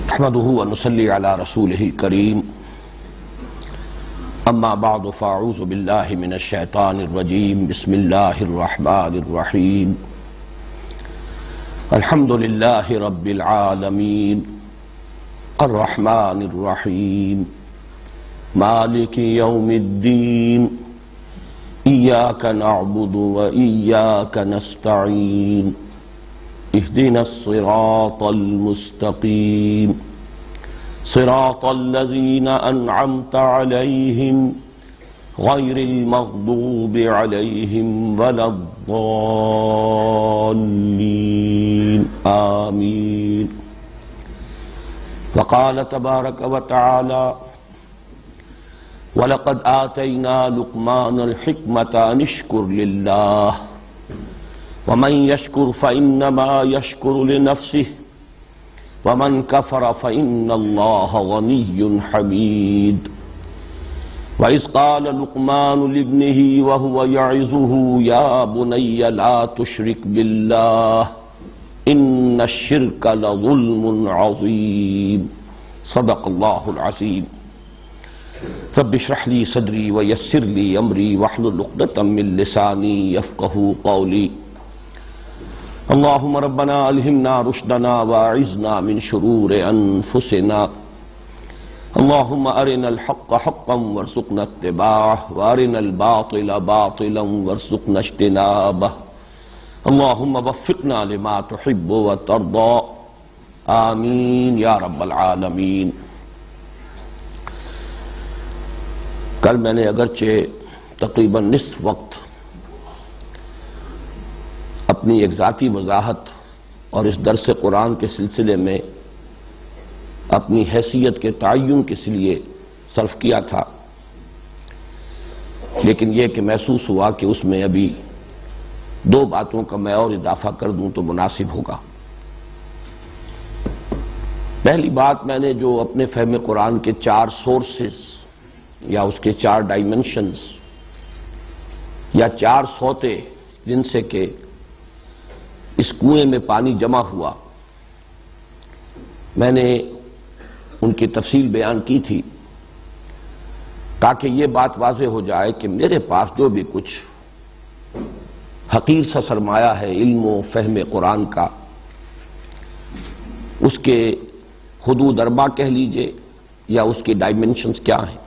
نحمده ونصلي على رسوله الكريم اما بعد فاعوذ بالله من الشيطان الرجيم بسم الله الرحمن الرحيم الحمد لله رب العالمين الرحمن الرحيم مالك يوم الدين إياك نعبد وإياك نستعين اهدنا الصراط المستقيم صراط الذين أنعمت عليهم غير المغضوب عليهم ولا الضالين آمين. وقال تبارك وتعالى وَلَقَدْ آتَيْنَا لُقْمَانَ الْحِكْمَةَ أَنِ اشْكُرْ لِلَّهِ وَمَنْ يَشْكُرْ فَإِنَّمَا يَشْكُرُ لِنَفْسِهِ وَمَنْ كَفَرَ فَإِنَّ اللَّهَ غَنِيٌّ حَمِيدٌ. وَإِذْ قَالَ لُقْمَانُ لِابْنِهِ وَهُوَ يَعِظُهُ يَا بُنَيَّ لَا تُشْرِكْ بِاللَّهِ إِنَّ الشِّرْكَ لَظُلْمٌ عَظِيمٌ. صدق اللہ العظیم. رب اشرح لي صدري ويسر لي امري واحلل عقدة من لساني يفقهوا قولي. اللهم ربنا الهمنا رشدنا واعذنا من شرور انفسنا. اللهم ارنا الحق حقا وارزقنا اتباعه وارنا الباطل باطلا وارزقنا اجتنابه. اللهم وفقنا لما تحب وترضى آمین یا رب العالمین. کل میں نے اگرچہ تقریباً نصف وقت اپنی ایک ذاتی وضاحت اور اس درس قرآن کے سلسلے میں اپنی حیثیت کے تعین کے لیے صرف کیا تھا، لیکن یہ کہ محسوس ہوا کہ اس میں ابھی دو باتوں کا میں اور اضافہ کر دوں تو مناسب ہوگا. پہلی بات، میں نے جو اپنے فہم قرآن کے 4 سورسز یا اس کے 4 ڈائمنشنز یا 4 سوتے جن سے کہ اس کنویں میں پانی جمع ہوا، میں نے ان کی تفصیل بیان کی تھی تاکہ یہ بات واضح ہو جائے کہ میرے پاس جو بھی کچھ حقیر سا سرمایہ ہے علم و فہم قرآن کا، اس کے حدود 4 کہہ لیجئے یا اس کی ڈائمنشنز کیا ہیں،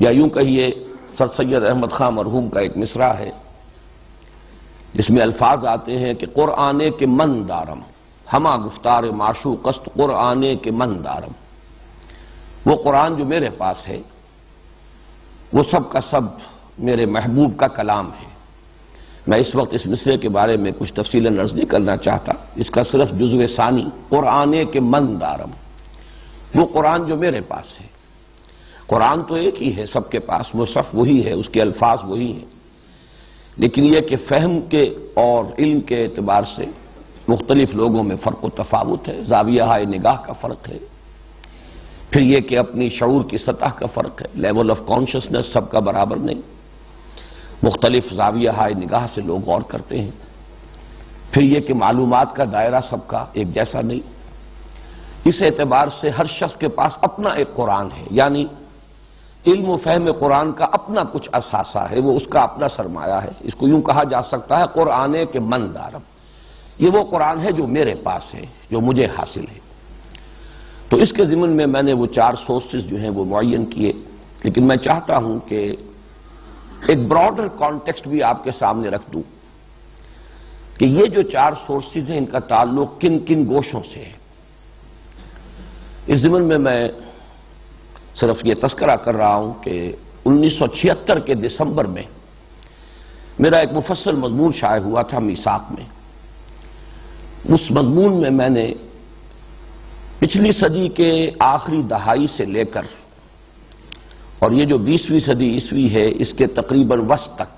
یا یوں کہیے سر سید احمد خان مرحوم کا ایک مصرع ہے جس میں الفاظ آتے ہیں کہ قرآن کے من دارم ہما گفتار معشوق است قرآن کے من دارم. وہ قرآن جو میرے پاس ہے وہ سب کا سب میرے محبوب کا کلام ہے. میں اس وقت اس مصرعے کے بارے میں کچھ تفصیلاً عرض نہیں کرنا چاہتا، اس کا صرف جزو ثانی قرآن کے من دارم، وہ قرآن جو میرے پاس ہے. قرآن تو ایک ہی ہے سب کے پاس، مصحف وہی ہے، اس کے الفاظ وہی ہیں، لیکن یہ کہ فہم کے اور علم کے اعتبار سے مختلف لوگوں میں فرق و تفاوت ہے، زاویہ نگاہ کا فرق ہے، پھر یہ کہ اپنی شعور کی سطح کا فرق ہے، لیول آف کانشسنس سب کا برابر نہیں، مختلف زاویہ نگاہ سے لوگ غور کرتے ہیں، پھر یہ کہ معلومات کا دائرہ سب کا ایک جیسا نہیں. اس اعتبار سے ہر شخص کے پاس اپنا ایک قرآن ہے، یعنی علم و فہم قرآن کا اپنا کچھ اثاثہ ہے، وہ اس کا اپنا سرمایہ ہے. اس کو یوں کہا جا سکتا ہے قرآن کے من دارم، یہ وہ قرآن ہے جو میرے پاس ہے، جو مجھے حاصل ہے. تو اس کے ضمن میں نے وہ 4 سورسز جو ہیں وہ معین کیے، لیکن میں چاہتا ہوں کہ ایک براڈر کانٹیکسٹ بھی آپ کے سامنے رکھ دوں کہ یہ جو 4 سورسز ہیں ان کا تعلق کن کن گوشوں سے ہے. اس ضمن میں صرف یہ تذکرہ کر رہا ہوں کہ 1976 کے دسمبر میں میرا ایک مفصل مضمون شائع ہوا تھا میثاق میں. اس مضمون میں میں نے پچھلی صدی کے آخری دہائی سے لے کر اور یہ جو 20ویں صدی عیسوی ہے اس کے تقریباً وسط تک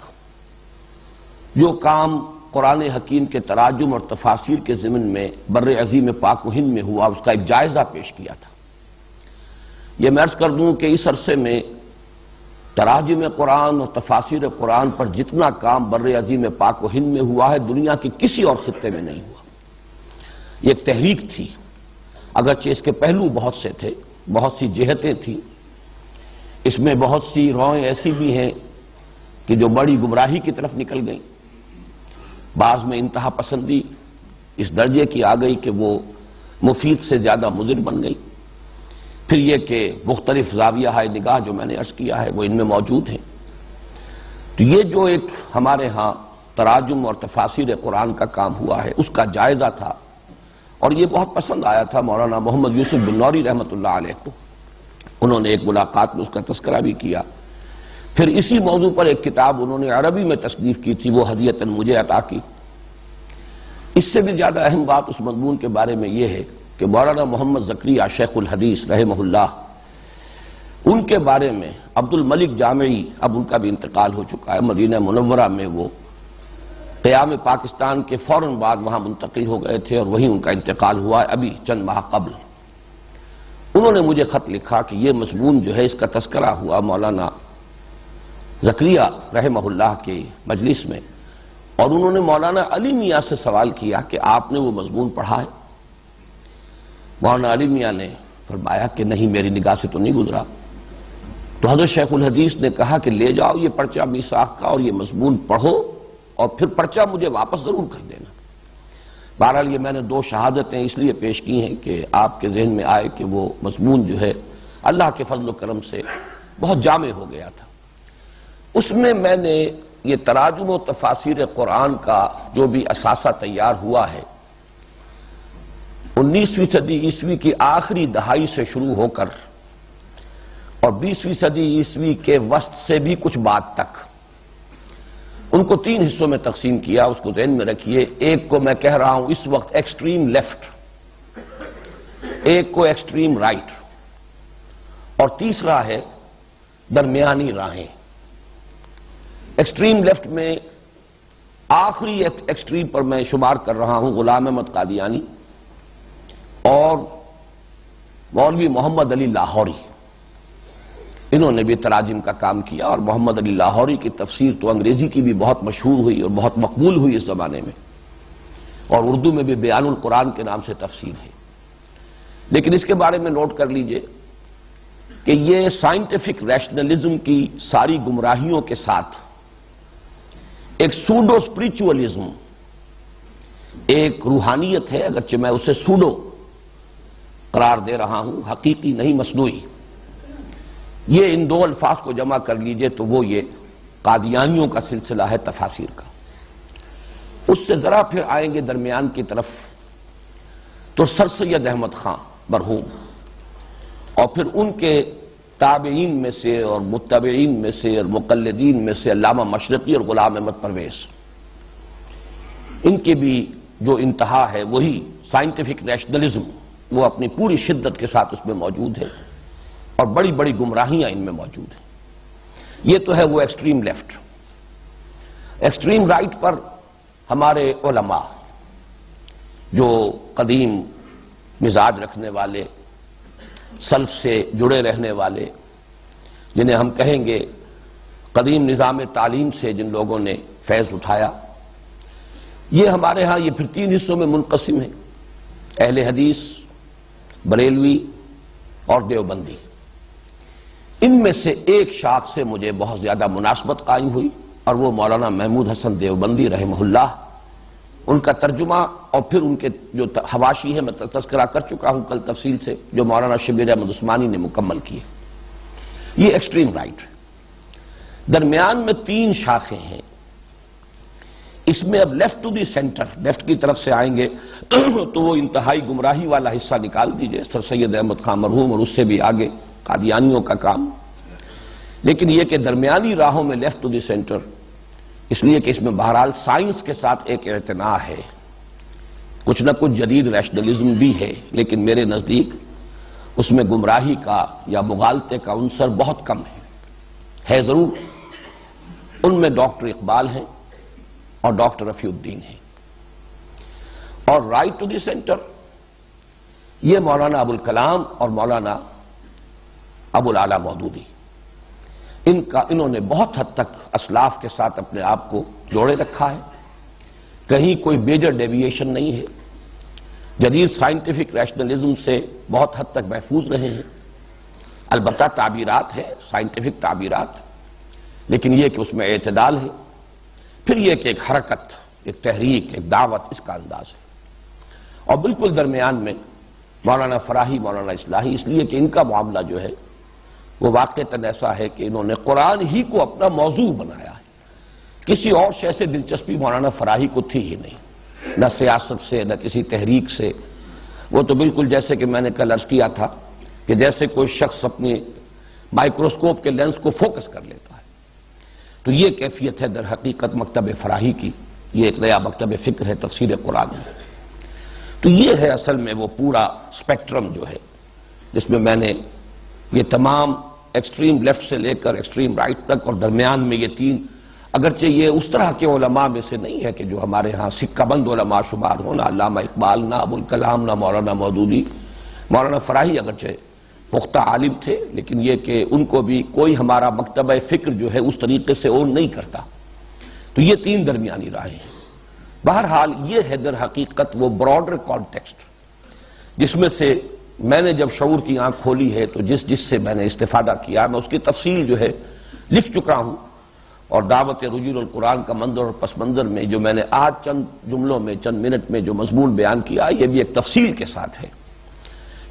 جو کام قرآن حکیم کے تراجم اور تفاسیر کے ضمن میں بر عظیم پاک و ہند میں ہوا، اس کا ایک جائزہ پیش کیا تھا. یہ میں عرض کر دوں کہ اس عرصے میں تراجم قرآن اور تفاسیر قرآن پر جتنا کام بر عظیم پاک و ہند میں ہوا ہے دنیا کے کسی اور خطے میں نہیں ہوا. یہ ایک تحریک تھی، اگرچہ اس کے پہلو بہت سے تھے، بہت سی جہتیں تھیں، اس میں بہت سی روئیں ایسی بھی ہیں کہ جو بڑی گمراہی کی طرف نکل گئیں، بعض میں انتہا پسندی اس درجے کی آ گئی کہ وہ مفید سے زیادہ مضر بن گئی، پھر یہ کہ مختلف زاویہ نگاہ جو میں نے عرض کیا ہے وہ ان میں موجود ہیں۔ تو یہ جو ایک ہمارے ہاں تراجم اور تفاسیر قرآن کا کام ہوا ہے اس کا جائزہ تھا، اور یہ بہت پسند آیا تھا مولانا محمد یوسف بن نوری رحمۃ اللہ علیہ کو، انہوں نے ایک ملاقات میں اس کا تذکرہ بھی کیا۔ پھر اسی موضوع پر ایک کتاب انہوں نے عربی میں تصنیف کی تھی، وہ ہدیۃً مجھے عطا کی۔ اس سے بھی زیادہ اہم بات اس مضمون کے بارے میں یہ ہے کہ مولانا محمد زکریا شیخ الحدیث رحمہ اللہ، ان کے بارے میں عبد الملک جامعی، اب ان کا بھی انتقال ہو چکا ہے، مدینہ منورہ میں وہ قیام پاکستان کے فوراً بعد وہاں منتقل ہو گئے تھے اور وہیں ان کا انتقال ہوا ہے ابھی چند ماہ قبل۔ انہوں نے مجھے خط لکھا کہ یہ مضمون جو ہے اس کا تذکرہ ہوا مولانا زکریا رحمہ اللہ کے مجلس میں، اور انہوں نے مولانا علی میاں سے سوال کیا کہ آپ نے وہ مضمون پڑھا ہے؟ مولانا علی میاں نے فرمایا کہ نہیں، میری نگاہ سے تو نہیں گزرا۔ تو حضرت شیخ الحدیث نے کہا کہ لے جاؤ یہ پرچہ میثاق کا اور یہ مضمون پڑھو، اور پھر پرچہ مجھے واپس ضرور کر دینا۔ بہرحال یہ میں نے دو شہادتیں اس لیے پیش کی ہیں کہ آپ کے ذہن میں آئے کہ وہ مضمون جو ہے اللہ کے فضل و کرم سے بہت جامع ہو گیا تھا۔ اس میں نے یہ تراجم و تفاسیر قرآن کا جو بھی اثاثہ تیار ہوا ہے، 19ویں صدی عیسوی کی آخری دہائی سے شروع ہو کر اور 20ویں صدی عیسوی کے وسط سے بھی کچھ بعد تک، ان کو 3 حصوں میں تقسیم کیا، اس کو ذہن میں رکھیے۔ ایک کو میں کہہ رہا ہوں اس وقت ایکسٹریم لیفٹ، ایک کو ایکسٹریم رائٹ، اور تیسرا ہے درمیانی راہیں۔ ایکسٹریم لیفٹ میں آخری ایکسٹریم پر میں شمار کر رہا ہوں غلام احمد قادیانی اور مولوی محمد علی لاہوری، انہوں نے بھی تراجم کا کام کیا، اور محمد علی لاہوری کی تفسیر تو انگریزی کی بھی بہت مشہور ہوئی اور بہت مقبول ہوئی اس زمانے میں، اور اردو میں بھی بیان القرآن کے نام سے تفسیر ہے۔ لیکن اس کے بارے میں نوٹ کر لیجئے کہ یہ سائنٹیفک ریشنلزم کی ساری گمراہیوں کے ساتھ ایک سوڈو اسپریچولزم، ایک روحانیت ہے، اگرچہ میں اسے سوڈو قرار دے رہا ہوں، حقیقی نہیں مصنوعی۔ یہ ان دو الفاظ کو جمع کر لیجئے تو وہ یہ قادیانیوں کا سلسلہ ہے تفاسیر کا۔ اس سے ذرا پھر آئیں گے درمیان کی طرف تو سر سید احمد خان مرحوم، اور پھر ان کے تابعین میں سے اور متبعین میں سے اور مقلدین میں سے علامہ مشرقی اور غلام احمد پرویز، ان کی بھی جو انتہا ہے وہی سائنٹیفک نیشنلزم، وہ اپنی پوری شدت کے ساتھ اس میں موجود ہے، اور بڑی بڑی گمراہیاں ان میں موجود ہیں۔ یہ تو ہے وہ ایکسٹریم لیفٹ۔ ایکسٹریم رائٹ پر ہمارے علماء جو قدیم مزاج رکھنے والے، سلف سے جڑے رہنے والے، جنہیں ہم کہیں گے قدیم نظام تعلیم سے جن لوگوں نے فیض اٹھایا، یہ ہمارے ہاں یہ پھر 3 حصوں میں منقسم ہیں: اہل حدیث، بریلوی اور دیوبندی۔ ان میں سے ایک شاخ سے مجھے بہت زیادہ مناسبت قائم ہوئی، اور وہ مولانا محمود حسن دیوبندی رحمہ اللہ، ان کا ترجمہ اور پھر ان کے جو حواشی ہے میں تذکرہ کر چکا ہوں کل تفصیل سے، جو مولانا شبیر احمد عثمانی نے مکمل کیے۔ یہ ایکسٹریم رائٹ ہے۔ درمیان میں 3 شاخیں ہیں۔ اس میں اب left to the centre, left کی طرف سے آئیں گے تو وہ انتہائی گمراہی والا حصہ نکال دیجئے، سر سید احمد خان مرحوم اور اس سے بھی آگے قادیانیوں کا کام۔ لیکن یہ کہ درمیانی راہوں میں لیفٹ ٹو دی سینٹر، اس لیے کہ اس میں بہرحال سائنس کے ساتھ ایک اعتناء ہے، کچھ نہ کچھ جدید ریشنلزم بھی ہے، لیکن میرے نزدیک اس میں گمراہی کا یا مغالطے کا عنصر بہت کم ہے ضرور۔ ان میں ڈاکٹر اقبال ہیں اور ڈاکٹر رفیع الدین ہیں، اور رائٹ ٹو دی سینٹر یہ مولانا ابوالکلام اور مولانا ابوالعلا مودودی، انہوں نے بہت حد تک اسلاف کے ساتھ اپنے آپ کو جوڑے رکھا ہے، کہیں کوئی میجر ڈیویشن نہیں ہے۔ جدید سائنٹیفک ریشنلزم سے بہت حد تک محفوظ رہے ہیں. البتہ تعبیرات ہیں، سائنٹیفک تعبیرات، لیکن یہ کہ اس میں اعتدال ہے. پھر یہ کہ ایک حرکت، ایک تحریک، ایک دعوت، اس کا انداز ہے. اور بالکل درمیان میں مولانا فراہی، مولانا اصلاحی، اس لیے کہ ان کا معاملہ جو ہے وہ واقعتاً ایسا ہے کہ انہوں نے قرآن ہی کو اپنا موضوع بنایا ہے. کسی اور شے سے دلچسپی مولانا فراہی کو تھی ہی نہیں، نہ سیاست سے، نہ کسی تحریک سے. وہ تو بالکل جیسے کہ میں نے کل عرض کیا تھا کہ جیسے کوئی شخص اپنے مائکروسکوپ کے لینس کو فوکس کر لیتا ہے، تو یہ کیفیت ہے در حقیقت مکتب فراہی کی. یہ ایک نیا مکتب فکر ہے تفسیر قرآن میں. تو یہ ہے اصل میں وہ پورا اسپیکٹرم جو ہے جس میں میں نے یہ تمام ایکسٹریم لیفٹ سے لے کر ایکسٹریم رائٹ تک اور درمیان میں یہ تین، اگرچہ یہ اس طرح کے علماء میں سے نہیں ہے کہ جو ہمارے ہاں سکہ بند علماء شمار ہوں، نہ علامہ اقبال، نہ ابوالکلام، نہ مولانا مودودی. مولانا فراہی اگرچہ پختہ عالم تھے، لیکن یہ کہ ان کو بھی کوئی ہمارا مکتبہ فکر جو ہے اس طریقے سے اون نہیں کرتا. تو یہ تین درمیانی راہیں ہیں. بہرحال یہ ہے در حقیقت وہ براڈر کانٹیکسٹ جس میں سے میں نے جب شعور کی آنکھ کھولی ہے تو جس سے میں نے استفادہ کیا، میں اس کی تفصیل جو ہے لکھ چکا ہوں. اور دعوت رجوع القرآن کا منظر اور پس منظر میں جو میں نے آج چند جملوں میں، چند منٹ میں جو مضمون بیان کیا، یہ بھی ایک تفصیل کے ساتھ ہے.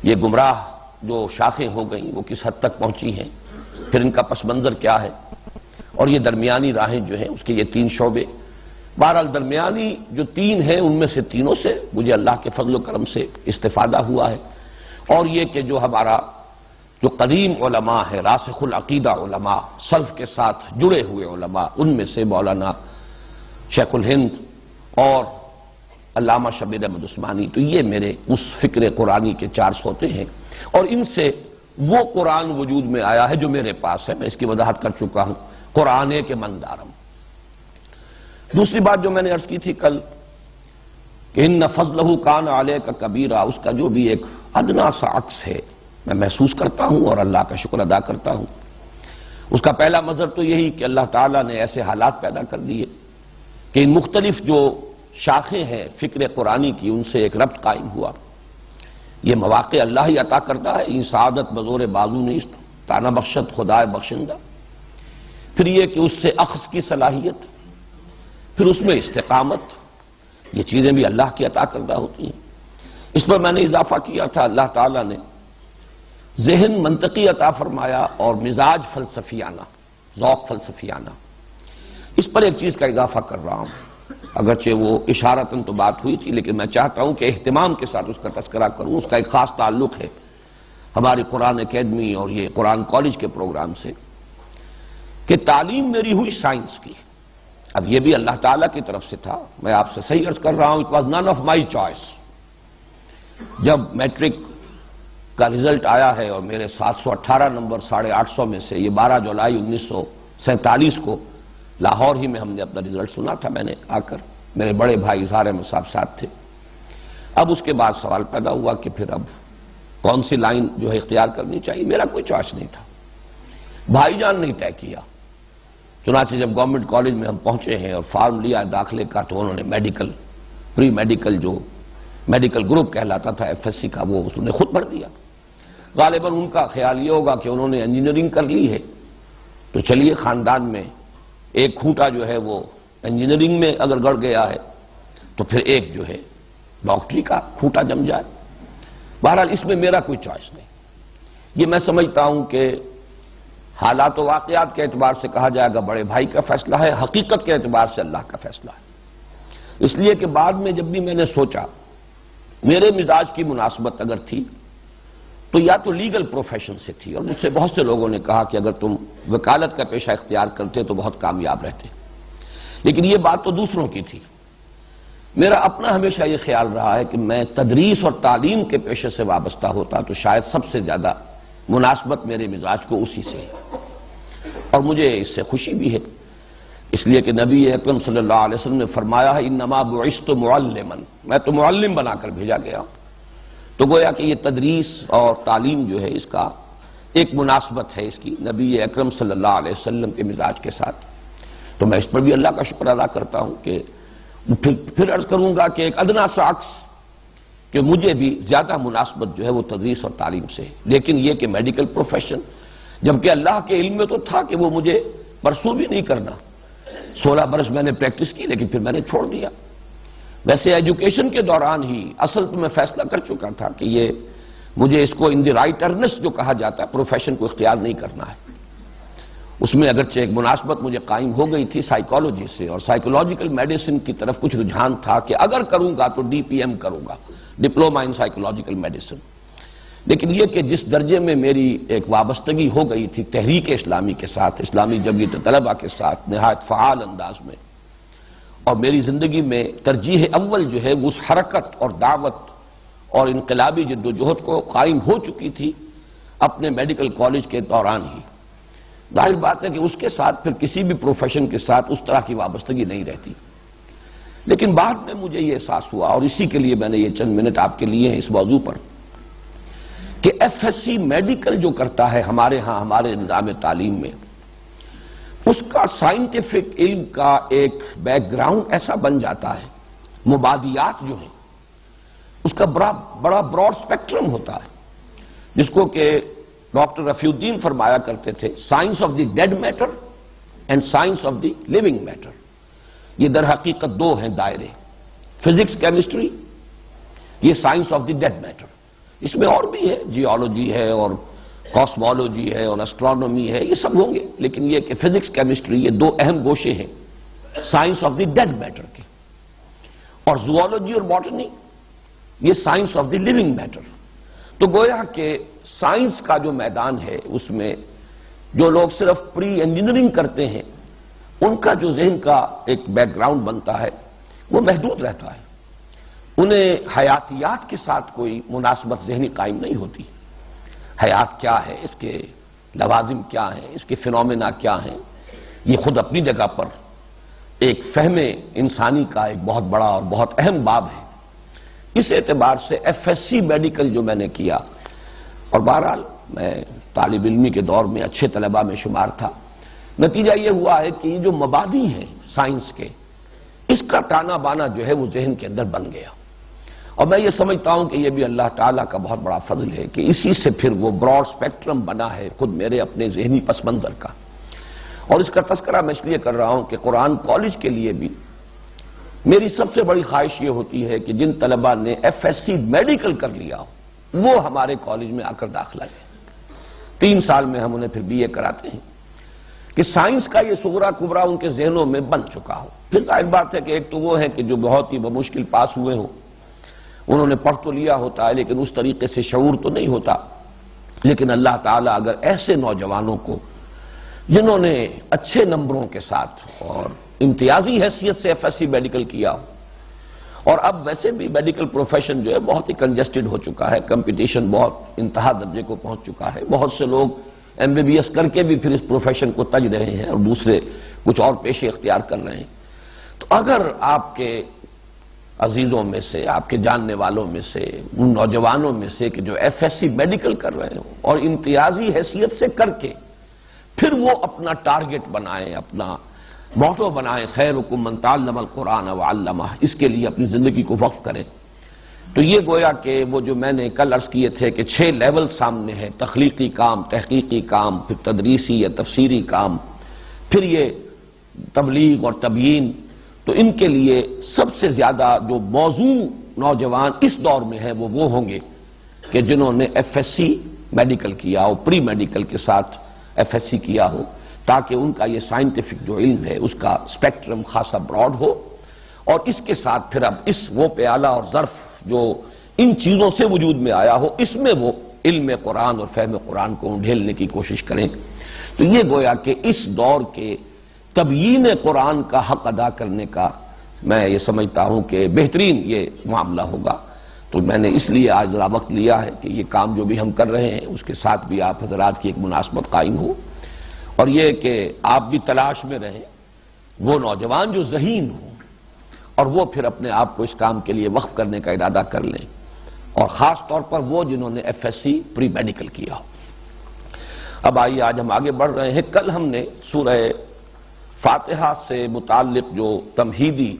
یہ گمراہ جو شاخیں ہو گئیں وہ کس حد تک پہنچی ہیں، پھر ان کا پس منظر کیا ہے، اور یہ درمیانی راہیں جو ہیں اس کے یہ تین شعبے. بہرحال درمیانی جو تین ہیں ان میں سے تینوں سے مجھے اللہ کے فضل و کرم سے استفادہ ہوا ہے. اور یہ کہ جو ہمارا جو قدیم علماء ہے، راسخ العقیدہ علماء، سلف کے ساتھ جڑے ہوئے علماء، ان میں سے مولانا شیخ الہند اور علامہ شبیر احمد عثمانی، تو یہ میرے اس فکر قرآنی کے چار سوتے ہیں. اور ان سے وہ قرآن وجود میں آیا ہے جو میرے پاس ہے. میں اس کی وضاحت کر چکا ہوں، قرآن کے مندارم. دوسری بات جو میں نے عرض کی تھی کل کہ ان فضلہ کان علیک کبیرہ، اس کا جو بھی ایک ادنا سا عکس ہے میں محسوس کرتا ہوں اور اللہ کا شکر ادا کرتا ہوں. اس کا پہلا مظہر تو یہی کہ اللہ تعالیٰ نے ایسے حالات پیدا کر دیے کہ ان مختلف جو شاخیں ہیں فکر قرآنی کی ان سے ایک ربط قائم ہوا. یہ مواقع اللہ ہی عطا کرتا ہے. این سعادت بزور بازو نیست، تانا بخشت خدائے بخشندہ. پھر یہ کہ اس سے اخذ کی صلاحیت، پھر اس میں استقامت، یہ چیزیں بھی اللہ کی عطا کردہ ہوتی ہیں. اس پر میں نے اضافہ کیا تھا اللہ تعالیٰ نے ذہن منطقی عطا فرمایا اور مزاج فلسفیانہ، ذوق فلسفیانہ. اس پر ایک چیز کا اضافہ کر رہا ہوں، اگرچہ وہ اشارتاً تو بات ہوئی تھی، لیکن میں چاہتا ہوں کہ اہتمام کے ساتھ اس کا تذکرہ کروں. اس کا ایک خاص تعلق ہے ہماری قرآن اکیڈمی اور یہ قرآن کالج کے پروگرام سے کہ تعلیم میری ہوئی سائنس کی. اب یہ بھی اللہ تعالیٰ کی طرف سے تھا. میں آپ سے صحیح عرض کر رہا ہوں، it was none of my choice. جب میٹرک کا رزلٹ آیا ہے اور میرے 718 نمبر 850 میں سے یہ 12 جولائی 1947 کو لاہور ہی میں ہم نے اپنا رزلٹ سنا تھا. میں نے آ کر میرے بڑے بھائی اظہار احمد صاحب ساتھ تھے. اب اس کے بعد سوال پیدا ہوا کہ پھر اب کون سی لائن جو ہے اختیار کرنی چاہیے. میرا کوئی چوائس نہیں تھا، بھائی جان نہیں طے کیا. چنانچہ جب گورنمنٹ کالج میں ہم پہنچے ہیں اور فارم لیا داخلے کا تو انہوں نے میڈیکل، پری میڈیکل جو میڈیکل گروپ کہلاتا تھا ایف ایس سی کا، وہ انہوں نے خود بھر دیا. غالباً ان کا خیال یہ ہوگا کہ انہوں نے انجینئرنگ کر لی ہے تو چلیے خاندان میں ایک کھوٹا جو ہے وہ انجینئرنگ میں اگر گڑ گیا ہے تو پھر ایک جو ہے ڈاکٹری کا کھوٹا جم جائے. بہرحال اس میں میرا کوئی چوائس نہیں. یہ میں سمجھتا ہوں کہ حالات و واقعات کے اعتبار سے کہا جائے گا بڑے بھائی کا فیصلہ ہے، حقیقت کے اعتبار سے اللہ کا فیصلہ ہے. اس لیے کہ بعد میں جب بھی میں نے سوچا میرے مزاج کی مناسبت اگر تھی تو یا تو لیگل پروفیشن سے تھی، اور مجھ سے بہت سے لوگوں نے کہا کہ اگر تم وکالت کا پیشہ اختیار کرتے تو بہت کامیاب رہتے. لیکن یہ بات تو دوسروں کی تھی. میرا اپنا ہمیشہ یہ خیال رہا ہے کہ میں تدریس اور تعلیم کے پیشے سے وابستہ ہوتا تو شاید سب سے زیادہ مناسبت میرے مزاج کو اسی سے ہے، اور مجھے اس سے خوشی بھی ہے. اس لیے کہ نبی اکرم صلی اللہ علیہ وسلم نے فرمایا ہے انما بعثت معلما، میں تو معلم بنا کر بھیجا گیا. تو گویا کہ یہ تدریس اور تعلیم جو ہے اس کا ایک مناسبت ہے اس کی نبی اکرم صلی اللہ علیہ وسلم کے مزاج کے ساتھ. تو میں اس پر بھی اللہ کا شکر ادا کرتا ہوں کہ پھر عرض کروں گا کہ ایک ادنا سا عکس کہ مجھے بھی زیادہ مناسبت جو ہے وہ تدریس اور تعلیم سے، لیکن یہ کہ میڈیکل پروفیشن، جبکہ اللہ کے علم میں تو تھا کہ وہ مجھے پرسو بھی نہیں کرنا، 16 برس میں نے پریکٹس کی لیکن پھر میں نے چھوڑ دیا۔ ویسے ایجوکیشن کے دوران ہی اصل تو میں فیصلہ کر چکا تھا کہ یہ مجھے اس کو ان دی رائٹ ارنسٹ جو کہا جاتا ہے پروفیشن کو اختیار نہیں کرنا ہے۔ اس میں اگرچہ ایک مناسبت مجھے قائم ہو گئی تھی سائیکالوجی سے، اور سائیکولوجیکل میڈیسن کی طرف کچھ رجحان تھا کہ اگر کروں گا تو ڈی پی ایم کروں گا، ڈپلوما ان سائیکولوجیکل میڈیسن۔ لیکن یہ کہ جس درجے میں میری ایک وابستگی ہو گئی تھی تحریک اسلامی کے ساتھ، اسلامی جمعیت طلبہ کے ساتھ نہایت فعال انداز میں، اور میری زندگی میں ترجیح اول جو ہے اس حرکت اور دعوت اور انقلابی جد و جہد کو قائم ہو چکی تھی اپنے میڈیکل کالج کے دوران ہی، ظاہر بات ہے کہ اس کے ساتھ پھر کسی بھی پروفیشن کے ساتھ اس طرح کی وابستگی نہیں رہتی۔ لیکن بعد میں مجھے یہ احساس ہوا، اور اسی کے لیے میں نے یہ چند منٹ آپ کے لیے ہیں اس موضوع پر، کہ ایف ایس سی میڈیکل جو کرتا ہے ہمارے ہاں ہمارے نظام تعلیم میں، اس کا سائنٹیفک علم کا ایک بیک گراؤنڈ ایسا بن جاتا ہے، مبادیات جو ہیں اس کا بڑا براڈ سپیکٹرم ہوتا ہے، جس کو کہ ڈاکٹر رفیع الدین فرمایا کرتے تھے، science of the dead matter and science of the living matter. یہ در حقیقت دو ہیں دائرے، فزکس کیمسٹری، یہ science of the dead matter. اس میں اور بھی ہے، جیولوجی ہے اور کاسمولوجی ہے اور اسٹرانومی ہے، یہ سب ہوں گے، لیکن یہ کہ فزکس کیمسٹری یہ دو اہم گوشے ہیں science of the dead matter کے، اور زوالوجی اور باٹنی یہ science of the living matter. تو گویا کہ سائنس کا جو میدان ہے اس میں جو لوگ صرف پری انجینئرنگ کرتے ہیں ان کا جو ذہن کا ایک بیک گراؤنڈ بنتا ہے وہ محدود رہتا ہے، انہیں حیاتیات کے ساتھ کوئی مناسبت ذہنی قائم نہیں ہوتی۔ حیات کیا ہے، اس کے لوازم کیا ہیں، اس کے فینومینا کیا ہیں، یہ خود اپنی جگہ پر ایک فہم انسانی کا ایک بہت بڑا اور بہت اہم باب ہے۔ اس اعتبار سے ایف ایس سی میڈیکل جو میں نے کیا، اور بہرحال میں طالب علمی کے دور میں اچھے طلباء میں شمار تھا، نتیجہ یہ ہوا ہے کہ یہ جو مبادی ہیں سائنس کے، اس کا تانا بانا جو ہے وہ ذہن کے اندر بن گیا، اور میں یہ سمجھتا ہوں کہ یہ بھی اللہ تعالیٰ کا بہت بڑا فضل ہے کہ اسی سے پھر وہ براڈ سپیکٹرم بنا ہے خود میرے اپنے ذہنی پس منظر کا۔ اور اس کا تذکرہ میں اس لیے کر رہا ہوں کہ قرآن کالج کے لیے بھی میری سب سے بڑی خواہش یہ ہوتی ہے کہ جن طلباء نے ایف ایس سی میڈیکل کر لیا ہو وہ ہمارے کالج میں آ کر داخلہ لیں۔ 3 سال میں ہم انہیں پھر بی اے کراتے ہیں کہ سائنس کا یہ صغرا کبرا ان کے ذہنوں میں بن چکا ہو۔ پھر ظاہر بات ہے کہ ایک تو وہ ہے کہ جو بہت ہی بمشکل پاس ہوئے ہوں، انہوں نے پڑھ تو لیا ہوتا ہے لیکن اس طریقے سے شعور تو نہیں ہوتا، لیکن اللہ تعالیٰ اگر ایسے نوجوانوں کو جنہوں نے اچھے نمبروں کے ساتھ اور امتیازی حیثیت سے ایف ایس سی میڈیکل کیا ہو، اور اب ویسے بھی میڈیکل پروفیشن جو ہے بہت ہی کنجسٹڈ ہو چکا ہے، کمپٹیشن بہت انتہا درجے کو پہنچ چکا ہے، بہت سے لوگ ایم بی بی ایس کر کے بھی پھر اس پروفیشن کو تج رہے ہیں اور دوسرے کچھ اور پیشے اختیار کر رہے ہیں۔ تو اگر آپ کے عزیزوں میں سے، آپ کے جاننے والوں میں سے، ان نوجوانوں میں سے کہ جو ایف ایس سی میڈیکل کر رہے ہوں اور امتیازی حیثیت سے کر کے پھر وہ اپنا ٹارگٹ بنائیں، اپنا موٹو بنائیں، خیرکم من تعلم القرآن وعلمہ، اس کے لیے اپنی زندگی کو وقف کریں، تو یہ گویا کہ وہ جو میں نے کل عرض کیے تھے کہ 6 لیول سامنے ہیں، تخلیقی کام، تحقیقی کام، پھر تدریسی یا تفسیری کام، پھر یہ تبلیغ اور تبیین، تو ان کے لیے سب سے زیادہ جو موزوں نوجوان اس دور میں ہیں وہ ہوں گے کہ جنہوں نے ایف ایس سی میڈیکل کیا ہو، پری میڈیکل کے ساتھ ایف ایس سی کیا ہو، تاکہ ان کا یہ سائنٹیفک جو علم ہے اس کا سپیکٹرم خاصا براڈ ہو، اور اس کے ساتھ پھر اب وہ پیالہ اور ظرف جو ان چیزوں سے وجود میں آیا ہو اس میں وہ علم قرآن اور فہم قرآن کو ڈھیلنے کی کوشش کریں۔ تو یہ گویا کہ اس دور کے تبیین قرآن کا حق ادا کرنے کا میں یہ سمجھتا ہوں کہ بہترین یہ معاملہ ہوگا۔ تو میں نے اس لیے آج ذرا وقت لیا ہے کہ یہ کام جو بھی ہم کر رہے ہیں اس کے ساتھ بھی آپ حضرات کی ایک مناسبت قائم ہو، اور یہ کہ آپ بھی تلاش میں رہیں وہ نوجوان جو ذہین ہوں اور وہ پھر اپنے آپ کو اس کام کے لیے وقف کرنے کا ارادہ کر لیں، اور خاص طور پر وہ جنہوں نے F S C premedical کیا ہو۔ اب آئیے آج ہم آگے بڑھ رہے ہیں۔ کل ہم نے سورہ فاتحہ سے متعلق جو تمہیدی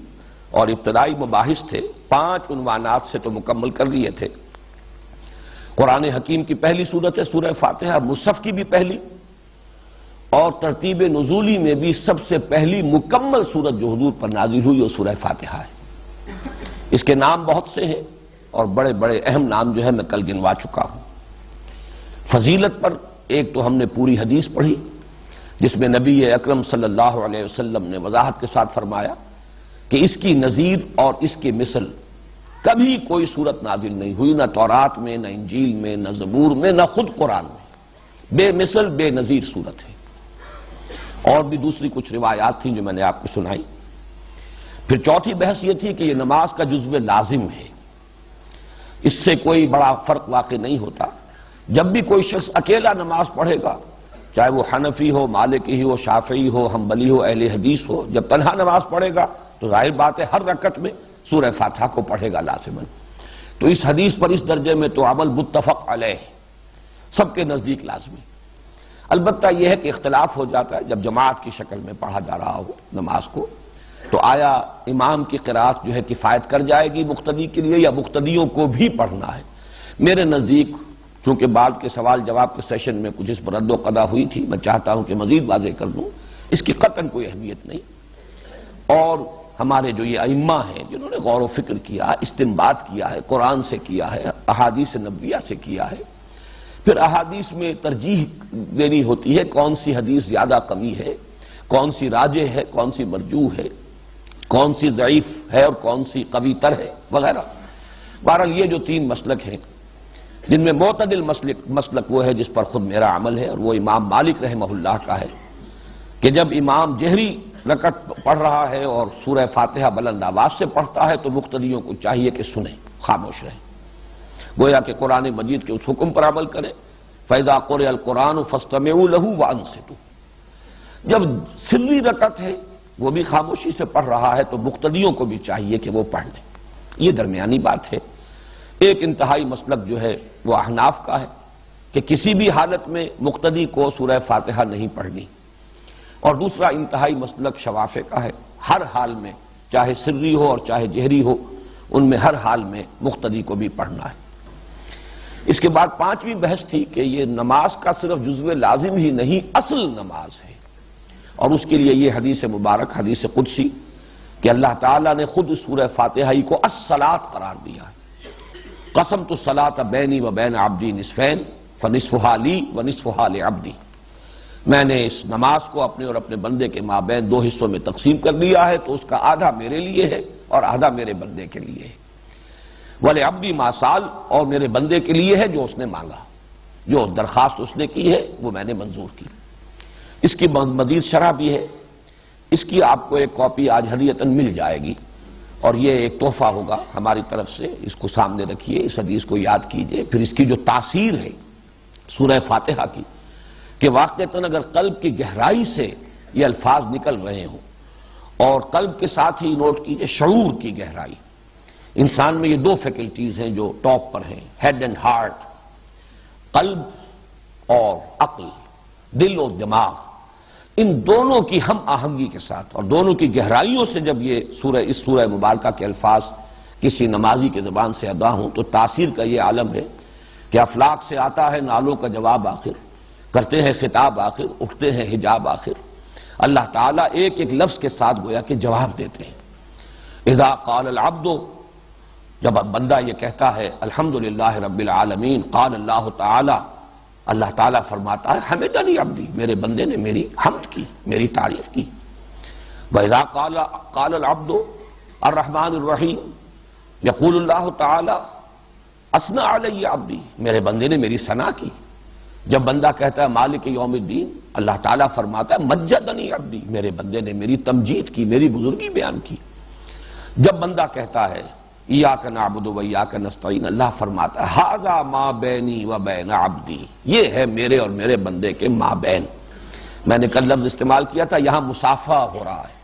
اور ابتدائی مباحث تھے 5 عنوانات سے تو مکمل کر لیے تھے۔ قرآن حکیم کی پہلی سورت ہے سورہ فاتحہ، مصحف کی بھی پہلی، اور ترتیب نزولی میں بھی سب سے پہلی مکمل سورت جو حضور پر نازل ہوئی وہ سورہ فاتحہ ہے۔ اس کے نام بہت سے ہیں اور بڑے بڑے اہم نام جو ہے میں کل گنوا چکا ہوں۔ فضیلت پر ایک تو ہم نے پوری حدیث پڑھی جس میں نبی اکرم صلی اللہ علیہ وسلم نے وضاحت کے ساتھ فرمایا کہ اس کی نظیر اور اس کی مثل کبھی کوئی صورت نازل نہیں ہوئی، نہ تورات میں، نہ انجیل میں، نہ زبور میں، نہ خود قرآن میں۔ بے مثل بے نظیر صورت ہے۔ اور بھی دوسری کچھ روایات تھیں جو میں نے آپ کو سنائی۔ پھر چوتھی بحث یہ تھی کہ یہ نماز کا جزو لازم ہے، اس سے کوئی بڑا فرق واقع نہیں ہوتا۔ جب بھی کوئی شخص اکیلا نماز پڑھے گا، چاہے وہ حنفی ہو، مالکی ہو، شافعی ہو، حنبلی ہو، اہل حدیث ہو، جب تنہا نماز پڑھے گا تو ظاہر بات ہے ہر رکعت میں سورہ فاتحہ کو پڑھے گا لازماً۔ تو اس حدیث پر اس درجے میں تو عمل متفق علیہ، سب کے نزدیک لازمی۔ البتہ یہ ہے کہ اختلاف ہو جاتا ہے جب جماعت کی شکل میں پڑھا جا رہا ہو نماز کو، تو آیا امام کی قرات جو ہے کفایت کر جائے گی مقتدی کے لیے یا مقتدیوں کو بھی پڑھنا ہے؟ میرے نزدیک چونکہ بعد کے سوال جواب کے سیشن میں کچھ اس پر رد و قضا ہوئی تھی، میں چاہتا ہوں کہ مزید واضح کر دوں، اس کی قطعاً کوئی اہمیت نہیں۔ اور ہمارے جو یہ ائمہ ہیں جنہوں نے غور و فکر کیا، استنباط کیا ہے، قرآن سے کیا ہے، احادیث نبویہ سے کیا ہے، پھر احادیث میں ترجیح دینی ہوتی ہے، کون سی حدیث زیادہ قوی ہے، کون سی راجح ہے، کون سی مرجوح ہے، کون سی ضعیف ہے اور کون سی قوی تر ہے وغیرہ۔ بہرحال یہ جو 3 مسلک ہیں جن میں معتدل مسلک وہ ہے جس پر خود میرا عمل ہے، اور وہ امام مالک رحمہ اللہ کا ہے کہ جب امام جہری رکعت پڑھ رہا ہے اور سورہ فاتحہ بلند آواز سے پڑھتا ہے تو مقتدیوں کو چاہیے کہ سنیں، خاموش رہیں، گویا کہ قرآن مجید کے اس حکم پر عمل کریں، فَإِذَا قُرِئَ الْقُرْآنُ فَاسْتَمِعُوا لَهُ وَأَنصِتُوا۔ جب سری رکعت ہے وہ بھی خاموشی سے پڑھ رہا ہے تو مقتدیوں کو بھی چاہیے کہ وہ پڑھ لیں۔ یہ درمیانی بات ہے۔ ایک انتہائی مسلک جو ہے وہ احناف کا ہے کہ کسی بھی حالت میں مقتدی کو سورہ فاتحہ نہیں پڑھنی، اور دوسرا انتہائی مسلک شوافع کا ہے، ہر حال میں چاہے سری ہو اور چاہے جہری ہو ان میں ہر حال میں مقتدی کو بھی پڑھنا ہے۔ اس کے بعد 5ویں بحث تھی کہ یہ نماز کا صرف جزو لازم ہی نہیں، اصل نماز ہے، اور اس کے لیے یہ حدیث مبارک، حدیث قدسی کہ اللہ تعالیٰ نے خود سورہ فاتحہ ہی کو الصلاۃ قرار دیا ہے۔ قسمت الصلاۃ بینی و بین عبدی نصفین فنصفھا لی ونصفھا لعبدی، میں نے اس نماز کو اپنے اور اپنے بندے کے مابین 2 حصوں میں تقسیم کر دیا ہے، تو اس کا آدھا میرے لیے ہے اور آدھا میرے بندے کے لیے ہے۔ وَلِعَبْدِي مَا سَأَلَ، اور میرے بندے کے لیے ہے جو اس نے مانگا، جو درخواست اس نے کی ہے وہ میں نے منظور کی۔ اس کی مزید شرح بھی ہے، اس کی آپ کو ایک کاپی آج ہدیۃً مل جائے گی، اور یہ ایک تحفہ ہوگا ہماری طرف سے، اس کو سامنے رکھیے، اس حدیث کو یاد کیجئے۔ پھر اس کی جو تاثیر ہے سورہ فاتحہ کی کہ واقعتاً اگر قلب کی گہرائی سے یہ الفاظ نکل رہے ہوں، اور قلب کے ساتھ ہی نوٹ کیجئے شعور کی گہرائی، انسان میں یہ 2 فیکلٹیز ہیں جو ٹاپ پر ہیں، ہیڈ اینڈ ہارٹ، قلب اور عقل، دل اور دماغ، ان دونوں کی ہم آہنگی کے ساتھ اور دونوں کی گہرائیوں سے جب یہ اس سورہ مبارکہ کے الفاظ کسی نمازی کے زبان سے ادا ہوں تو تاثیر کا یہ عالم ہے کہ افلاک سے آتا ہے نالوں کا جواب آخر، کرتے ہیں خطاب آخر، اٹھتے ہیں حجاب آخر، اللہ تعالیٰ ایک ایک لفظ کے ساتھ گویا کہ جواب دیتے ہیں۔ اذا قال العبد، جب بندہ یہ کہتا ہے الحمدللہ رب العالمین، قال اللہ تعالی، اللہ تعالیٰ فرماتا ہے حمدنی عبدی، میرے بندے نے میری حمد کی، میری تعریف کی۔ وَإِذَا قَالَ الْعَبْدُ الرحمن الرحیم، یقول اللہ تعالی اثنى علی عبدی، میرے بندے نے میری ثنا کی۔ جب بندہ کہتا ہے مالک یوم الدین، اللہ تعالیٰ فرماتا ہے مجدنی عبدی، میرے بندے نے میری تمجید کی، میری بزرگی بیان کی۔ جب بندہ کہتا ہے ایاک نعبد و ایاک نستعین، اللہ فرماتا ہے ھذا ما بینی و بین عبدی، یہ ہے میرے اور میرے بندے کے مابین۔ میں نے کل لفظ استعمال کیا تھا، یہاں مصافحہ ہو رہا ہے،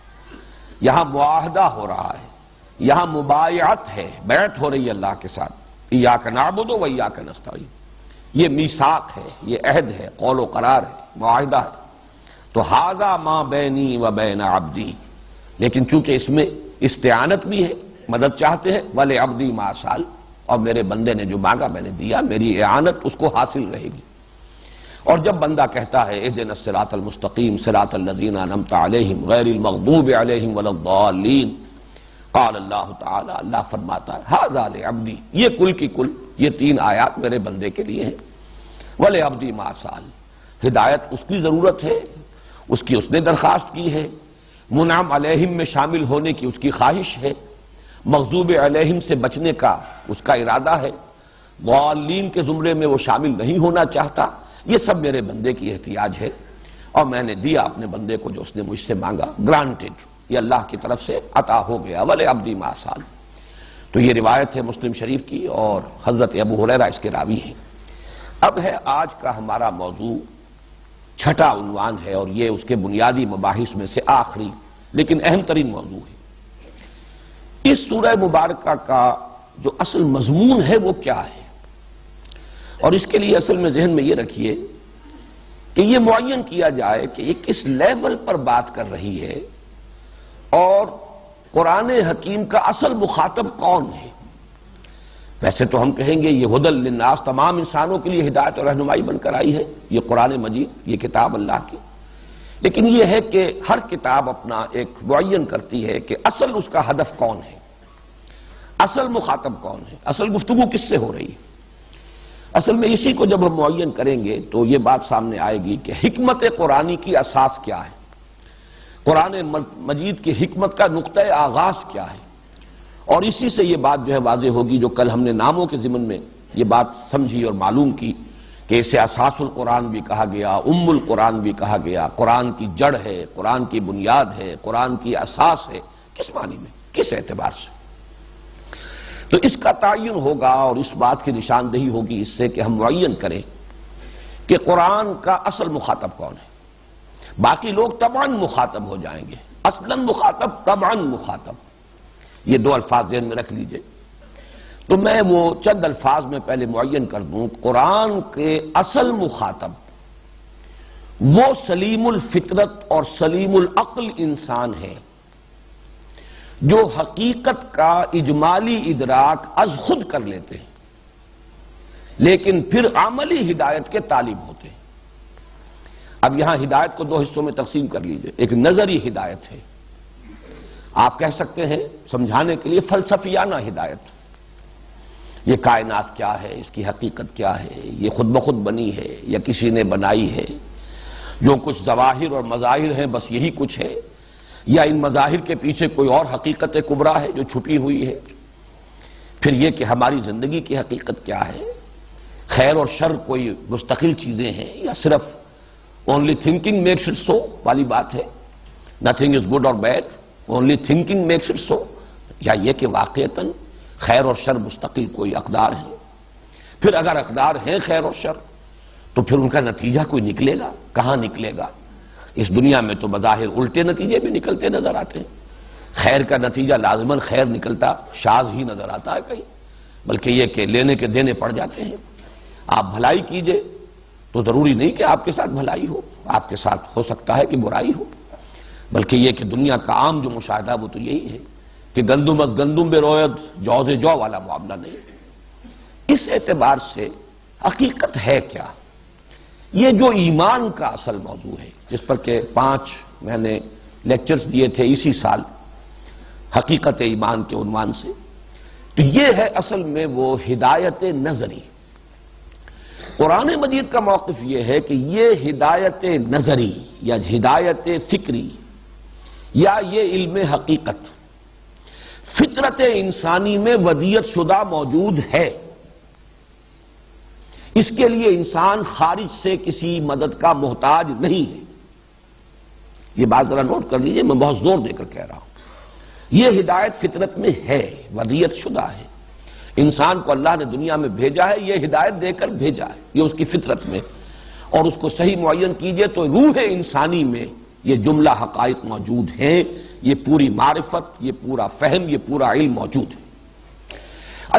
یہاں معاہدہ ہو رہا ہے، یہاں مبایعت ہے، بیعت ہو رہی ہے اللہ کے ساتھ، ایاک نعبد و ایاک نستعین، یہ میثاق ہے، یہ عہد ہے، قول و قرار ہے، معاہدہ ہے۔ تو ھذا ما بینی و بین عبدی، لیکن چونکہ اس میں استعانت بھی ہے، مدد چاہتے ہیں، وَلِعَبْدِي مَا سَأَلَ، اور میرے بندے نے جو مانگا میں نے دیا، میری اعانت اس کو حاصل رہے گی۔ اور جب بندہ کہتا ہے اهدنا الصراط المستقیم صراط الذین انعمت علیہم غیر المغضوب علیہم ولا الضالین، قال اللہ تعالی، اللہ فرماتا ہے ھذا لعبدی، یہ کل کی کل یہ 3 آیات میرے بندے کے لیے ہیں۔ وَلِعَبْدِي مَا سَأَلَ، ہدایت اس کی ضرورت ہے، اس کی اس نے درخواست کی ہے، منعم علیہم میں شامل ہونے کی اس کی خواہش ہے، مغضوب علیہم سے بچنے کا اس کا ارادہ ہے، ضالین کے زمرے میں وہ شامل نہیں ہونا چاہتا۔ یہ سب میرے بندے کی احتیاج ہے، اور میں نے دیا اپنے بندے کو جو اس نے مجھ سے مانگا، گرانٹڈ، یہ اللہ کی طرف سے عطا ہو گیا۔ وَلِعَبْدِي مَا سَأَلَ، تو یہ روایت ہے مسلم شریف کی، اور حضرت ابو ہریرہ اس کے راوی ہیں۔ اب ہے آج کا ہمارا موضوع، چھٹا عنوان ہے، اور یہ اس کے بنیادی مباحث میں سے آخری لیکن اہم ترین موضوع ہے۔ اس سورہ مبارکہ کا جو اصل مضمون ہے وہ کیا ہے، اور اس کے لیے اصل میں ذہن میں یہ رکھیے کہ یہ معین کیا جائے کہ یہ کس لیول پر بات کر رہی ہے، اور قرآن حکیم کا اصل مخاطب کون ہے۔ ویسے تو ہم کہیں گے یہ ہدی للناس، تمام انسانوں کے لیے ہدایت اور رہنمائی بن کر آئی ہے یہ قرآن مجید، یہ کتاب اللہ کی، لیکن یہ ہے کہ ہر کتاب اپنا ایک معین کرتی ہے کہ اصل اس کا ہدف کون ہے، اصل مخاطب کون ہے، اصل گفتگو کس سے ہو رہی ہے۔ اصل میں اسی کو جب ہم معین کریں گے تو یہ بات سامنے آئے گی کہ حکمت قرآنی کی اساس کیا ہے، قرآن مجید کی حکمت کا نقطہ آغاز کیا ہے، اور اسی سے یہ بات جو ہے واضح ہوگی جو کل ہم نے ناموں کے ضمن میں یہ بات سمجھی اور معلوم کی کہ اسے اساس القرآن بھی کہا گیا، ام القرآن بھی کہا گیا، قرآن کی جڑ ہے، قرآن کی بنیاد ہے، قرآن کی اساس ہے، کس معنی میں، کس اعتبار سے۔ تو اس کا تعین ہوگا اور اس بات کی نشاندہی ہوگی اس سے کہ ہم معین کریں کہ قرآن کا اصل مخاطب کون ہے۔ باقی لوگ طبعاً مخاطب ہو جائیں گے، اصلاً مخاطب، طبعاً مخاطب، یہ 2 الفاظ ذہن میں رکھ لیجئے۔ تو میں وہ چند الفاظ میں پہلے معین کر دوں، قرآن کے اصل مخاطب وہ سلیم الفطرت اور سلیم العقل انسان ہے جو حقیقت کا اجمالی ادراک از خود کر لیتے ہیں، لیکن پھر عملی ہدایت کے طالب ہوتے ہیں۔ اب یہاں ہدایت کو 2 حصوں میں تقسیم کر لیجئے، ایک نظری ہدایت ہے، آپ کہہ سکتے ہیں سمجھانے کے لیے فلسفیانہ ہدایت، یہ کائنات کیا ہے، اس کی حقیقت کیا ہے، یہ خود بخود بنی ہے یا کسی نے بنائی ہے، جو کچھ ظواہر اور مظاہر ہیں بس یہی کچھ ہے، یا ان مظاہر کے پیچھے کوئی اور حقیقت کبریٰ ہے جو چھپی ہوئی ہے۔ پھر یہ کہ ہماری زندگی کی حقیقت کیا ہے، خیر اور شر کوئی مستقل چیزیں ہیں یا صرف only thinking makes it so والی بات ہے، نتھنگ از گڈ اور bad, only thinking makes it so, یا یہ کہ واقعتاً خیر اور شر مستقل کوئی اقدار ہیں۔ پھر اگر اقدار ہیں خیر اور شر تو پھر ان کا نتیجہ کوئی نکلے گا، کہاں نکلے گا؟ اس دنیا میں تو بظاہر الٹے نتیجے بھی نکلتے نظر آتے ہیں، خیر کا نتیجہ لازماً خیر نکلتا شاذ ہی نظر آتا ہے کہیں، بلکہ یہ کہ لینے کے دینے پڑ جاتے ہیں۔ آپ بھلائی کیجئے تو ضروری نہیں کہ آپ کے ساتھ بھلائی ہو، آپ کے ساتھ ہو سکتا ہے کہ برائی ہو، بلکہ یہ کہ دنیا کا عام جو مشاہدہ وہ تو یہی ہے کہ گندم از گندم بے روید جو سے جو والا معاملہ نہیں۔ اس اعتبار سے حقیقت ہے کیا، یہ جو ایمان کا اصل موضوع ہے جس پر کہ 5 میں نے لیکچرز دیے تھے اسی سال حقیقت ایمان کے عنوان سے، تو یہ ہے اصل میں وہ ہدایت نظری۔ قرآن مجید کا موقف یہ ہے کہ یہ ہدایت نظری یا ہدایت فکری یا یہ علم حقیقت فطرت انسانی میں ودیت شدہ موجود ہے، اس کے لیے انسان خارج سے کسی مدد کا محتاج نہیں ہے۔ یہ بات ذرا نوٹ کر لیجئے، میں بہت زور دے کر کہہ رہا ہوں، یہ ہدایت فطرت میں ہے، ودیت شدہ ہے، انسان کو اللہ نے دنیا میں بھیجا ہے، یہ ہدایت دے کر بھیجا ہے، یہ اس کی فطرت میں، اور اس کو صحیح معین کیجئے تو روح انسانی میں یہ جملہ حقائق موجود ہیں، یہ پوری معرفت، یہ پورا فہم، یہ پورا علم موجود ہے۔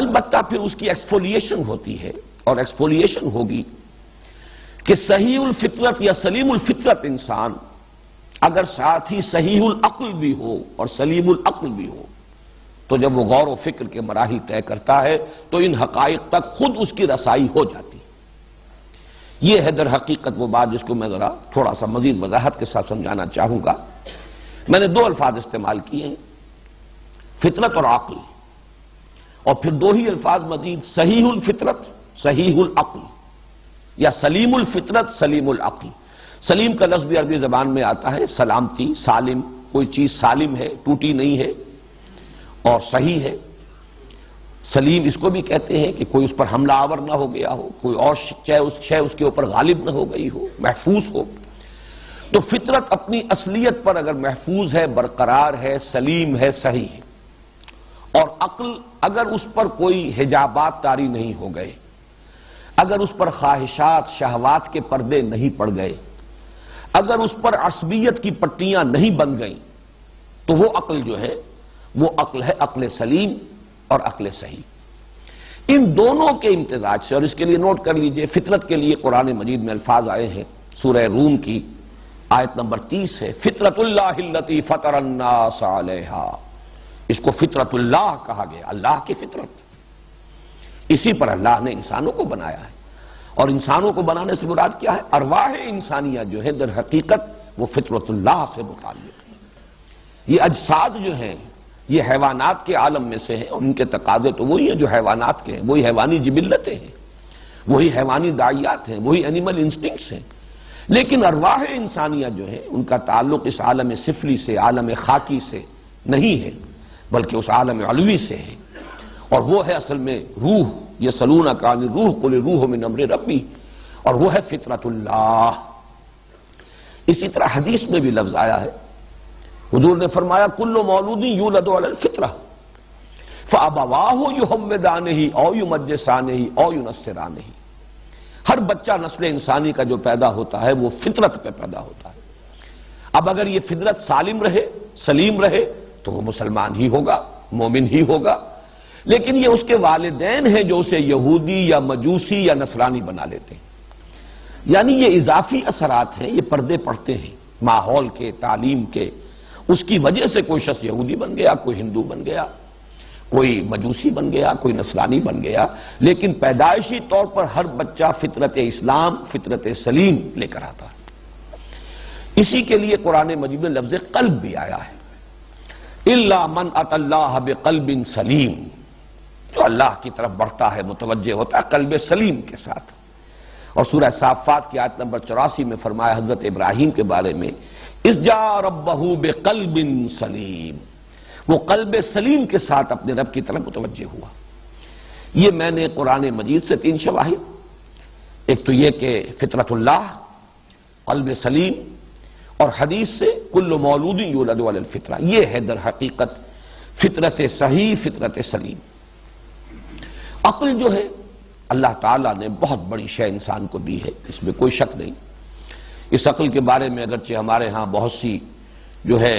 البتہ پھر اس کی ایکسفولیشن ہوتی ہے، اور ایکسفولیشن ہوگی کہ صحیح الفطرت یا سلیم الفطرت انسان اگر ساتھ ہی صحیح العقل بھی ہو اور سلیم العقل بھی ہو تو جب وہ غور و فکر کے مراحل طے کرتا ہے تو ان حقائق تک خود اس کی رسائی ہو جاتی. یہ ہے در حقیقت وہ بات جس کو میں ذرا تھوڑا سا مزید وضاحت کے ساتھ سمجھانا چاہوں گا. میں نے دو الفاظ استعمال کیے ہیں، فطرت اور عقل، اور پھر دو ہی الفاظ مزید، صحیح الفطرت صحیح العقل، یا سلیم الفطرت سلیم العقل. سلیم کا لفظ بھی عربی زبان میں آتا ہے سلامتی، سالم، کوئی چیز سالم ہے، ٹوٹی نہیں ہے، اور صحیح ہے. سلیم اس کو بھی کہتے ہیں کہ کوئی اس پر حملہ آور نہ ہو گیا ہو، کوئی اور شے اس کے اوپر غالب نہ ہو گئی ہو، محفوظ ہو. تو فطرت اپنی اصلیت پر اگر محفوظ ہے، برقرار ہے، سلیم ہے، صحیح ہے. اور عقل اگر اس پر کوئی حجابات طاری نہیں ہو گئے، اگر اس پر خواہشات شہوات کے پردے نہیں پڑ گئے، اگر اس پر عصبیت کی پٹیاں نہیں بن گئیں، تو وہ عقل جو ہے وہ عقل ہے عقل سلیم اور عقل صحیح. ان دونوں کے امتزاج سے، اور اس کے لیے نوٹ کر لیجئے، فطرت کے لیے قرآن مجید میں الفاظ آئے ہیں. سورہ روم کی آیت نمبر 30 ہے، فطرت اللہ التی فطر الناس علیہا. اس کو فطرت اللہ کہا گیا، اللہ کی فطرت. اسی پر اللہ نے انسانوں کو بنایا ہے، اور انسانوں کو بنانے سے مراد کیا ہے؟ ارواح انسانیہ جو ہے در حقیقت وہ فطرت اللہ سے متعلق ہے. یہ اجساد جو ہیں یہ حیوانات کے عالم میں سے ہیں، اور ان کے تقاضے تو وہی ہیں جو حیوانات کے ہیں، وہی حیوانی جبلتیں ہیں، وہی حیوانی داعیات ہیں، وہی اینیمل انسٹنکٹس ہیں. لیکن ارواح انسانیہ جو ہے ان کا تعلق اس عالم سفلی سے، عالم خاکی سے نہیں ہے، بلکہ اس عالم علوی سے ہے. اور وہ ہے اصل میں روح. یسألونک عن الروح قل الروح من امر ربی، اور وہ ہے فطرت اللہ. اسی طرح حدیث میں بھی لفظ آیا ہے، حضور نے فرمایا کل مولود یولد علی الفطرہ فابواہ یحودانہ او یمجسانہ او ینصرانہ. ہر بچہ نسل انسانی کا جو پیدا ہوتا ہے وہ فطرت پہ پیدا ہوتا ہے. اب اگر یہ فطرت سالم رہے، سلیم رہے، تو وہ مسلمان ہی ہوگا، مومن ہی ہوگا. لیکن یہ اس کے والدین ہیں جو اسے یہودی یا مجوسی یا نصرانی بنا لیتے ہیں. یعنی یہ اضافی اثرات ہیں، یہ پردے پڑتے ہیں ماحول کے، تعلیم کے. اس کی وجہ سے کوئی شخص یہودی بن گیا، کوئی ہندو بن گیا، کوئی مجوسی بن گیا، کوئی نصرانی بن گیا. لیکن پیدائشی طور پر ہر بچہ فطرت اسلام، فطرت سلیم لے کر آتا ہے. اسی کے لیے قرآن مجید میں لفظ قلب بھی آیا ہے، الا من اتى اللہ بقلب سلیم. جو اللہ کی طرف بڑھتا ہے، متوجہ ہوتا ہے قلب سلیم کے ساتھ. اور سورہ صافات کی آیت نمبر 84 میں فرمایا حضرت ابراہیم کے بارے میں، اذ جاء ربہ بقلب سلیم. وہ قلب سلیم کے ساتھ اپنے رب کی طرف متوجہ ہوا. یہ میں نے قرآن مجید سے 3 شواہد، ایک تو یہ کہ فطرت اللہ، قلب سلیم، اور حدیث سے کل مولود یولد علی الفطرہ. یہ ہے در حقیقت فطرت صحیح، فطرت سلیم. عقل جو ہے اللہ تعالیٰ نے بہت بڑی شے انسان کو دی ہے، اس میں کوئی شک نہیں. اس عقل کے بارے میں اگرچہ ہمارے ہاں بہت سی جو ہے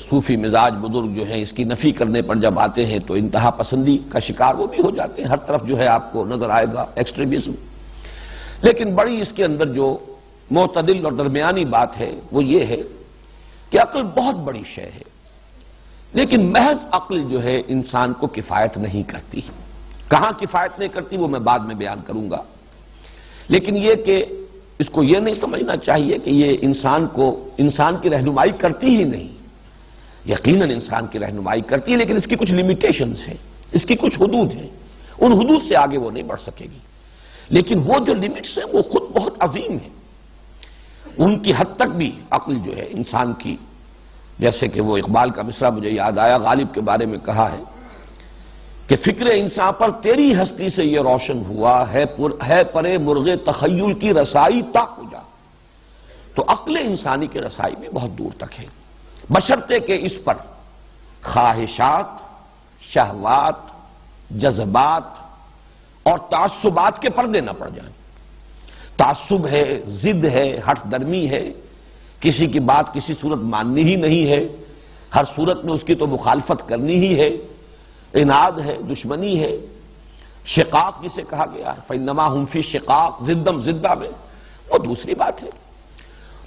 صوفی مزاج بزرگ جو ہیں اس کی نفی کرنے پر جب آتے ہیں تو انتہا پسندی کا شکار وہ بھی ہو جاتے ہیں. ہر طرف جو ہے آپ کو نظر آئے گا ایکسٹریمزم. لیکن بڑی اس کے اندر جو معتدل اور درمیانی بات ہے وہ یہ ہے کہ عقل بہت بڑی شے ہے، لیکن محض عقل جو ہے انسان کو کفایت نہیں کرتی. کہاں کفایت نہیں کرتی وہ میں بعد میں بیان کروں گا. لیکن یہ کہ اس کو یہ نہیں سمجھنا چاہیے کہ یہ انسان کی رہنمائی کرتی ہی نہیں. یقیناً انسان کی رہنمائی کرتی ہے، لیکن اس کی کچھ لیمیٹیشنز ہیں، اس کی کچھ حدود ہیں. ان حدود سے آگے وہ نہیں بڑھ سکے گی. لیکن وہ جو لیمٹس ہیں وہ خود بہت عظیم ہیں. ان کی حد تک بھی عقل جو ہے انسان کی، جیسے کہ وہ اقبال کا مصرع مجھے یاد آیا، غالب کے بارے میں کہا ہے کہ فکر انسان پر تیری ہستی سے یہ روشن ہوا ہے پرے مرغ تخیل کی رسائی تا کجا. تو عقل انسانی کی رسائی بھی بہت دور تک ہے، بشرطے کہ اس پر خواہشات، شہوات، جذبات اور تعصبات کے پردے نہ پڑ جائیں. تعصب ہے، ضد ہے، ہٹ درمی ہے، کسی کی بات کسی صورت ماننی ہی نہیں ہے، ہر صورت میں اس کی تو مخالفت کرنی ہی ہے، عناد ہے، دشمنی ہے، شقاق جسے کہا گیا ہے فَإِنَّمَا هُمْ فِي شِقَاقٍ، زدم زدہ میں، وہ دوسری بات ہے.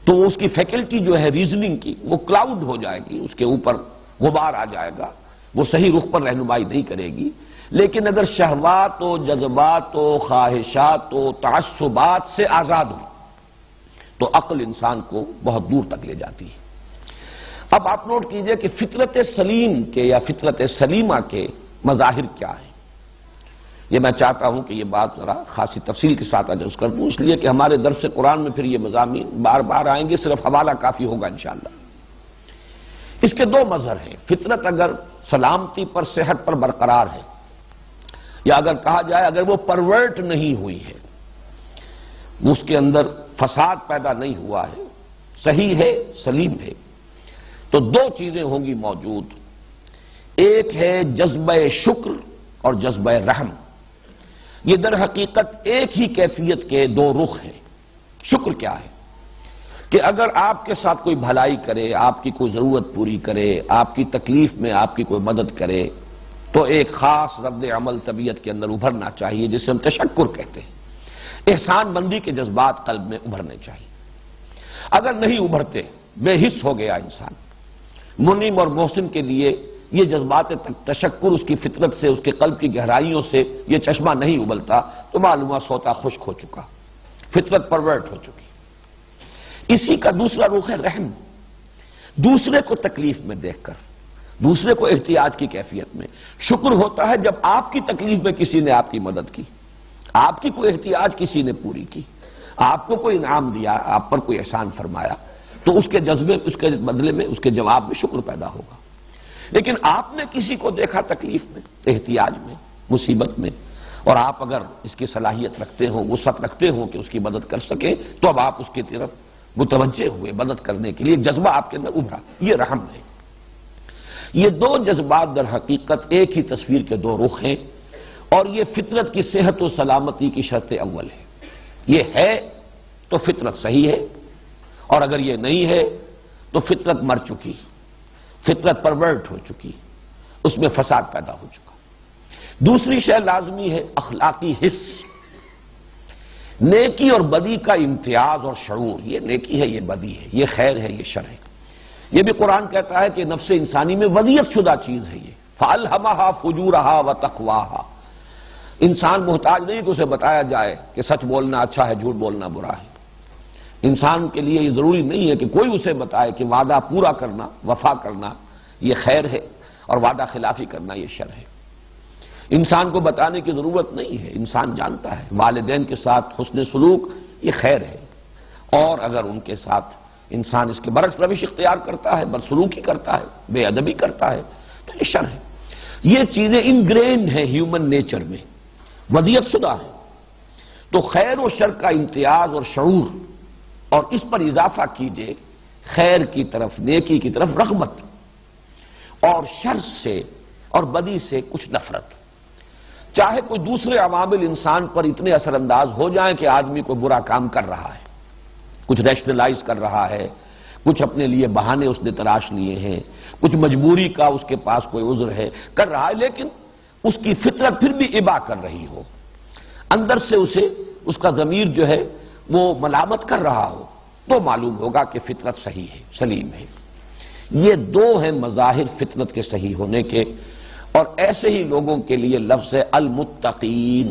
تو اس کی فیکلٹی جو ہے ریزننگ کی وہ کلاؤڈ ہو جائے گی، اس کے اوپر غبار آ جائے گا، وہ صحیح رخ پر رہنمائی نہیں کرے گی۔ لیکن اگر شہوات و جذبات و خواہشات و تعصبات سے آزاد ہو تو عقل انسان کو بہت دور تک لے جاتی ہے۔ اب آپ نوٹ کیجئے کہ فطرت سلیم کے یا فطرت سلیمہ کے مظاہر کیا ہیں۔ یہ میں چاہتا ہوں کہ یہ بات ذرا خاصی تفصیل کے ساتھ عرض کر دوں، اس لیے کہ ہمارے درس قرآن میں پھر یہ مضامین بار بار آئیں گے، صرف حوالہ کافی ہوگا انشاءاللہ۔ اس کے دو مظہر ہیں۔ فطرت اگر سلامتی پر، صحت پر برقرار ہے، یا اگر کہا جائے اگر وہ پرورٹ نہیں ہوئی ہے، اس کے اندر فساد پیدا نہیں ہوا ہے، صحیح ہے، سلیم ہے، تو دو چیزیں ہوں گی موجود۔ ایک ہے جذبہ شکر اور جذبہ رحم۔ یہ در حقیقت ایک ہی کیفیت کے دو رخ ہیں۔ شکر کیا ہے؟ کہ اگر آپ کے ساتھ کوئی بھلائی کرے، آپ کی کوئی ضرورت پوری کرے، آپ کی تکلیف میں آپ کی کوئی مدد کرے، تو ایک خاص رد عمل طبیعت کے اندر ابھرنا چاہیے، جسے ہم تشکر کہتے ہیں۔ احسان مندی کے جذبات قلب میں ابھرنے چاہیے۔ اگر نہیں ابھرتے، بے حس ہو گیا انسان، منعم اور محسن کے لیے یہ جذبات تشکر اس کی فطرت سے، اس کے قلب کی گہرائیوں سے یہ چشمہ نہیں ابلتا، تو معلومہ سوتا خشک ہو چکا، فطرت پرورٹ ہو چکی۔ اسی کا دوسرا رخ ہے رحم۔ دوسرے کو تکلیف میں دیکھ کر، دوسرے کو احتیاج کی کیفیت میں۔ شکر ہوتا ہے جب آپ کی تکلیف میں کسی نے آپ کی مدد کی، آپ کی کوئی احتیاج کسی نے پوری کی، آپ کو کوئی انعام دیا، آپ پر کوئی احسان فرمایا، تو اس کے جذبے، اس کے بدلے میں، اس کے جواب میں شکر پیدا ہوگا۔ لیکن آپ نے کسی کو دیکھا تکلیف میں، احتیاج میں، مصیبت میں، اور آپ اگر اس کی صلاحیت رکھتے ہو، وسعت رکھتے ہو کہ اس کی مدد کر سکیں، تو اب آپ اس کی طرف متوجہ ہوئے مدد کرنے کے لیے، جذبہ آپ کے اندر ابھرا، یہ رحم ہے۔ یہ دو جذبات در حقیقت ایک ہی تصویر کے دو رخ ہیں، اور یہ فطرت کی صحت و سلامتی کی شرط اول ہے۔ یہ ہے تو فطرت صحیح ہے، اور اگر یہ نہیں ہے تو فطرت مر چکی، فطرت پرورٹ ہو چکی، اس میں فساد پیدا ہو چکا۔ دوسری شے لازمی ہے اخلاقی حس، نیکی اور بدی کا امتیاز اور شعور۔ یہ نیکی ہے، یہ بدی ہے، یہ خیر ہے، یہ شر ہے۔ یہ بھی قرآن کہتا ہے کہ نفس انسانی میں وضعیت شدہ چیز ہے یہ، فَأَلْهَمَهَا فُجُورَهَا وَتَقْوَاهَا۔ انسان محتاج نہیں کہ اسے بتایا جائے کہ سچ بولنا اچھا ہے، جھوٹ بولنا برا ہے۔ انسان کے لیے یہ ضروری نہیں ہے کہ کوئی اسے بتائے کہ وعدہ پورا کرنا، وفا کرنا یہ خیر ہے، اور وعدہ خلافی کرنا یہ شر ہے۔ انسان کو بتانے کی ضرورت نہیں ہے، انسان جانتا ہے والدین کے ساتھ حسن سلوک یہ خیر ہے، اور اگر ان کے ساتھ انسان اس کے برعکس روش اختیار کرتا ہے، بدسلوکی کرتا ہے، بے ادبی کرتا ہے، تو یہ شر ہے۔ یہ چیزیں انگرینڈ ہیں ہیومن نیچر میں، وضعیت شدہ ہے۔ تو خیر و شر کا امتیاز اور شعور، اور اس پر اضافہ کیجئے خیر کی طرف، نیکی کی طرف رغبت، اور شر سے اور بدی سے کچھ نفرت۔ چاہے کوئی دوسرے عوامل انسان پر اتنے اثر انداز ہو جائیں کہ آدمی کوئی برا کام کر رہا ہے، کچھ ریشنلائز کر رہا ہے، کچھ اپنے لیے بہانے اس نے تراش لیے ہیں، کچھ مجبوری کا اس کے پاس کوئی عذر ہے، کر رہا ہے، لیکن اس کی فطرت پھر بھی ابا کر رہی ہو، اندر سے اسے اس کا ضمیر جو ہے وہ ملامت کر رہا ہو، تو معلوم ہوگا کہ فطرت صحیح ہے، سلیم ہے۔ یہ دو ہیں مظاہر فطرت کے صحیح ہونے کے، اور ایسے ہی لوگوں کے لیے لفظ ہے المتقین۔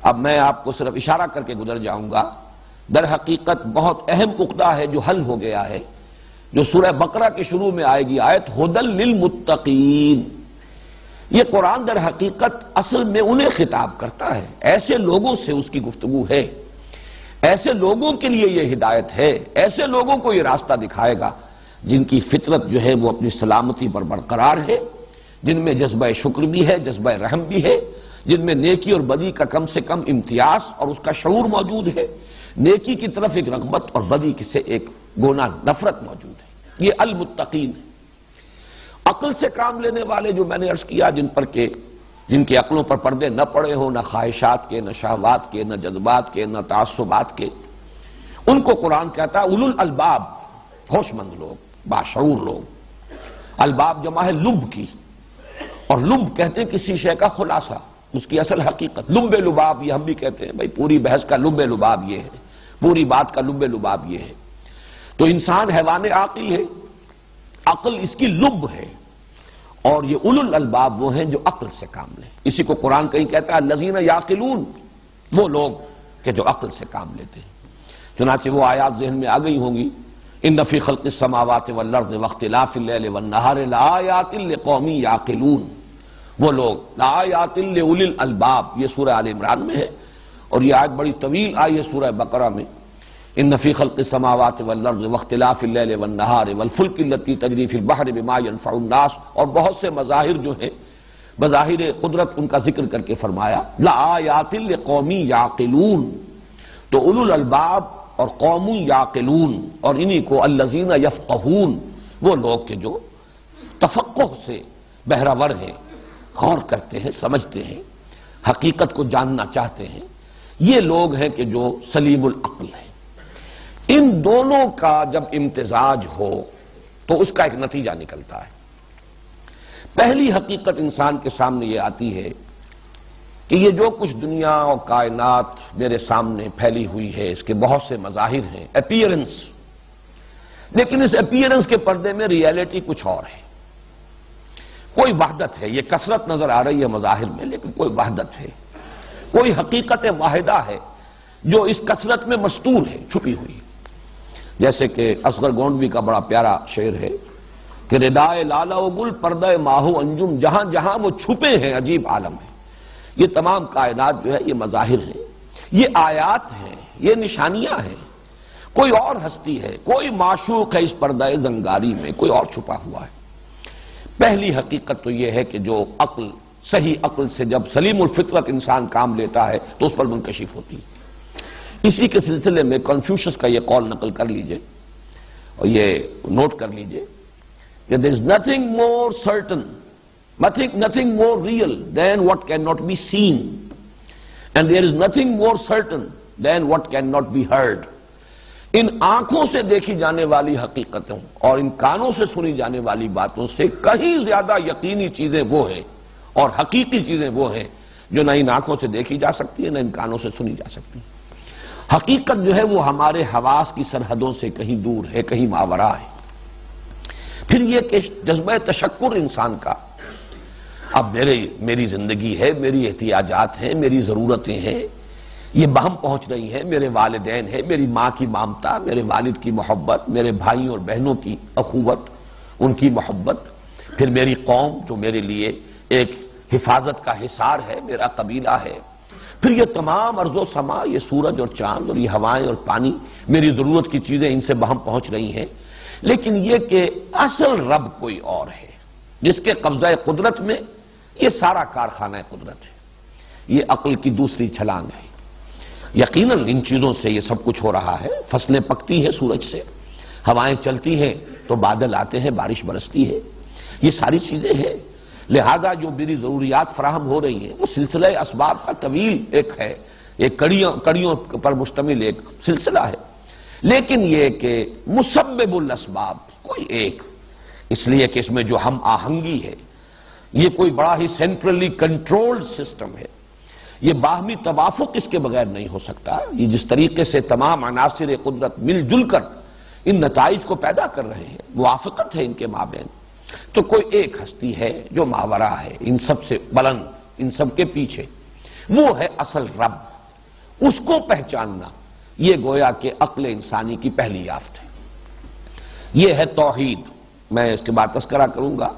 اب میں آپ کو صرف اشارہ کر کے گزر جاؤں گا، در حقیقت بہت اہم عقدہ ہے جو حل ہو گیا ہے، جو سورہ بقرہ کے شروع میں آئے گی آیت ھدی للمتقین۔ یہ قرآن در حقیقت اصل میں انہیں خطاب کرتا ہے، ایسے لوگوں سے اس کی گفتگو ہے، ایسے لوگوں کے لیے یہ ہدایت ہے، ایسے لوگوں کو یہ راستہ دکھائے گا جن کی فطرت جو ہے وہ اپنی سلامتی پر برقرار ہے، جن میں جذبہ شکر بھی ہے، جذبہ رحم بھی ہے، جن میں نیکی اور بدی کا کم سے کم امتیاز اور اس کا شعور موجود ہے، نیکی کی طرف ایک رغبت اور بدی سے ایک گونا نفرت موجود ہے۔ یہ المتقین ہے۔ عقل سے کام لینے والے جو میں نے عرض کیا، جن کی عقلوں پر پردے نہ پڑے ہوں، نہ خواہشات کے، نہ شہوات کے، نہ جذبات کے، نہ تعصبات کے، ان کو قرآن کہتا ہے اولو الالباب، ہوش مند لوگ، باشعور لوگ۔ الباب جمع ہے لب کی، اور لب کہتے ہیں کسی شے کا خلاصہ، اس کی اصل حقیقت۔ لب لباب یہ ہم بھی کہتے ہیں، بھائی پوری بحث کا لب لباب یہ ہے، پوری بات کا لب لباب یہ ہے۔ تو انسان حیوان عاقل ہے، عقل اس کی لب ہے، اور یہ اولو الالباب وہ ہیں جو عقل سے کام لیں۔ اسی کو قرآن کہیں کہتا ہے الذین یعقلون، وہ لوگ کہ جو عقل سے کام لیتے ہیں۔ چنانچہ وہ آیات ذہن میں آ گئی ہوں گی، ان فی خلق السماوات والارض واختلاف اللیل والنہار لآیات لقوم یعقلون، وہ لوگ لآیات لأولی الالباب، یہ سورہ آل عمران میں ہے، اور یہ آیت بڑی طویل آئی ہے سورہ بقرہ میں، ان فی خلق السماوات والارض واختلاف اللیل والنہار والفلک التی تجری فی البحر بما ینفع الناس، اور بہت سے مظاہر جو ہیں بظاہر قدرت ان کا ذکر کر کے فرمایا لآیات لقوم یعقلون، تو اولو الالباب اور قوم یعقلون، اور انہی کو الذین یفقہون، وہ لوگ کہ جو تفقہ سے بہرہ ہیں، غور کرتے ہیں، سمجھتے ہیں، حقیقت کو جاننا چاہتے ہیں، یہ لوگ ہیں کہ جو سلیم العقل ہیں۔ ان دونوں کا جب امتزاج ہو تو اس کا ایک نتیجہ نکلتا ہے۔ پہلی حقیقت انسان کے سامنے یہ آتی ہے کہ یہ جو کچھ دنیا اور کائنات میرے سامنے پھیلی ہوئی ہے اس کے بہت سے مظاہر ہیں، اپیئرنس، لیکن اس اپیئرنس کے پردے میں ریئلٹی کچھ اور ہے، کوئی وحدت ہے۔ یہ کثرت نظر آ رہی ہے مظاہر میں، لیکن کوئی وحدت ہے، کوئی حقیقت واحدہ ہے جو اس کثرت میں مستور ہے، چھپی ہوئی ہے۔ جیسے کہ اصغر گونڈوی کا بڑا پیارا شعر ہے کہ ردائے لالہ و گل پردہ ماہو انجم، جہاں جہاں وہ چھپے ہیں عجیب عالم ہے۔ یہ تمام کائنات جو ہے یہ مظاہر ہیں، یہ آیات ہیں، یہ نشانیاں ہیں، کوئی اور ہستی ہے، کوئی معشوق ہے اس پردہ زنگاری میں، کوئی اور چھپا ہوا ہے۔ پہلی حقیقت تو یہ ہے کہ جو عقل، صحیح عقل سے جب سلیم الفطرت انسان کام لیتا ہے تو اس پر منکشف ہوتی ہے۔ اسی کے سلسلے میں کنفیوشس کا یہ قول نقل کر لیجئے اور یہ نوٹ کر لیجئے کہ there is nothing more certain, nothing more real than what cannot be seen, and there is nothing more certain than what cannot be heard. ان آنکھوں سے دیکھی جانے والی حقیقتوں اور ان کانوں سے سنی جانے والی باتوں سے کہیں زیادہ یقینی چیزیں وہ ہیں اور حقیقی چیزیں وہ ہیں جو نہ ان آنکھوں سے دیکھی جا سکتی ہیں نہ ان کانوں سے سنی جا سکتی ہیں۔ حقیقت جو ہے وہ ہمارے حواس کی سرحدوں سے کہیں دور ہے، کہیں ماوراء ہے۔ پھر یہ کہ جذبہ تشکر انسان کا، اب میری زندگی ہے، میری احتیاجات ہیں، میری ضرورتیں ہیں، یہ بہم پہنچ رہی ہیں، میرے والدین ہیں، میری ماں کی مامتا، میرے والد کی محبت، میرے بھائیوں اور بہنوں کی اخوت، ان کی محبت، پھر میری قوم جو میرے لیے ایک حفاظت کا حصار ہے، میرا قبیلہ ہے، پھر یہ تمام ارض و سما، یہ سورج اور چاند اور یہ ہوائیں اور پانی، میری ضرورت کی چیزیں ان سے بہم پہنچ رہی ہیں، لیکن یہ کہ اصل رب کوئی اور ہے جس کے قبضہ قدرت میں یہ سارا کارخانہ قدرت ہے۔ یہ عقل کی دوسری چھلانگ ہے۔ یقیناً ان چیزوں سے یہ سب کچھ ہو رہا ہے، فصلیں پکتی ہیں سورج سے، ہوائیں چلتی ہیں تو بادل آتے ہیں، بارش برستی ہے، یہ ساری چیزیں ہیں، لہذا جو میری ضروریات فراہم ہو رہی ہیں وہ سلسلہ اسباب کا طویل ایک ہے، ایک کڑیوں پر مشتمل ایک سلسلہ ہے، لیکن یہ کہ مسبب الاسباب کوئی ایک، اس لیے کہ اس میں جو ہم آہنگی ہے، یہ کوئی بڑا ہی سینٹرلی کنٹرولڈ سسٹم ہے، یہ باہمی توافق اس کے بغیر نہیں ہو سکتا۔ یہ جس طریقے سے تمام عناصر قدرت مل جل کر ان نتائج کو پیدا کر رہے ہیں، موافقت ہے ان کے مابین، تو کوئی ایک ہستی ہے جو ماوراء ہے، ان سب سے بلند، ان سب کے پیچھے، وہ ہے اصل رب۔ اس کو پہچاننا یہ گویا کہ عقل انسانی کی پہلی یافت ہے۔ یہ ہے توحید۔ میں اس کے بعد تذکرہ کروں گا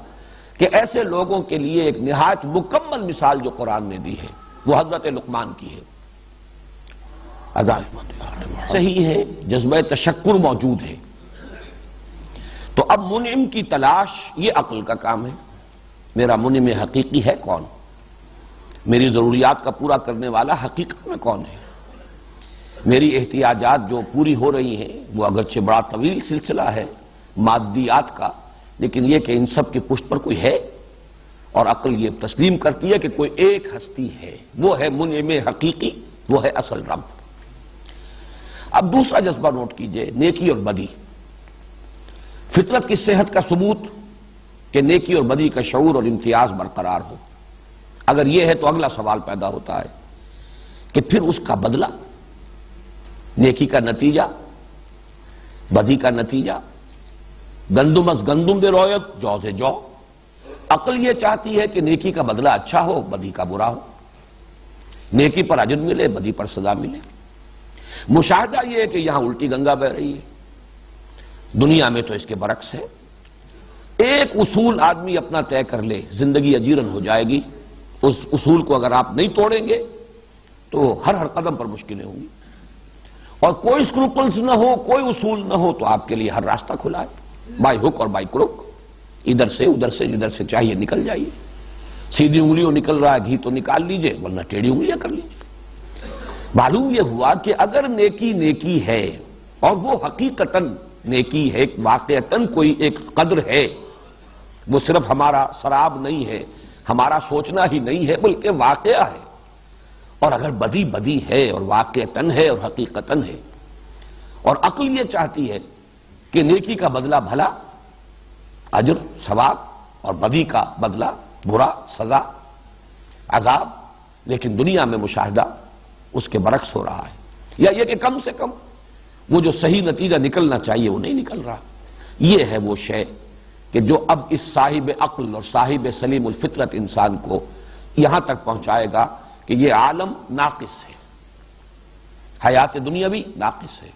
کہ ایسے لوگوں کے لیے ایک نہایت مکمل مثال جو قرآن نے دی ہے وہ حضرت لقمان کی ہے۔ صحیح ہے، جذبہ تشکر موجود ہے، تو اب منعم کی تلاش یہ عقل کا کام ہے۔ میرا منعم حقیقی ہے کون؟ میری ضروریات کا پورا کرنے والا حقیقت میں کون ہے؟ میری احتیاجات جو پوری ہو رہی ہیں وہ اگرچہ بڑا طویل سلسلہ ہے مادیات کا، لیکن یہ کہ ان سب کی پشت پر کوئی ہے، اور عقل یہ تسلیم کرتی ہے کہ کوئی ایک ہستی ہے، وہ ہے منعم حقیقی، وہ ہے اصل رب۔ اب دوسرا جذبہ نوٹ کیجئے، نیکی اور بدی۔ فطرت کی صحت کا ثبوت کہ نیکی اور بدی کا شعور اور امتیاز برقرار ہو۔ اگر یہ ہے تو اگلا سوال پیدا ہوتا ہے کہ پھر اس کا بدلہ، نیکی کا نتیجہ، بدی کا نتیجہ گندم از گندم بے رویت، جو سے جو۔ عقل یہ چاہتی ہے کہ نیکی کا بدلہ اچھا ہو، بدی کا برا ہو، نیکی پر اجر ملے، بدی پر سزا ملے۔ مشاہدہ یہ ہے کہ یہاں الٹی گنگا بہ رہی ہے، دنیا میں تو اس کے برعکس ہے۔ ایک اصول آدمی اپنا طے کر لے، زندگی اجیرن ہو جائے گی۔ اس اصول کو اگر آپ نہیں توڑیں گے تو ہر قدم پر مشکلیں ہوں گی، اور کوئی اسکروپلز نہ ہو، کوئی اصول نہ ہو تو آپ کے لیے ہر راستہ کھلا ہے، بائی ہک اور بائی کروک، ادھر سے ادھر سے، جدھر سے چاہیے نکل جائیے۔ سیدھی انگلیوں نکل رہا ہے گھی تو نکال لیجئے، ورنہ ٹیڑھی انگلیاں کر لیجئے۔ معلوم یہ ہوا کہ اگر نیکی نیکی ہے اور وہ حقیقتاً نیکی ہے، واقعتاً کوئی ایک قدر ہے، وہ صرف ہمارا سراب نہیں ہے، ہمارا سوچنا ہی نہیں ہے، بلکہ واقعہ ہے، اور اگر بدی بدی ہے اور واقعتاً ہے اور حقیقتاً ہے، اور عقل یہ چاہتی ہے کہ نیکی کا بدلہ بھلا، اجر ثواب، اور بدی کا بدلہ برا، سزا عذاب، لیکن دنیا میں مشاہدہ اس کے برعکس ہو رہا ہے، یا یہ کہ کم سے کم وہ جو صحیح نتیجہ نکلنا چاہیے وہ نہیں نکل رہا۔ یہ ہے وہ شے کہ جو اب اس صاحب عقل اور صاحب سلیم الفطرت انسان کو یہاں تک پہنچائے گا کہ یہ عالم ناقص ہے، حیات دنیاوی ناقص ہے،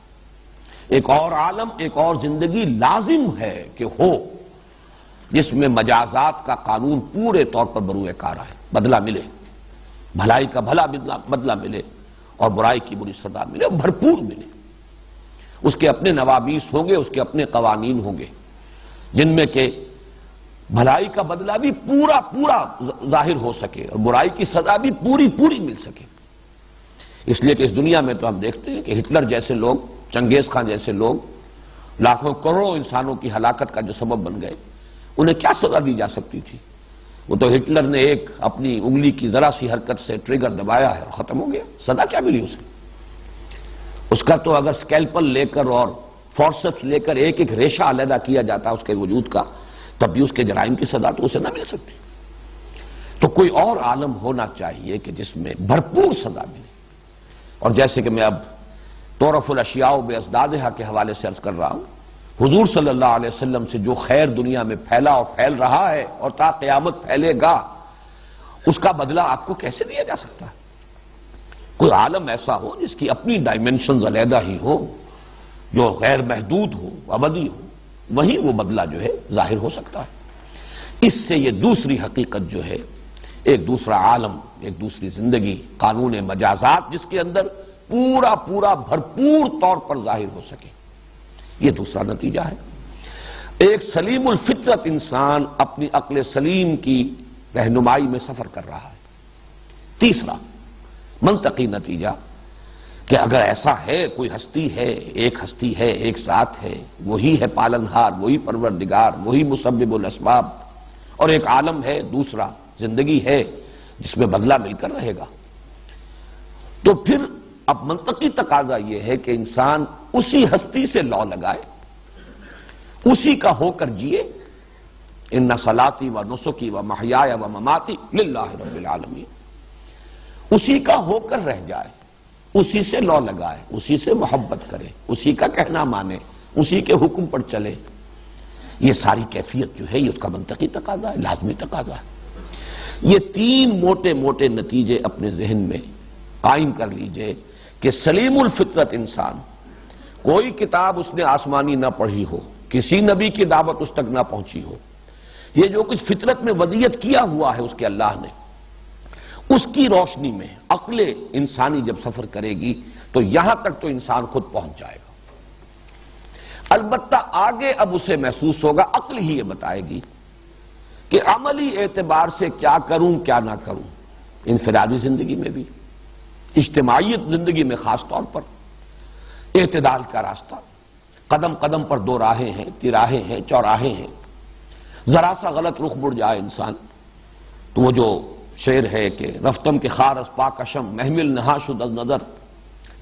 ایک اور عالم، ایک اور زندگی لازم ہے کہ ہو، جس میں مجازات کا قانون پورے طور پر بروئے کار ہے، بدلہ ملے، بھلائی کا بھلا بدلہ ملے اور برائی کی بری سزا ملے، اور بھرپور ملے۔ اس کے اپنے نوابیس ہوں گے، اس کے اپنے قوانین ہوں گے، جن میں کہ بھلائی کا بدلہ بھی پورا پورا ظاہر ہو سکے اور برائی کی سزا بھی پوری پوری مل سکے۔ اس لیے کہ اس دنیا میں تو ہم دیکھتے ہیں کہ ہٹلر جیسے لوگ، چنگیز خان جیسے لوگ، لاکھوں کروڑوں انسانوں کی ہلاکت کا جو سبب بن گئے، انہیں کیا سزا دی جا سکتی تھی؟ وہ تو ہٹلر نے ایک اپنی انگلی کی ذرا سی حرکت سے ٹریگر دبایا ہے اور ختم ہو گیا، سزا کیا ملی اسے؟ اس کا تو اگر سکیلپل لے کر اور فورسپس لے کر ایک ایک ریشہ علیحدہ کیا جاتا اس کے وجود کا، تب بھی اس کے جرائم کی سزا تو اسے نہ مل سکتی۔ تو کوئی اور عالم ہونا چاہیے کہ جس میں بھرپور سزا ملے، اور جیسے کہ میں اب تعرف الاشیاء بازدادہا کے حوالے سے عرض کر رہا ہوں، حضور صلی اللہ علیہ وسلم سے جو خیر دنیا میں پھیلا اور پھیل رہا ہے اور تا قیامت پھیلے گا، اس کا بدلہ آپ کو کیسے دیا جا سکتا ہے؟ کوئی عالم ایسا ہو جس کی اپنی ڈائمنشنز علیحدہ ہی ہو، جو غیر محدود ہو، ابدی ہو، وہی وہ بدلہ جو ہے ظاہر ہو سکتا ہے۔ اس سے یہ دوسری حقیقت جو ہے، ایک دوسرا عالم، ایک دوسری زندگی، قانون مجازات جس کے اندر پورا پورا بھرپور طور پر ظاہر ہو سکے، یہ دوسرا نتیجہ ہے۔ ایک سلیم الفطرت انسان اپنی عقل سلیم کی رہنمائی میں سفر کر رہا ہے۔ تیسرا منطقی نتیجہ کہ اگر ایسا ہے، کوئی ہستی ہے، ایک ہستی ہے، ایک ذات ہے، وہی ہے پالنہار، وہی پروردگار، وہی مسبب الاسباب، اور ایک عالم ہے، دوسرا زندگی ہے جس میں بدلہ مل کر رہے گا، تو پھر اب منطقی تقاضا یہ ہے کہ انسان اسی ہستی سے لو لگائے، اسی کا ہو کر جیے۔ ان صلاتی و نسکی و محیای و مماتی للہ رب العالمین، اسی کا ہو کر رہ جائے، اسی سے لو لگائے، اسی سے محبت کرے، اسی کا کہنا مانے، اسی کے حکم پر چلے۔ یہ ساری کیفیت جو ہے یہ اس کا منطقی تقاضا ہے، لازمی تقاضا ہے۔ یہ تین موٹے موٹے نتیجے اپنے ذہن میں قائم کر لیجئے کہ سلیم الفطرت انسان، کوئی کتاب اس نے آسمانی نہ پڑھی ہو، کسی نبی کی دعوت اس تک نہ پہنچی ہو، یہ جو کچھ فطرت میں ودیت کیا ہوا ہے اس کے اللہ نے، اس کی روشنی میں عقل انسانی جب سفر کرے گی تو یہاں تک تو انسان خود پہنچ جائے گا۔ البتہ آگے اب اسے محسوس ہوگا، عقل ہی یہ بتائے گی کہ عملی اعتبار سے کیا کروں کیا نہ کروں، انفرادی زندگی میں بھی، اجتماعیت زندگی میں خاص طور پر، اعتدال کا راستہ، قدم قدم پر دو راہیں ہیں، تراہیں ہیں، چوراہے ہیں، ذرا سا غلط رخ مڑ جائے انسان تو وہ جو شعر ہے کہ رفتم کے خارس پاکشم محمل نہا شد از نظر،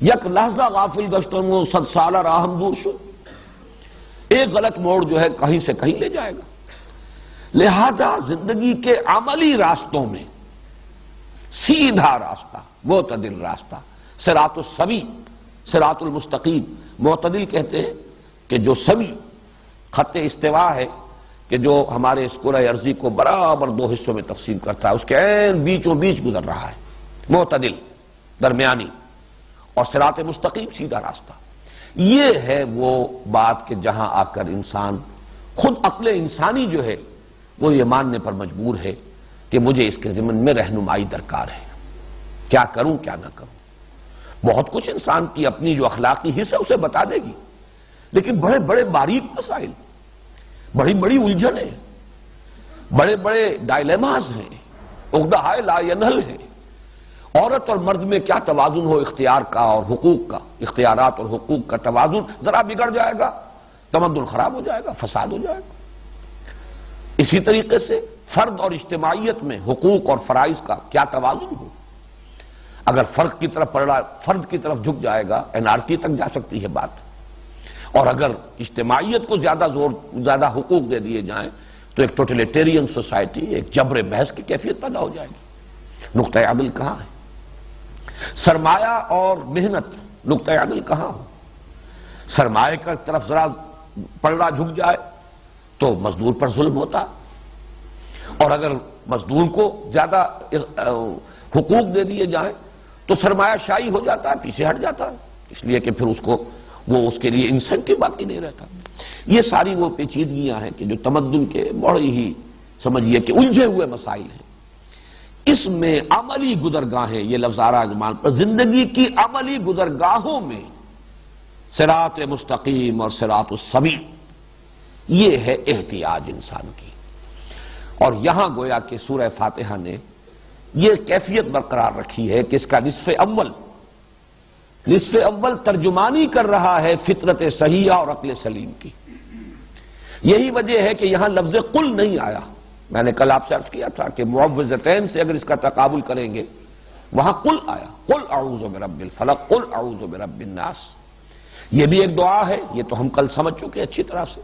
یک لحظہ غافل گشتم و صد سالہ راہم دور شد، ایک غلط موڑ جو ہے کہیں سے کہیں لے جائے گا۔ لہذا زندگی کے عملی راستوں میں سیدھا راستہ، معتدل راستہ، صراط السوی، صراط المستقیم، معتدل کہتے ہیں کہ جو سبھی خط استوا ہے کہ جو ہمارے اس کرۂ ارضی کو برابر دو حصوں میں تقسیم کرتا ہے، اس کے عین بیچوں بیچ گزر رہا ہے، معتدل، درمیانی اور صراط مستقیم، سیدھا راستہ۔ یہ ہے وہ بات کہ جہاں آ کر انسان خود عقل انسانی جو ہے وہ یہ ماننے پر مجبور ہے کہ مجھے اس کے ضمن میں رہنمائی درکار ہے، کیا کروں کیا نہ کروں۔ بہت کچھ انسان کی اپنی جو اخلاقی حص ہے اسے بتا دے گی، لیکن بڑے بڑے باریک مسائل، بڑی بڑی الجھنیں، بڑے بڑے ڈائلیماز ہیں، عقدہ لا ینحل ہیں۔ عورت اور مرد میں کیا توازن ہو اختیار کا اور حقوق کا، اختیارات اور حقوق کا توازن ذرا بگڑ جائے گا، تمدن خراب ہو جائے گا، فساد ہو جائے گا۔ اسی طریقے سے فرد اور اجتماعیت میں حقوق اور فرائض کا کیا توازن ہو، اگر فرد کی طرف جھک جائے گا انارکی تک جا سکتی ہے بات، اور اگر اجتماعیت کو زیادہ حقوق دے دیے جائیں تو ایک ٹوٹلیٹیرین سوسائٹی، ایک جبر بحث کی کیفیت پیدا ہو جائے گی۔ نقطہ عدل کہاں ہے؟ سرمایہ اور محنت، نقطہ عدل کہاں ہو؟ سرمایہ کی طرف ذرا پلڑا جھک جائے تو مزدور پر ظلم ہوتا، اور اگر مزدور کو زیادہ حقوق دے دیے جائیں تو سرمایہ شاہی ہو جاتا ہے، پیچھے ہٹ جاتا ہے، اس لیے کہ پھر اس کے لیے انسینٹیو باقی نہیں رہتا۔ یہ ساری وہ پیچیدگیاں ہیں کہ جو تمدن کے بڑے ہی سمجھیے کہ الجھے ہوئے مسائل ہیں۔ اس میں عملی گزرگاہیں، یہ لفظ آ رہا ہے زبان پر، زندگی کی عملی گزرگاہوں میں صراط مستقیم اور صراط السوی، یہ ہے احتیاج انسان کی۔ اور یہاں گویا کہ سورہ فاتحہ نے یہ کیفیت برقرار رکھی ہے کہ اس کا نصف اول ترجمانی کر رہا ہے فطرت صحیحہ اور عقل سلیم کی۔ یہی وجہ ہے کہ یہاں لفظ قل نہیں آیا۔ میں نے کل آپ سے عرض کیا تھا کہ معوذتین سے اگر اس کا تقابل کریں گے وہاں قل آیا، قل اعوذ برب الفلق، قل اعوذ برب الناس۔ یہ بھی ایک دعا ہے، یہ تو ہم کل سمجھ چکے اچھی طرح سے،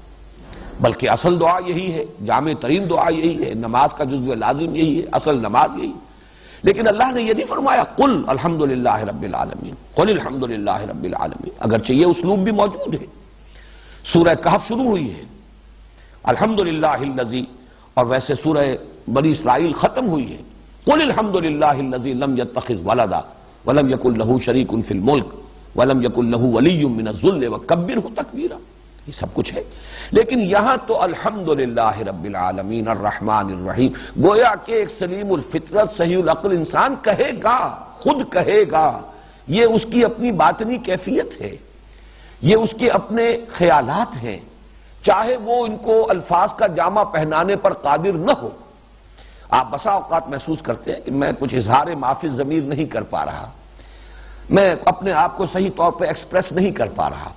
بلکہ اصل دعا یہی ہے، جامع ترین دعا یہی ہے، نماز کا جزو لازم یہی ہے، اصل نماز یہی ہے۔ لیکن اللہ نے یہ نہیں فرمایا قل الحمدللہ رب العالمین، قل الحمدللہ رب العالمین، اگرچہ یہ اسلوب بھی موجود ہے۔ سورہ کہف شروع ہوئی ہے الحمدللہ الذی، اور ویسے سورہ بنی اسرائیل ختم ہوئی ہے قل الحمدللہ الذی لم یتخذ ولدا ولم یکن لہ شریک فی الملک ولم یکن لہ ولی من الذل وکبرہ تکبیرا، یہ سب کچھ ہے۔ لیکن یہاں تو الحمدللہ رب العالمین الرحمن الرحیم، گویا کہ ایک سلیم الفطرت صحیح العقل انسان کہے گا، خود کہے گا، یہ اس کی اپنی باطنی کیفیت ہے، یہ اس کے اپنے خیالات ہیں، چاہے وہ ان کو الفاظ کا جامہ پہنانے پر قادر نہ ہو۔ آپ بسا اوقات محسوس کرتے ہیں کہ میں کچھ اظہار معافی ضمیر نہیں کر پا رہا، میں اپنے آپ کو صحیح طور پہ ایکسپریس نہیں کر پا رہا،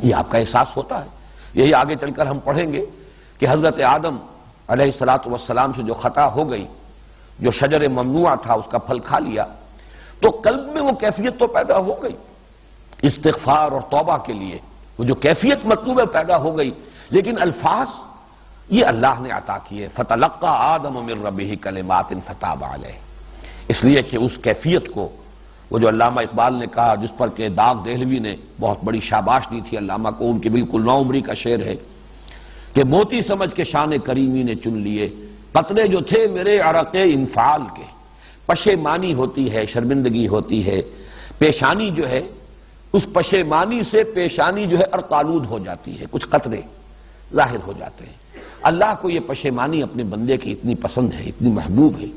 یہ آپ کا احساس ہوتا ہے۔ یہی آگے چل کر ہم پڑھیں گے کہ حضرت آدم علیہ السلام سے جو خطا ہو گئی، جو شجر ممنوع تھا اس کا پھل کھا لیا، تو قلب میں وہ کیفیت تو پیدا ہو گئی استغفار اور توبہ کے لیے، وہ جو کیفیت مطلوب ہے پیدا ہو گئی، لیکن الفاظ یہ اللہ نے عطا کیے، فتلقى آدم من ربہ کلمات فتاب علیہ، اس لیے کہ اس کیفیت کو وہ جو علامہ اقبال نے کہا، جس پر کہ داغ دہلوی نے بہت بڑی شاباش دی تھی علامہ کو، ان کی بالکل نوعمری کا شعر ہے کہ موتی سمجھ کے شان کریمی نے چن لیے قطرے جو تھے میرے عرق انفعال کے، پشیمانی ہوتی ہے، شرمندگی ہوتی ہے، پیشانی جو ہے اس پشیمانی سے پیشانی جو ہے ارقالود ہو جاتی ہے، کچھ قطرے ظاہر ہو جاتے ہیں۔ اللہ کو یہ پشیمانی اپنے بندے کی اتنی پسند ہے، اتنی محبوب ہے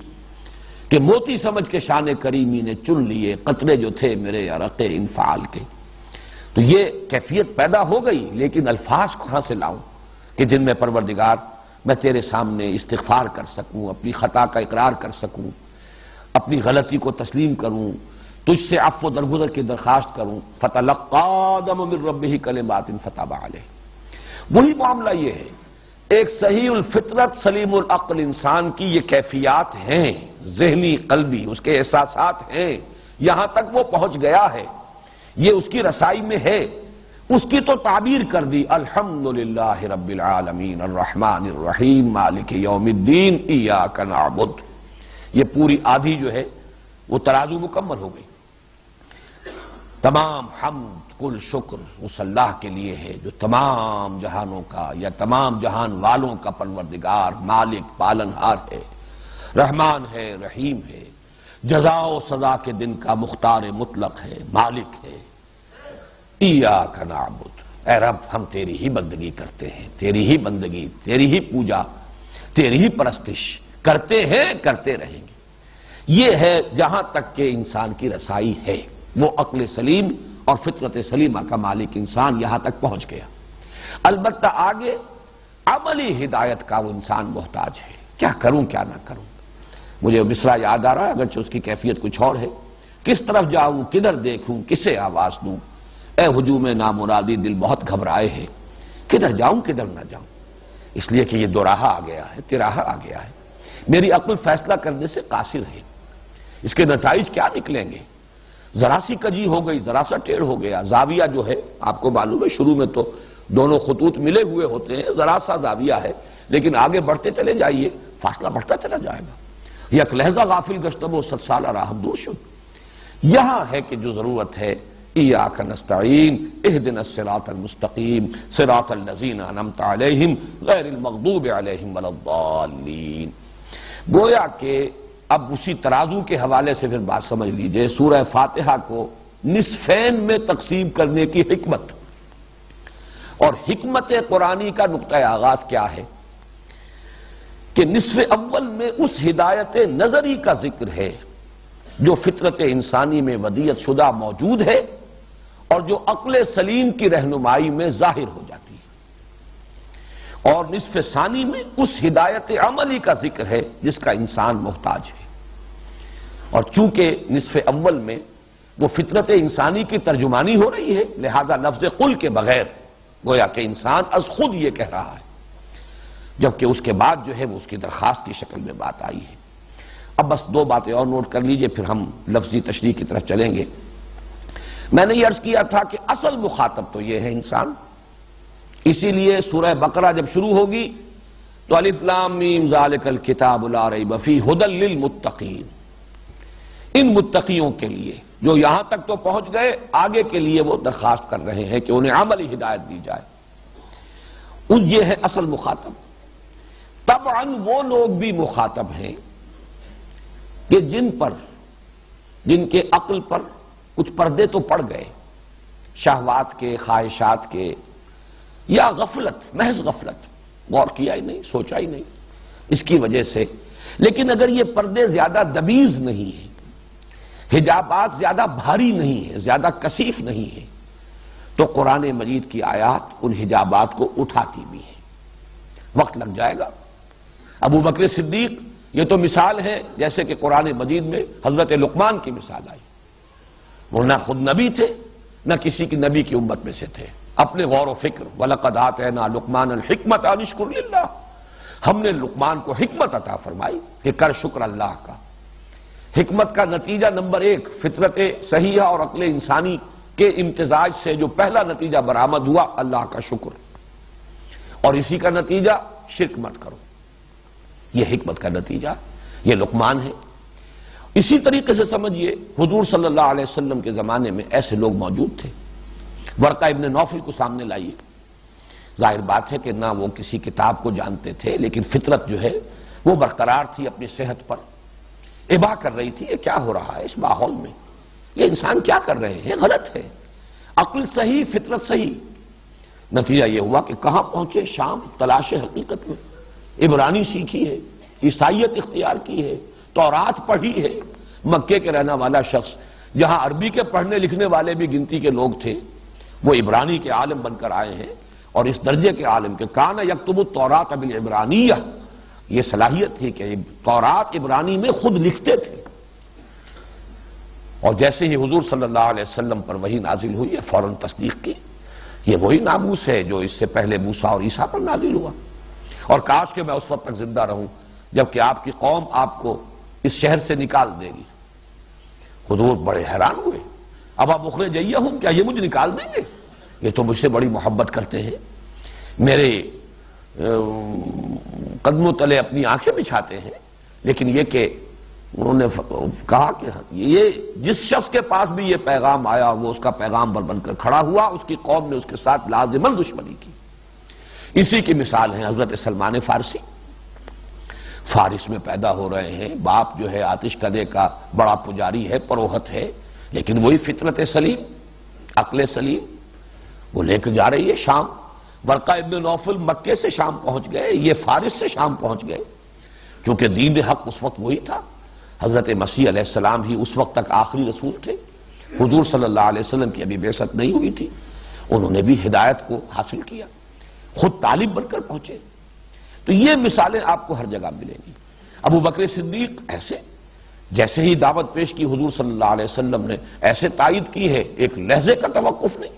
کہ موتی سمجھ کے شان کریمی نے چن لیے قطرے جو تھے میرے عرق انفعال کے۔ تو یہ کیفیت پیدا ہو گئی، لیکن الفاظ کہاں سے لاؤں کہ جن میں پروردگار میں تیرے سامنے استغفار کر سکوں، اپنی خطا کا اقرار کر سکوں، اپنی غلطی کو تسلیم کروں، تجھ سے عفو و درگزر کی درخواست کروں۔ فتلقى آدم من ربہ کلمات فتاب علیہ، وہی معاملہ یہ ہے۔ ایک صحیح الفطرت سلیم العقل انسان کی یہ کیفیات ہیں، ذہنی قلبی اس کے احساسات ہیں، یہاں تک وہ پہنچ گیا ہے، یہ اس کی رسائی میں ہے، اس کی تو تعبیر کر دی الحمدللہ رب العالمین الرحمن الرحیم مالک یوم الدین ایاک نعبد، یہ پوری آدھی جو ہے وہ ترازو مکمل ہو گئی۔ تمام حمد کل شکر اس اللہ کے لیے ہے جو تمام جہانوں کا یا تمام جہان والوں کا پروردگار، مالک، پالنہار ہے، رحمان ہے، رحیم ہے، جزا و سزا کے دن کا مختار مطلق ہے، مالک ہے۔ ایاک نعبد، اے رب ہم تیری ہی بندگی کرتے ہیں، تیری ہی بندگی، تیری ہی پوجا، تیری ہی پرستش کرتے ہیں، کرتے رہیں گے۔ یہ ہے جہاں تک کہ انسان کی رسائی ہے، وہ عقل سلیم اور فطرت سلیمہ کا مالک انسان یہاں تک پہنچ گیا۔ البتہ آگے عملی ہدایت کا وہ انسان محتاج ہے، کیا کروں کیا نہ کروں۔ مجھے مصرع یاد آ رہا ہے اگرچہ اس کی کیفیت کچھ اور ہے، کس طرف جاؤں کدھر دیکھوں کسے آواز دوں، اے ہجوم نامرادی دل بہت گھبرائے ہے، کدھر جاؤں کدھر نہ جاؤں، اس لیے کہ یہ دوراہا آ گیا ہے، تراہا آ گیا ہے، میری عقل فیصلہ کرنے سے قاصر ہے، اس کے نتائج کیا نکلیں گے، ذرا سی کجی ہو گئی، ذرا سا ٹیڑھ ہو گیا، زاویہ جو ہے آپ کو معلوم ہے شروع میں تو دونوں خطوط ملے ہوئے ہوتے ہیں، ذرا سا زاویہ ہے، لیکن آگے بڑھتے چلے جائیے فاصلہ بڑھتا چلا جائے گا۔ یک لہجہ غافل گشتم و 100 سالہ راہ دور شد۔ یہاں ہے کہ جو ضرورت ہے ایاک نستعین اہدنا الصراط المستقیم صراط الذین انعمت علیہم غیر المغضوب علیہم ولا الضالین۔ گویا کہ اب اسی ترازو کے حوالے سے پھر بات سمجھ لیجئے، سورہ فاتحہ کو نصفین میں تقسیم کرنے کی حکمت اور حکمت قرآنی کا نقطہ آغاز کیا ہے کہ نصف اول میں اس ہدایت نظری کا ذکر ہے جو فطرت انسانی میں ودیعت شدہ موجود ہے اور جو عقل سلیم کی رہنمائی میں ظاہر ہو جاتی ہے، اور نصف ثانی میں اس ہدایت عملی کا ذکر ہے جس کا انسان محتاج ہے۔ اور چونکہ نصف اول میں وہ فطرت انسانی کی ترجمانی ہو رہی ہے، لہذا لفظ قل کے بغیر گویا کہ انسان از خود یہ کہہ رہا ہے، جبکہ اس کے بعد جو ہے وہ اس کی درخواست کی شکل میں بات آئی ہے۔ اب بس دو باتیں اور نوٹ کر لیجئے پھر ہم لفظی تشریح کی طرف چلیں گے۔ میں نے یہ عرض کیا تھا کہ اصل مخاطب تو یہ ہے انسان، اسی لیے سورہ بقرہ جب شروع ہوگی تو الف لام میم ذالک الکتاب لا ریب فیہ ھدی للمتقین، ان متقیوں کے لیے جو یہاں تک تو پہنچ گئے، آگے کے لیے وہ درخواست کر رہے ہیں کہ انہیں عملی ہدایت دی جائے، یہ ہے اصل مخاطب۔ طبعاً وہ لوگ بھی مخاطب ہیں کہ جن کے عقل پر کچھ پردے تو پڑ گئے، شہوات کے، خواہشات کے، یا غفلت، محض غفلت، غور کیا ہی نہیں، سوچا ہی نہیں اس کی وجہ سے، لیکن اگر یہ پردے زیادہ دبیز نہیں ہیں، حجابات زیادہ بھاری نہیں ہیں، زیادہ کثیف نہیں ہیں، تو قرآن مجید کی آیات ان حجابات کو اٹھاتی بھی ہیں۔ وقت لگ جائے گا۔ ابو بکر صدیق یہ تو مثال ہے جیسے کہ قرآن مجید میں حضرت لقمان کی مثال آئی، وہ نہ خود نبی تھے نہ کسی کی نبی کی امت میں سے تھے، اپنے غور و فکر وَلَقَدْ آتَيْنَا لُقْمَانَ الْحِكْمَةَ أَنِ اشْكُرْ لِلَّهِ، ہم نے لقمان کو حکمت عطا فرمائی کہ کر شکر اللہ کا۔ حکمت کا نتیجہ نمبر 1 فطرت صحیحہ اور عقل انسانی کے امتزاج سے جو پہلا نتیجہ برآمد ہوا، اللہ کا شکر، اور اسی کا نتیجہ شرک مت کرو، یہ حکمت کا نتیجہ، یہ لقمان ہے۔ اسی طریقے سے سمجھیے حضور صلی اللہ علیہ وسلم کے زمانے میں ایسے لوگ موجود تھے، ورقہ ابن نوفل کو سامنے لائیے، ظاہر بات ہے کہ نہ وہ کسی کتاب کو جانتے تھے، لیکن فطرت جو ہے وہ برقرار تھی اپنی صحت پر، ابا کر رہی تھی یہ کیا ہو رہا ہے اس ماحول میں، یہ انسان کیا کر رہے ہیں، غلط ہے، عقل صحیح فطرت صحیح۔ نتیجہ یہ ہوا کہ کہاں پہنچے، شام، تلاش حقیقت میں، عبرانی سیکھی ہے، عیسائیت اختیار کی ہے، تورات پڑھی ہے، مکے کے رہنے والا شخص جہاں عربی کے پڑھنے لکھنے والے بھی گنتی کے لوگ تھے، وہ عبرانی کے عالم بن کر آئے ہیں، اور اس درجے کے عالم کہ کان یکتب التوراۃ بالعبرانیہ، یہ صلاحیت تھی کہ تورات عبرانی میں خود لکھتے تھے۔ اور جیسے ہی حضور صلی اللہ علیہ وسلم پر وحی نازل ہوئی ہے فوراً تصدیق کی، یہ وہی ناموس ہے جو اس سے پہلے موسیٰ اور عیسیٰ پر نازل ہوا، اور کاش کہ میں اس وقت تک زندہ رہوں جبکہ آپ کی قوم آپ کو اس شہر سے نکال دے گی۔ حضور بڑے حیران ہوئے، اب آپ اخرجیہم، کیا یہ مجھے نکال دیں گے؟ یہ تو مجھ سے بڑی محبت کرتے ہیں، میرے قدموں تلے اپنی آنکھیں بچھاتے ہیں، لیکن یہ کہ انہوں نے کہا کہ یہ جس شخص کے پاس بھی یہ پیغام آیا وہ اس کا پیغام بن کر کھڑا ہوا، اس کی قوم نے اس کے ساتھ لازماً دشمنی کی۔ اسی کی مثال ہے حضرت سلمان فارسی، فارس میں پیدا ہو رہے ہیں، باپ جو ہے آتش کدے کا بڑا پجاری ہے، پروہت ہے، لیکن وہی فطرت سلیم، عقل سلیم وہ لے کے جا رہی ہے شام۔ ورقہ ابن نوفل مکے سے شام پہنچ گئے، یہ فارس سے شام پہنچ گئے، کیونکہ دین حق اس وقت وہی تھا۔ حضرت مسیح علیہ السلام ہی اس وقت تک آخری رسول تھے، حضور صلی اللہ علیہ وسلم کی ابھی بعثت نہیں ہوئی تھی، انہوں نے بھی ہدایت کو حاصل کیا، خود طالب بن کر پہنچے۔ تو یہ مثالیں آپ کو ہر جگہ ملیں گی۔ ابو بکر صدیق ایسے، جیسے ہی دعوت پیش کی حضور صلی اللہ علیہ وسلم نے ایسے تائید کی ہے، ایک لہجے کا توقف نہیں۔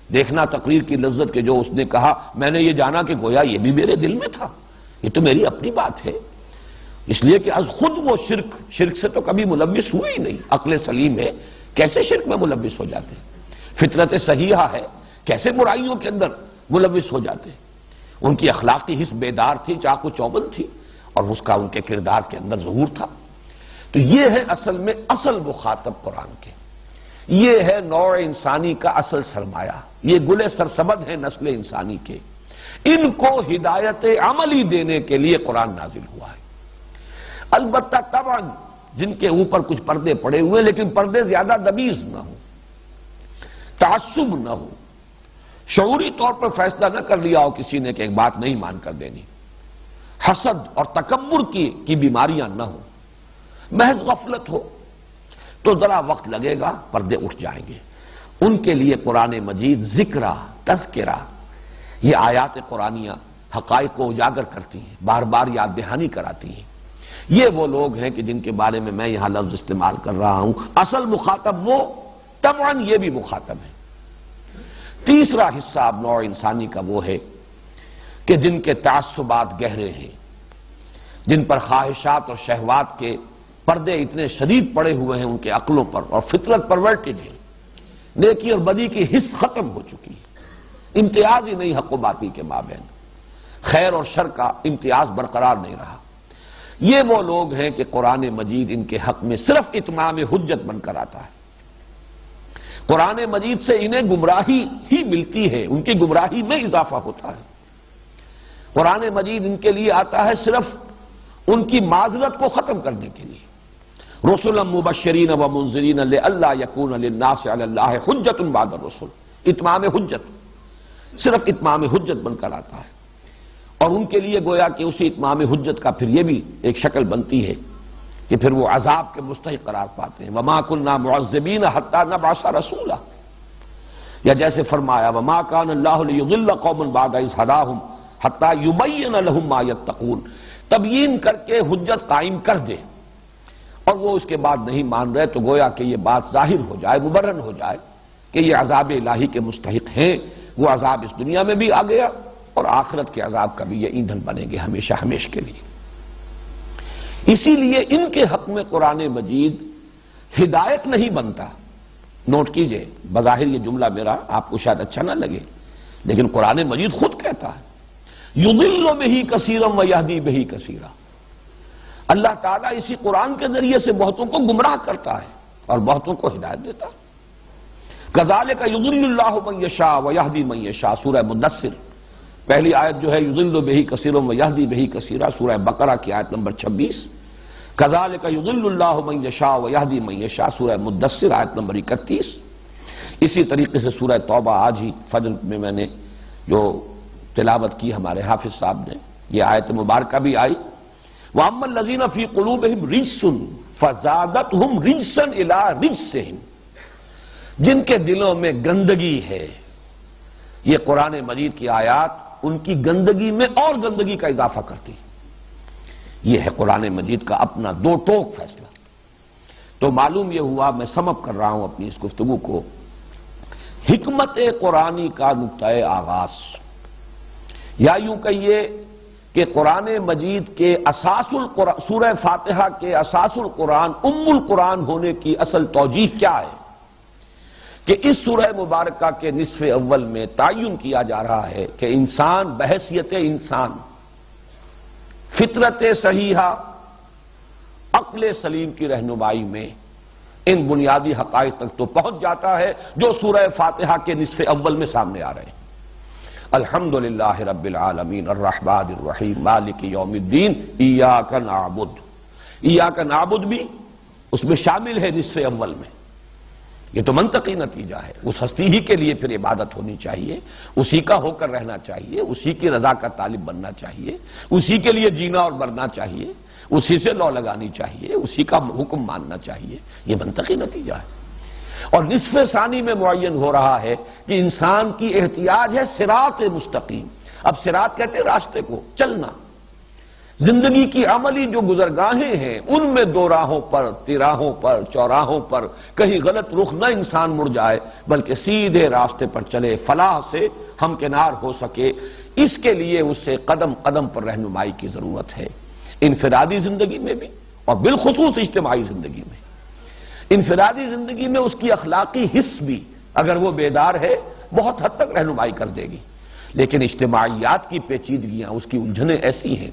دیکھنا تقریر کی لذت کے جو اس نے کہا، میں نے یہ جانا کہ گویا یہ بھی میرے دل میں تھا، یہ تو میری اپنی بات ہے، اس لیے کہ از خود وہ شرک سے تو کبھی ملوث ہوئے ہی نہیں۔ عقل سلیم ہے، کیسے شرک میں ملوث ہو جاتے ہیں؟ فطرت صحیحہ ہے، کیسے برائیوں کے اندر ملوث ہو جاتے ہیں؟ ان کی اخلاقی حس بیدار تھی، چاق و چوبند تھی، اور اس کا ان کے کردار کے اندر ظہور تھا۔ تو یہ ہے اصل میں اصل مخاطب قرآن کے، یہ ہے نوع انسانی کا اصل سرمایہ، یہ گل سرسبد ہے نسل انسانی کے، ان کو ہدایت عملی دینے کے لیے قرآن نازل ہوا ہے۔ البتہ طبعا جن کے اوپر کچھ پردے پڑے ہوئے، لیکن پردے زیادہ دبیز نہ ہوں، تعصب نہ ہو، شعوری طور پر فیصلہ نہ کر لیا ہو کسی نے کہ ایک بات نہیں مان کر دینی، حسد اور تکبر کی بیماریاں نہ ہوں، محض غفلت ہو تو ذرا وقت لگے گا، پردے اٹھ جائیں گے۔ ان کے لیے قرآن مجید ذکرہ، تذکرہ، یہ آیات قرآنیہ حقائق کو اجاگر کرتی ہیں، بار بار یاد دہانی کراتی ہیں۔ یہ وہ لوگ ہیں کہ جن کے بارے میں یہاں لفظ استعمال کر رہا ہوں، اصل مخاطب وہ، طبعاً یہ بھی مخاطب ہے۔ تیسرا حصہ اب نوع انسانی کا وہ ہے کہ جن کے تعصبات گہرے ہیں، جن پر خواہشات اور شہوات کے پردے اتنے شدید پڑے ہوئے ہیں ان کے عقلوں پر، اور فطرت پرورٹڈ ہے، نیکی اور بدی کی حس ختم ہو چکی ہے، امتیاز ہی نہیں حق و باطل کے مابین، خیر اور شر کا امتیاز برقرار نہیں رہا۔ یہ وہ لوگ ہیں کہ قرآن مجید ان کے حق میں صرف اتمام حجت بن کر آتا ہے۔ قرآن مجید سے انہیں گمراہی ہی ملتی ہے، ان کی گمراہی میں اضافہ ہوتا ہے۔ قرآن مجید ان کے لیے آتا ہے صرف ان کی معذرت کو ختم کرنے کے لیے، رسلا مبشرین و منذرین لئلا یکون للناس علی اللہ حجۃ بعد الرسل، اتمام حجت، صرف اتمام حجت بن کر آتا ہے۔ اور ان کے لیے گویا کہ اسی اتمام حجت کا پھر یہ بھی ایک شکل بنتی ہے کہ پھر وہ عذاب کے مستحق قرار پاتے ہیں۔ وما كنا معذبین حتی نبعث رسولا، یا جیسے فرمایا وما كان اللہ لیضل قوما بعد اذ ہداہم حتی یبین لہم ما یتقون، تبیین کر کے حجت قائم کر دے اور وہ اس کے بعد نہیں مان رہے تو گویا کہ یہ بات ظاہر ہو جائے، مبرہن ہو جائے کہ یہ عذاب الہی کے مستحق ہیں۔ وہ عذاب اس دنیا میں بھی آ گیا اور آخرت کے عذاب کا بھی یہ ایندھن بنیں گے ہمیشہ ہمیش کے لیے۔ اسی لیے ان کے حق میں قرآن مجید ہدایت نہیں بنتا۔ نوٹ کیجئے، بظاہر یہ جملہ میرا آپ کو شاید اچھا نہ لگے، لیکن قرآن مجید خود کہتا ہے یضل بہ کثیرا ویہدی بہ کثیرا، اللہ تعالیٰ اسی قرآن کے ذریعے سے بہتوں کو گمراہ کرتا ہے اور بہتوں کو ہدایت دیتا ہے۔ کذالک یضل اللہ من یشاء ویہدی من یشاء، سورہ مدثر پہلی آیت جو ہے یضل بہ کثیرا ویہدی بہ کثیرا، سورہ بقرہ کی آیت نمبر 26، کذالک یضل اللہ من یشاء ویہدی من یشاء، سورہ مدثر آیت نمبر 31۔ اسی طریقے سے سورہ توبہ آج ہی فجر میں میں نے جو تلاوت کی ہمارے حافظ صاحب نے، یہ آیت مبارکہ بھی آئی وَأَمَّا الَّذِينَ فِي قُلُوبِهِمْ رِجْسٌ فَزَادَتْهُمْ رِجْسًا إِلَىٰ رِجْسِهِمْ، جن کے دلوں میں گندگی ہے، یہ قرآن مجید کی آیات ان کی گندگی میں اور گندگی کا اضافہ کرتی، یہ ہے قرآن مجید کا اپنا دو ٹوک فیصلہ۔ تو معلوم یہ ہوا، میں سم اپ کر رہا ہوں اپنی اس گفتگو کو، حکمت قرآنی کا نقطۂ آغاز، یا یوں کہیے کہ قرآن مجید کے اساس القرآن، سورہ فاتحہ کے اساس القرآن، ام القرآن ہونے کی اصل توجیہ کیا ہے کہ اس سورہ مبارکہ کے نصف اول میں تعین کیا جا رہا ہے کہ انسان بحیثیت انسان، فطرت صحیحہ، عقل سلیم کی رہنمائی میں ان بنیادی حقائق تک تو پہنچ جاتا ہے جو سورہ فاتحہ کے نصف اول میں سامنے آ رہے ہیں۔ الحمدللہ رب العالمین الرحمن الرحیم مالک یوم الدین ایاک نعبد، ایاک نعبد بھی اس میں شامل ہے نصف اول میں۔ یہ تو منطقی نتیجہ ہے، اس ہستی ہی کے لیے پھر عبادت ہونی چاہیے، اسی کا ہو کر رہنا چاہیے، اسی کی رضا کا طالب بننا چاہیے، اسی کے لیے جینا اور مرنا چاہیے، اسی سے لو لگانی چاہیے، اسی کا حکم ماننا چاہیے۔ یہ منطقی نتیجہ ہے۔ اور نصف ثانی میں معین ہو رہا ہے کہ انسان کی احتیاج ہے صراط مستقیم۔ اب صراط کہتے ہیں راستے کو، چلنا۔ زندگی کی عملی جو گزرگاہیں ہیں ان میں دو راہوں پر، تراہوں پر، چوراہوں پر کہیں غلط رخ نہ انسان مڑ جائے، بلکہ سیدھے راستے پر چلے، فلاح سے ہمکنار ہو سکے، اس کے لیے اس سے قدم قدم پر رہنمائی کی ضرورت ہے، انفرادی زندگی میں بھی اور بالخصوص اجتماعی زندگی میں۔ انفرادی زندگی میں اس کی اخلاقی حس بھی اگر وہ بیدار ہے بہت حد تک رہنمائی کر دے گی، لیکن اجتماعیات کی پیچیدگیاں، اس کی الجھنیں ایسی ہیں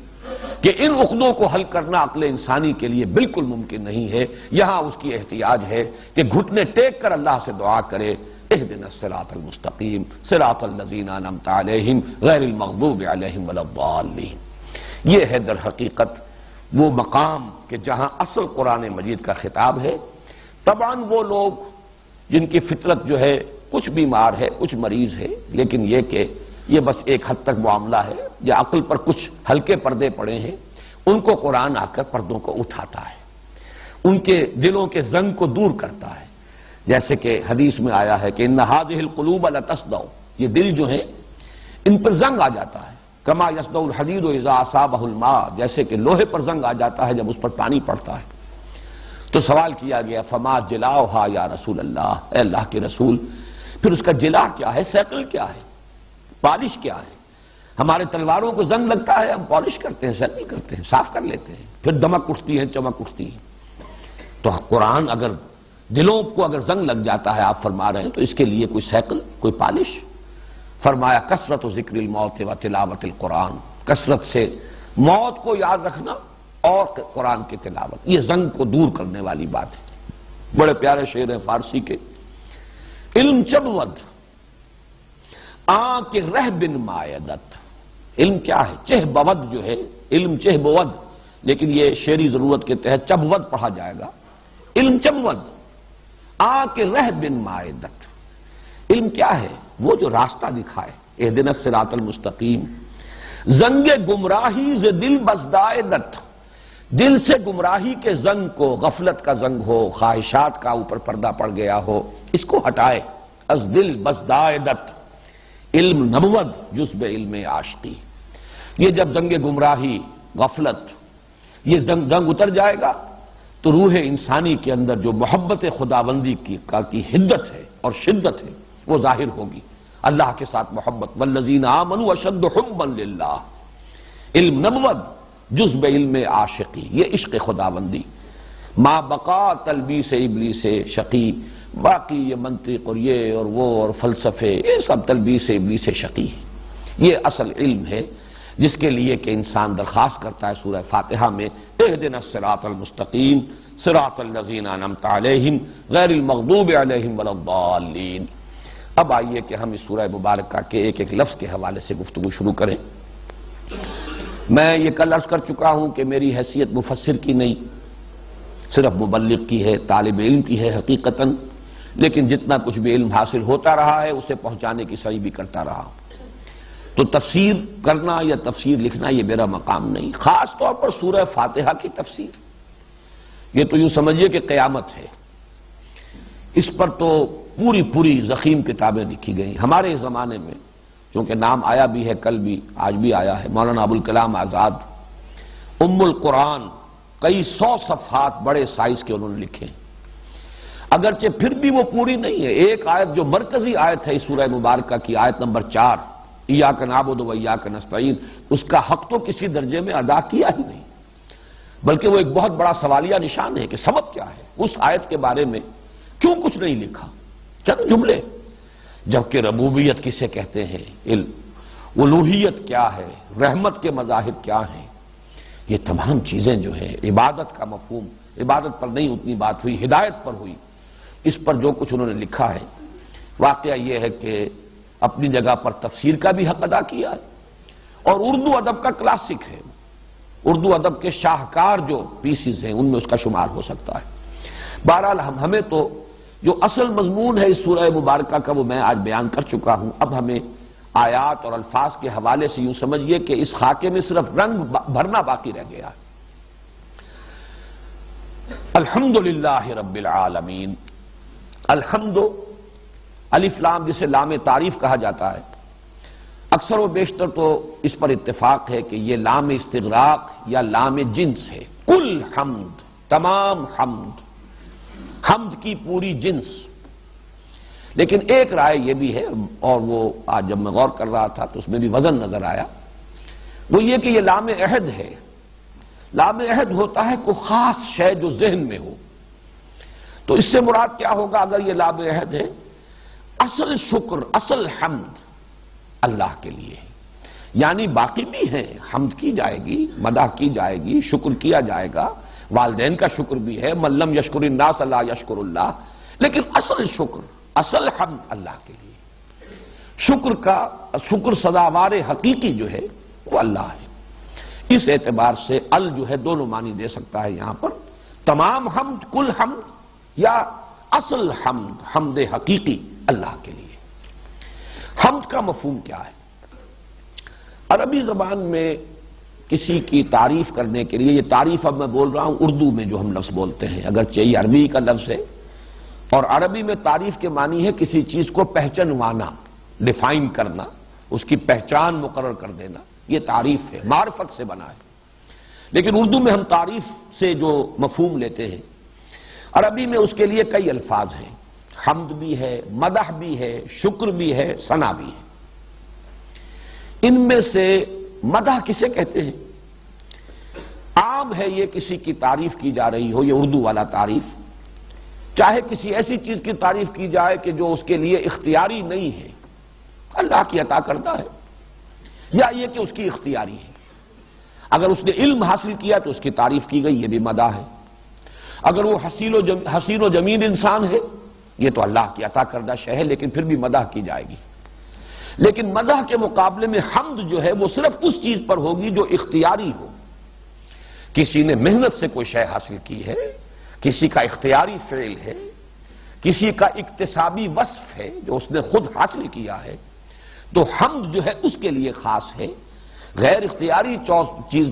کہ ان عقدوں کو حل کرنا عقل انسانی کے لیے بالکل ممکن نہیں ہے۔ یہاں اس کی احتیاج ہے کہ گھٹنے ٹیک کر اللہ سے دعا کرے، اہدنا الصراط المستقیم صراط الذین انعمت علیہم غیر المغضوب علیہم ولا الضالین۔ یہ ہے در حقیقت وہ مقام کہ جہاں اصل قرآن مجید کا خطاب ہے۔ طبعاً وہ لوگ جن کی فطرت جو ہے کچھ بیمار ہے، کچھ مریض ہے، لیکن یہ کہ یہ بس ایک حد تک معاملہ ہے، یا عقل پر کچھ ہلکے پردے پڑے ہیں، ان کو قرآن آ کر پردوں کو اٹھاتا ہے، ان کے دلوں کے زنگ کو دور کرتا ہے۔ جیسے کہ حدیث میں آیا ہے کہ ان هذه القلوب لتصدع، یہ دل جو ہیں ان پر زنگ آ جاتا ہے، کما یصدع الحدید اذا اصابه الماء، جیسے کہ لوہے پر زنگ آ جاتا ہے جب اس پر پانی پڑتا ہے۔ تو سوال کیا گیا فما جلاؤہا یا رسول اللہ، اے اللہ کے رسول پھر اس کا جلا کیا ہے، سیکل کیا ہے، پالش کیا ہے؟ ہمارے تلواروں کو زنگ لگتا ہے، ہم پالش کرتے ہیں، سیکل کرتے ہیں، صاف کر لیتے ہیں، پھر دمک اٹھتی ہے، چمک اٹھتی ہے۔ تو قرآن اگر دلوں کو اگر زنگ لگ جاتا ہے، آپ فرما رہے ہیں، تو اس کے لیے کوئی سیکل، کوئی پالش؟ فرمایا کثرت ذکر الموت و تلاوت القرآن، کثرت سے موت کو یاد رکھنا اور قرآن کی تلاوت، یہ زنگ کو دور کرنے والی بات ہے۔ بڑے پیارے شعر ہیں فارسی کے، علم چبود آن کے رہ بن مایدت۔ علم کیا ہے؟ چہ بود جو ہے، علم چہ بود، لیکن یہ شعری ضرورت کے تحت چبود پڑھا جائے گا۔ علم چبود آن کے رہ بن مایدت۔ علم کیا ہے؟ وہ جو راستہ دکھائے، اہدنا الصراط المستقیم۔ زنگ گمراہی ز دل بزدائدت، دل سے گمراہی کے زنگ کو، غفلت کا زنگ ہو، خواہشات کا اوپر پردہ پڑ گیا ہو، اس کو ہٹائے۔ از دل بزدائدت علم نبوت جزب علم عاشقی۔ یہ جب زنگ گمراہی، غفلت، یہ زنگ اتر جائے گا تو روح انسانی کے اندر جو محبت خداوندی کی حدت ہے اور شدت ہے وہ ظاہر ہوگی، اللہ کے ساتھ محبت۔ والذین آمنوا اشد حبا للہ، علم نبوت جزب علم عاشقی، یہ عشق خداوندی۔ ما بقا تلبیس ابلیس شقی، باقی یہ منطق اور یہ اور وہ اور فلسفے، یہ سب تلبیس ابلیس شقی ہے۔ یہ اصل علم ہے جس کے لیے کہ انسان درخواست کرتا ہے سورہ فاتحہ میں اہدنا الصراط المستقیم صراط الذین انعمت علیہم غیر المغضوب علیہم ولا الضالین۔ اب آئیے کہ ہم اس سورہ مبارکہ کے ایک ایک لفظ کے حوالے سے گفتگو شروع کریں۔ میں یہ کل عرض کر چکا ہوں کہ میری حیثیت مفسر کی نہیں، صرف مبلغ کی ہے، طالب علم کی ہے حقیقتاً، لیکن جتنا کچھ بھی علم حاصل ہوتا رہا ہے اسے پہنچانے کی سعی بھی کرتا رہا ہوں۔ تو تفسیر کرنا یا تفسیر لکھنا یہ میرا مقام نہیں، خاص طور پر سورہ فاتحہ کی تفسیر، یہ تو یوں سمجھیے کہ قیامت ہے۔ اس پر تو پوری ضخیم کتابیں لکھی گئیں۔ ہمارے زمانے میں چونکہ نام آیا بھی ہے، کل بھی، آج بھی آیا ہے، مولانا ابوالکلام آزاد ام القرآن، کئی 100 صفحات بڑے سائز کے انہوں نے لکھے، اگرچہ پھر بھی وہ پوری نہیں ہے۔ ایک آیت جو مرکزی آیت ہے اس سورہ مبارکہ کی، آیت نمبر 4 ایاک نعبد و ایاک نستعین، اس کا حق تو کسی درجے میں ادا کیا ہی نہیں، بلکہ وہ ایک بہت بڑا سوالیہ نشان ہے کہ سبب کیا ہے، اس آیت کے بارے میں کیوں کچھ نہیں لکھا، چند جملے۔ جبکہ ربوبیت کسے کہتے ہیں، الوہیت کیا ہے، رحمت کے مظاہر کیا ہیں، یہ تمام چیزیں جو ہیں، عبادت کا مفہوم، عبادت پر نہیں اتنی بات ہوئی، ہدایت پر ہوئی، اس پر جو کچھ انہوں نے لکھا ہے، واقعہ یہ ہے کہ اپنی جگہ پر تفسیر کا بھی حق ادا کیا ہے، اور اردو ادب کا کلاسک ہے، اردو ادب کے شاہکار جو پیسز ہیں ان میں اس کا شمار ہو سکتا ہے۔ بہرحال ہمیں تو جو اصل مضمون ہے اس سورہ مبارکہ کا وہ میں آج بیان کر چکا ہوں، اب ہمیں آیات اور الفاظ کے حوالے سے یوں سمجھیے کہ اس خاکے میں صرف رنگ بھرنا باقی رہ گیا ہے۔ الحمدللہ رب العالمین، الحمد الف لام جسے لام تعریف کہا جاتا ہے، اکثر و بیشتر تو اس پر اتفاق ہے کہ یہ لام استغراق یا لام جنس ہے، کل حمد، تمام حمد، حمد کی پوری جنس۔ لیکن ایک رائے یہ بھی ہے، اور وہ آج جب میں غور کر رہا تھا تو اس میں بھی وزن نظر آیا، وہ یہ کہ یہ لام عہد ہے۔ لام عہد ہوتا ہے کوئی خاص شے جو ذہن میں ہو، تو اس سے مراد کیا ہوگا اگر یہ لام عہد ہے؟ اصل شکر، اصل حمد اللہ کے لیے ہے، یعنی باقی بھی ہیں، حمد کی جائے گی، مدح کی جائے گی، شکر کیا جائے گا، والدین کا شکر بھی ہے، من لم یشکر الناس لا یشکر اللہ، لیکن اصل شکر، اصل حمد اللہ کے لیے۔ شکر سزاوار حقیقی جو ہے وہ اللہ ہے۔ اس اعتبار سے ال جو ہے دونوں معنی دے سکتا ہے یہاں پر، تمام حمد، کل حمد، یا اصل حمد، حمد حقیقی اللہ کے لیے۔ حمد کا مفہوم کیا ہے؟ عربی زبان میں کسی کی تعریف کرنے کے لیے، یہ تعریف اب میں بول رہا ہوں اردو میں جو ہم لفظ بولتے ہیں، اگرچہ یہ عربی کا لفظ ہے، اور عربی میں تعریف کے معنی ہے کسی چیز کو پہچانوانا، ڈیفائن کرنا، اس کی پہچان مقرر کر دینا، یہ تعریف ہے، معرفت سے بنا ہے۔ لیکن اردو میں ہم تعریف سے جو مفہوم لیتے ہیں، عربی میں اس کے لیے کئی الفاظ ہیں، حمد بھی ہے، مدح بھی ہے، شکر بھی ہے، ثنا بھی ہے۔ ان میں سے مدح کسے کہتے ہیں؟ عام ہے یہ کسی کی تعریف کی جا رہی ہو، یہ اردو والا تعریف، چاہے کسی ایسی چیز کی تعریف کی جائے کہ جو اس کے لیے اختیاری نہیں ہے، اللہ کی عطا کردہ ہے، یا یہ کہ اس کی اختیاری ہے۔ اگر اس نے علم حاصل کیا تو اس کی تعریف کی گئی، یہ بھی مدح ہے۔ اگر وہ حسین و جمیل انسان ہے، یہ تو اللہ کی عطا کردہ شے ہے، لیکن پھر بھی مدح کی جائے گی۔ لیکن مدح کے مقابلے میں حمد جو ہے وہ صرف اس چیز پر ہوگی جو اختیاری ہو۔ کسی نے محنت سے کوئی شے حاصل کی ہے، کسی کا اختیاری فعل ہے، کسی کا اکتسابی وصف ہے جو اس نے خود حاصل کیا ہے، تو حمد جو ہے اس کے لیے خاص ہے۔ غیر اختیاری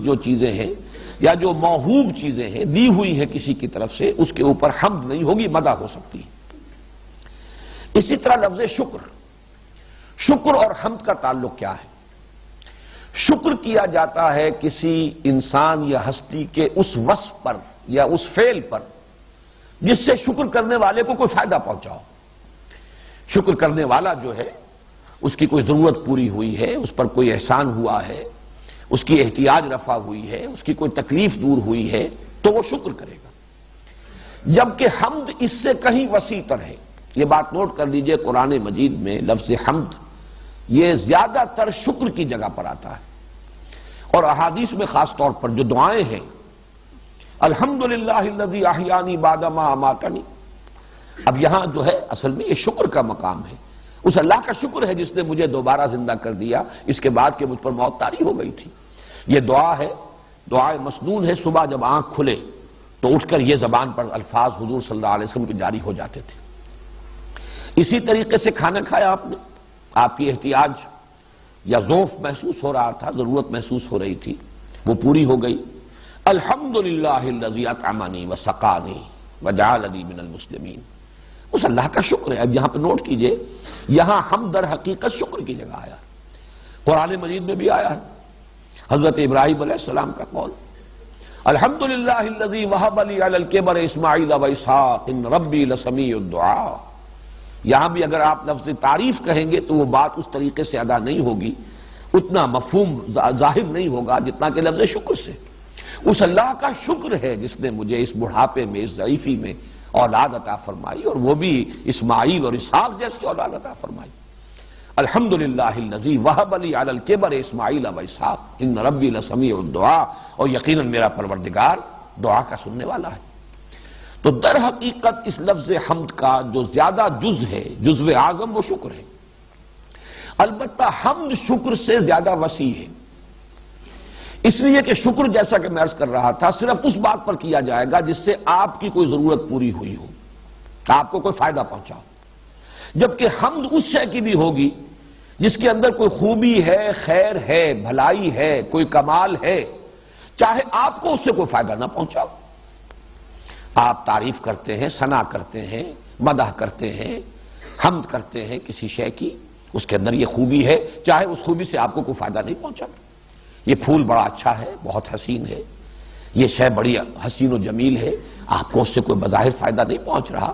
جو چیزیں ہیں یا جو موہوب چیزیں ہیں، دی ہوئی ہیں کسی کی طرف سے، اس کے اوپر حمد نہیں ہوگی، مدح ہو سکتی ہے۔ اسی طرح لفظ شکر اور حمد کا تعلق کیا ہے؟ شکر کیا جاتا ہے کسی انسان یا ہستی کے اس وصف پر یا اس فعل پر جس سے شکر کرنے والے کو کوئی فائدہ پہنچاؤ۔ شکر کرنے والا جو ہے اس کی کوئی ضرورت پوری ہوئی ہے، اس پر کوئی احسان ہوا ہے، اس کی احتیاج رفع ہوئی ہے، اس کی کوئی تکلیف دور ہوئی ہے، تو وہ شکر کرے گا۔ جبکہ حمد اس سے کہیں وسیع تر ہے۔ یہ بات نوٹ کر لیجئے، قرآن مجید میں لفظ حمد یہ زیادہ تر شکر کی جگہ پر آتا ہے، اور احادیث میں خاص طور پر جو دعائیں ہیں، الحمدللہ الذی احیانی بعد ما اماتنی، اب یہاں جو ہے اصل میں یہ شکر کا مقام ہے، اس اللہ کا شکر ہے جس نے مجھے دوبارہ زندہ کر دیا اس کے بعد کہ مجھ پر موت طاری ہو گئی تھی۔ یہ دعا ہے، دعائے مسنون ہے، صبح جب آنکھ کھلے تو اٹھ کر یہ زبان پر الفاظ حضور صلی اللہ علیہ وسلم کے جاری ہو جاتے تھے۔ اسی طریقے سے کھانا کھایا آپ نے، آپ کی احتیاج یا ذوف محسوس ہو رہا تھا، ضرورت محسوس ہو رہی تھی، وہ پوری ہو گئی۔ الحمدللہ الذی اطعمنی وسقانی وجعلنی من المسلمین، اس اللہ کا شکر ہے۔ اب یہاں پہ نوٹ کیجئے، یہاں حمد در حقیقت شکر کی جگہ آیا، قرآن مجید میں بھی آیا ہے، حضرت ابراہیم علیہ السلام کا قول، الحمدللہ الذی وہب لی علی الکبر اسماعیل واسحاق ان ربی لسمیع الدعاء۔ یہاں بھی اگر آپ لفظ تعریف کہیں گے تو وہ بات اس طریقے سے ادا نہیں ہوگی، اتنا مفہوم ظاہر نہیں ہوگا جتنا کہ لفظ شکر سے۔ اس اللہ کا شکر ہے جس نے مجھے اس بڑھاپے میں، اس ضعیفی میں اولاد عطا فرمائی، اور وہ بھی اسماعیل اور اسحاق جیسی اولاد عطا فرمائی۔ الحمدللہ الذی وہب لی علی الکبر اسماعیل و اسحاق ان ربی لسمیع الدعاء، اور یقیناً میرا پروردگار دعا کا سننے والا ہے۔ تو در حقیقت اس لفظ حمد کا جو زیادہ جز ہے، جزو اعظم، وہ شکر ہے۔ البتہ حمد شکر سے زیادہ وسیع ہے، اس لیے کہ شکر، جیسا کہ میں عرض کر رہا تھا، صرف اس بات پر کیا جائے گا جس سے آپ کی کوئی ضرورت پوری ہوئی ہو، آپ کو کوئی فائدہ پہنچا ہو، جبکہ حمد اس شے کی بھی ہوگی جس کے اندر کوئی خوبی ہے، خیر ہے، بھلائی ہے، کوئی کمال ہے، چاہے آپ کو اس سے کوئی فائدہ نہ پہنچا ہو۔ آپ تعریف کرتے ہیں، ثنا کرتے ہیں، مدح کرتے ہیں، حمد کرتے ہیں کسی شے کی، اس کے اندر یہ خوبی ہے، چاہے اس خوبی سے آپ کو کوئی فائدہ نہیں پہنچا۔ یہ پھول بڑا اچھا ہے، بہت حسین ہے، یہ شے بڑی حسین و جمیل ہے، آپ کو اس سے کوئی بظاہر فائدہ نہیں پہنچ رہا،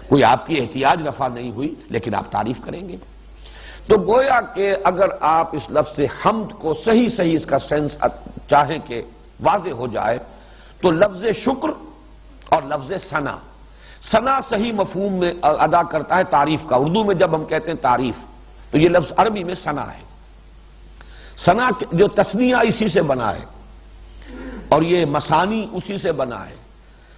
کوئی آپ کی احتیاج رفع نہیں ہوئی، لیکن آپ تعریف کریں گے۔ تو گویا کہ اگر آپ اس لفظ حمد کو صحیح اس کا سینس چاہیں کہ واضح ہو جائے، تو لفظ شکر اور لفظ ثنا، ثنا صحیح مفہوم میں ادا کرتا ہے تعریف کا۔ اردو میں جب ہم کہتے ہیں تعریف، تو یہ لفظ عربی میں ثنا ہے۔ ثنا جو تثنیہ اسی سے بنا ہے، اور یہ مثانی اسی سے بنا ہے۔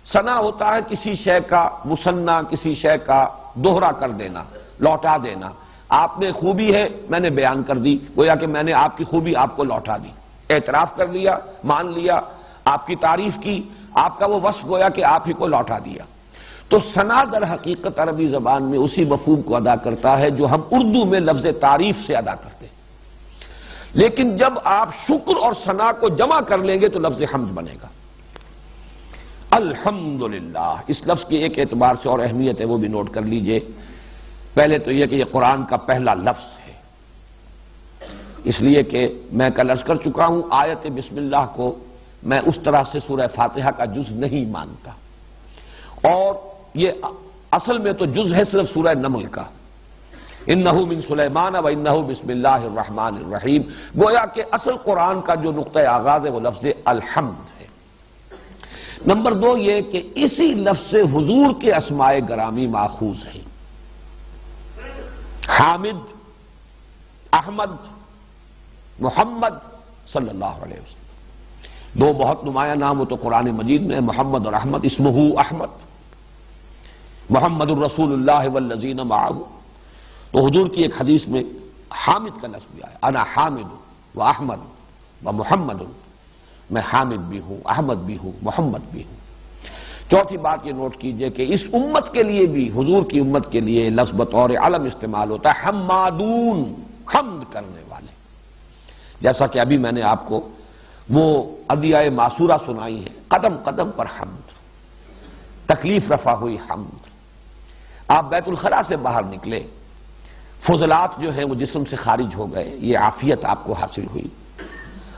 ثنا ہوتا ہے کسی شے کا مثنیٰ، کسی شے کا دوہرا کر دینا، لوٹا دینا۔ آپ میں خوبی ہے، میں نے بیان کر دی، گویا کہ میں نے آپ کی خوبی آپ کو لوٹا دی، اعتراف کر لیا، مان لیا، آپ کی تعریف کی، آپ کا وہ وصف گویا کہ آپ ہی کو لوٹا دیا۔ تو ثنا در حقیقت عربی زبان میں اسی مفہوم کو ادا کرتا ہے جو ہم اردو میں لفظ تعریف سے ادا کرتے ہیں، لیکن جب آپ شکر اور ثنا کو جمع کر لیں گے تو لفظ حمد بنے گا۔ الحمدللہ، اس لفظ کی ایک اعتبار سے اور اہمیت ہے، وہ بھی نوٹ کر لیجئے۔ پہلے تو یہ کہ یہ قرآن کا پہلا لفظ ہے، اس لیے کہ میں کل عرض کر چکا ہوں، آیت بسم اللہ کو میں اس طرح سے سورہ فاتحہ کا جز نہیں مانتا، اور یہ اصل میں تو جز ہے صرف سورہ نمل کا، انہ من سلیمان و انہ بسم اللہ الرحمن الرحیم۔ گویا کہ اصل قرآن کا جو نقطہ آغاز ہے وہ لفظ الحمد ہے۔ نمبر دو یہ کہ اسی لفظ سے حضور کے اسماء گرامی ماخوذ ہیں، حامد، احمد، محمد صلی اللہ علیہ وسلم۔ دو بہت نمایاں نام ہو تو قرآن مجید میں محمد اور احمد، اسمہ احمد، محمد الرسول اللہ والذین معہ۔ تو حضور کی ایک حدیث میں حامد کا لفظ بھی آیا، انا حامد و احمد و محمد، میں حامد بھی ہوں، احمد بھی ہوں، محمد بھی ہوں۔ چوتھی بات یہ نوٹ کیجئے کہ اس امت کے لیے بھی، حضور کی امت کے لیے لفظ بطور علم استعمال ہوتا ہے، حمادون، حمد کرنے والے۔ جیسا کہ ابھی میں نے آپ کو وہ ادعیہ معصورہ سنائی ہے، قدم قدم پر حمد، تکلیف رفع ہوئی حمد۔ آپ بیت الخلاء سے باہر نکلے، فضلات جو ہیں وہ جسم سے خارج ہو گئے، یہ عافیت آپ کو حاصل ہوئی۔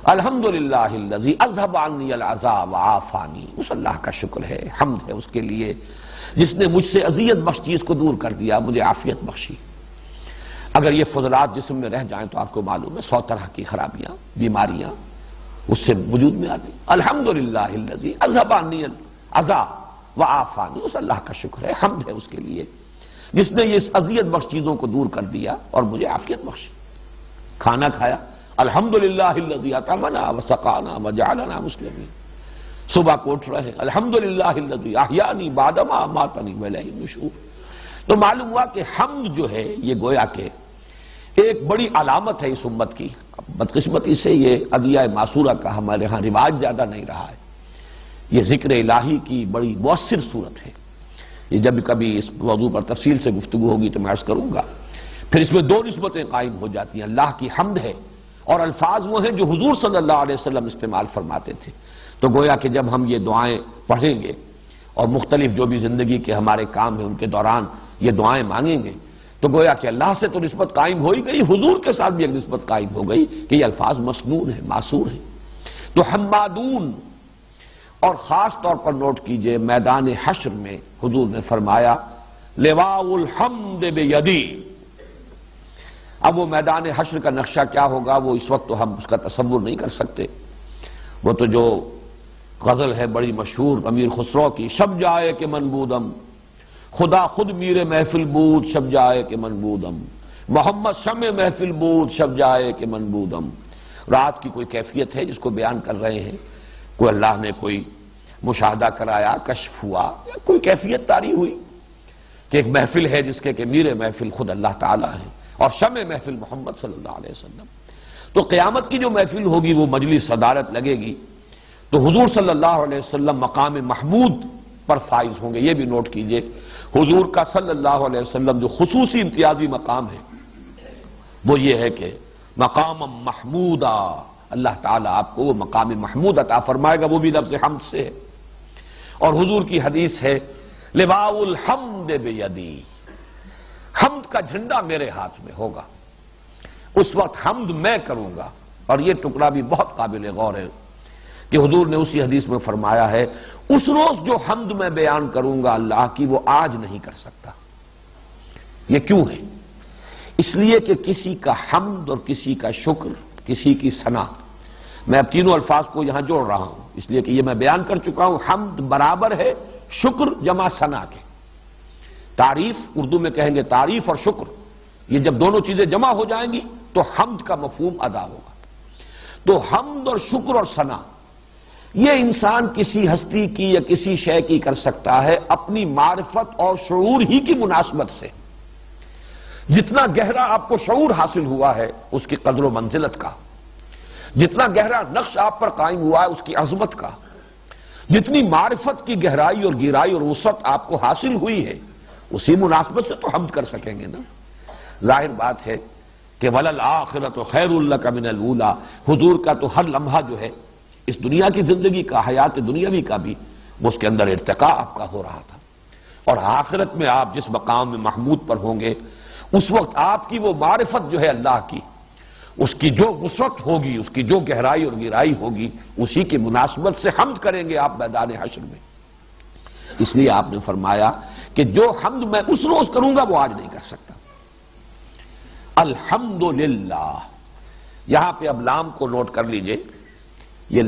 الحمدللہ الذی اذھب عنی العذا وعافانی، اس اللہ کا شکر ہے، حمد ہے اس کے لیے جس نے مجھ سے اذیت بخش چیز کو دور کر دیا، مجھے عافیت بخشی۔ اگر یہ فضلات جسم میں رہ جائیں تو آپ کو معلوم ہے 100 طرح کی خرابیاں، بیماریاں اس سے وجود میں آتی۔ الحمدللہ الذی اذھب عنی العذا وعافانی، اس اللہ کا شکر ہے، حمد ہے اس کے لیے جس نے یہ اذیت بخش چیزوں کو دور کر دیا اور مجھے عافیت بخشی۔ کھانا کھایا، الحمدللہ الذی اطعمنا وسقانا وجعلنا مسلمین۔ صبح کو اٹھ رہے، الحمدللہ الذی احیانی بعدما اماتنی والیہ النشور۔ تو معلوم ہوا کہ حمد جو ہے یہ گویا کہ ایک بڑی علامت ہے اس امت کی۔ بدقسمتی سے یہ ادعیہ معصورہ کا ہمارے ہاں رواج زیادہ نہیں رہا ہے۔ یہ ذکر الہی کی بڑی مؤثر صورت ہے، یہ جب کبھی اس موضوع پر تفصیل سے گفتگو ہوگی تو میں عرض کروں گا۔ پھر اس میں دو نسبتیں قائم ہو جاتی ہیں، اللہ کی حمد ہے اور الفاظ وہ ہیں جو حضور صلی اللہ علیہ وسلم استعمال فرماتے تھے۔ تو گویا کہ جب ہم یہ دعائیں پڑھیں گے اور مختلف جو بھی زندگی کے ہمارے کام ہیں ان کے دوران یہ دعائیں مانگیں گے، تو گویا کہ اللہ سے تو نسبت قائم ہو ہی گئی، حضور کے ساتھ بھی ایک نسبت قائم ہو گئی کہ یہ الفاظ مسنون ہیں، معصور ہیں۔ تو حمادون، اور خاص طور پر نوٹ کیجئے میدان حشر میں حضور نے فرمایا لواء الحمد بیدی۔ اب وہ میدان حشر کا نقشہ کیا ہوگا وہ اس وقت تو ہم اس کا تصور نہیں کر سکتے۔ وہ تو جو غزل ہے بڑی مشہور امیر خسرو کی، شب جائے کہ من بودم خدا خود میر محفل بود، شب جائے کہ من بودم محمد شمع محفل بود شب جائے کہ منبودم. رات کی کوئی کیفیت ہے جس کو بیان کر رہے ہیں، کوئی اللہ نے کوئی مشاہدہ کرایا، کشف ہوا، یا کوئی کیفیت طاری ہوئی کہ ایک محفل ہے جس کے کہ میر محفل خود اللہ تعالیٰ ہے اور شمع محفل محمد صلی اللہ علیہ وسلم. تو قیامت کی جو محفل ہوگی وہ مجلس صدارت لگے گی تو حضور صلی اللہ علیہ وسلم مقام محمود پر فائز ہوں گے. یہ بھی نوٹ کیجئے، حضور کا صلی اللہ علیہ وسلم جو خصوصی امتیازی مقام ہے وہ یہ ہے کہ مقام محمودا، اللہ تعالیٰ آپ کو وہ مقام محمود عطا فرمائے گا، وہ بھی لفظ حمد سے ہے. اور حضور کی حدیث ہے لواء الحمد بیدی، حمد کا جھنڈا میرے ہاتھ میں ہوگا، اس وقت حمد میں کروں گا. اور یہ ٹکڑا بھی بہت قابل غور ہے کہ حضور نے اسی حدیث میں فرمایا ہے اس روز جو حمد میں بیان کروں گا اللہ کی وہ آج نہیں کر سکتا. یہ کیوں ہے؟ اس لیے کہ کسی کا حمد اور کسی کا شکر، کسی کی ثنا، میں اب تینوں الفاظ کو یہاں جوڑ رہا ہوں اس لیے کہ یہ میں بیان کر چکا ہوں. حمد برابر ہے شکر جمع ثنا کے. تعریف اردو میں کہیں گے تعریف اور شکر، یہ جب دونوں چیزیں جمع ہو جائیں گی تو حمد کا مفہوم ادا ہوگا. تو حمد اور شکر اور ثنا یہ انسان کسی ہستی کی یا کسی شے کی کر سکتا ہے اپنی معرفت اور شعور ہی کی مناسبت سے. جتنا گہرا آپ کو شعور حاصل ہوا ہے اس کی قدر و منزلت کا، جتنا گہرا نقش آپ پر قائم ہوا ہے اس کی عظمت کا، جتنی معرفت کی گہرائی اور گہرائی اور وسعت آپ کو حاصل ہوئی ہے اسی مناسبت سے تو حمد کر سکیں گے نا. ظاہر بات ہے کہ وَلَلْآخِرَةُ خَيْرٌ لَكَ مِنَ الْأُولَىٰ، حضور کا تو ہر لمحہ جو ہے اس دنیا کی زندگی کا، حیات دنیاوی کا بھی، وہ اس کے اندر ارتقاء آپ کا ہو رہا تھا. اور آخرت میں آپ جس مقام میں محمود پر ہوں گے اس وقت آپ کی وہ معرفت جو ہے اللہ کی، اس کی جو وسعت ہوگی، اس کی جو گہرائی اور گہرائی ہوگی، اسی کی مناسبت سے حمد کریں گے آپ میدان حشر میں. اس لیے آپ نے فرمایا کہ جو حمد میں اس روز کروں گا وہ آج نہیں کر سکتا. الحمدللہ، یہاں پہ اب لام کو نوٹ کر لیجئے. یہ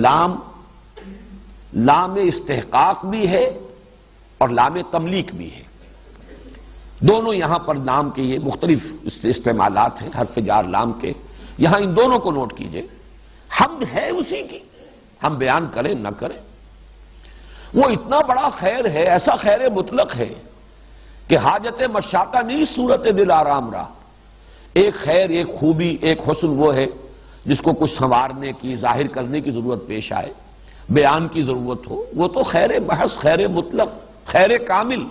لام استحقاق بھی ہے اور لام تملیک بھی ہے. دونوں یہاں پر لام کے یہ مختلف استعمالات ہیں حرف جار لام کے. یہاں ان دونوں کو نوٹ کیجئے. حمد ہے اسی کی، ہم بیان کریں نہ کریں. وہ اتنا بڑا خیر ہے، ایسا خیر مطلق ہے کہ حاجت مشاطہ نہیں صورت دل آرام را. ایک خیر، ایک خوبی، ایک حسن وہ ہے جس کو کچھ سنوارنے کی، ظاہر کرنے کی ضرورت پیش آئے، بیان کی ضرورت ہو، وہ تو خیر محض، خیر مطلق، خیر کامل.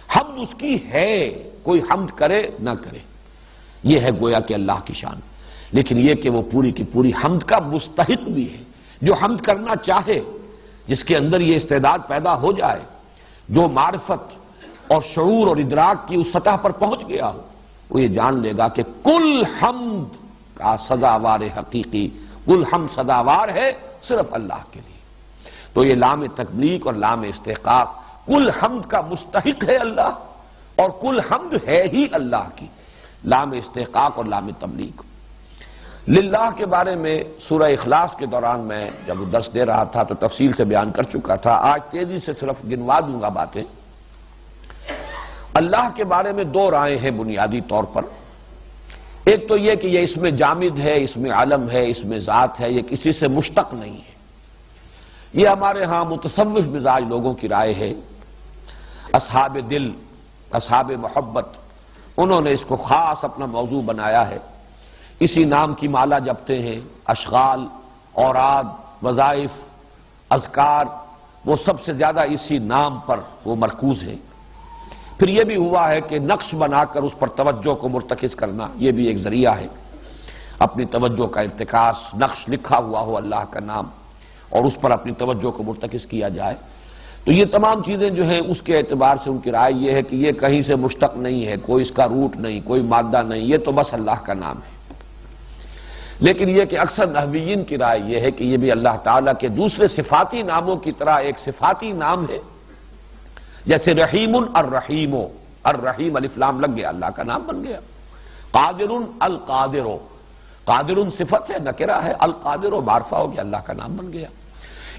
حمد اس کی ہے، کوئی حمد کرے نہ کرے، یہ ہے گویا کہ اللہ کی شان. لیکن یہ کہ وہ پوری کی پوری حمد کا مستحق بھی ہے. جو حمد کرنا چاہے، جس کے اندر یہ استعداد پیدا ہو جائے، جو معرفت اور شعور اور ادراک کی اس سطح پر پہنچ گیا ہو، وہ یہ جان لے گا کہ کل حمد کا سزاوار حقیقی، کل حمد سزاوار ہے صرف اللہ کے لیے. تو یہ لام تکلیق اور لام استحقاق، کل حمد کا مستحق ہے اللہ اور کل حمد ہے ہی اللہ کی. لام استحقاق اور لام تملیک. للہ کے بارے میں سورہ اخلاص کے دوران میں جب درس دے رہا تھا تو تفصیل سے بیان کر چکا تھا. آج تیزی سے صرف گنوا دوں گا باتیں. اللہ کے بارے میں دو رائے ہیں بنیادی طور پر. ایک تو یہ کہ یہ اس میں جامد ہے، اس میں علم ہے، اس میں ذات ہے، یہ کسی سے مشتق نہیں ہے. یہ ہمارے ہاں متصوف مزاج لوگوں کی رائے ہے. اصحاب دل، اصحاب محبت، انہوں نے اس کو خاص اپنا موضوع بنایا ہے. اسی نام کی مالا جپتے ہیں. اشغال، اوراد، وظائف، اذکار، وہ سب سے زیادہ اسی نام پر وہ مرکوز ہیں. پھر یہ بھی ہوا ہے کہ نقش بنا کر اس پر توجہ کو مرتکز کرنا، یہ بھی ایک ذریعہ ہے اپنی توجہ کا ارتکاز. نقش لکھا ہوا ہو اللہ کا نام اور اس پر اپنی توجہ کو مرتکز کیا جائے. تو یہ تمام چیزیں جو ہیں اس کے اعتبار سے ان کی رائے یہ ہے کہ یہ کہیں سے مشتق نہیں ہے، کوئی اس کا روٹ نہیں، کوئی مادہ نہیں، یہ تو بس اللہ کا نام ہے. لیکن یہ کہ اکثر نحویین کی رائے یہ ہے کہ یہ بھی اللہ تعالیٰ کے دوسرے صفاتی ناموں کی طرح ایک صفاتی نام ہے. جیسے رحیم الرحیم، الرحیم الف لام لگ گیا، اللہ کا نام بن گیا. قادر القادر، قادر صفت ہے، نکرہ ہے، القادر معرفہ ہو گیا، اللہ کا نام بن گیا.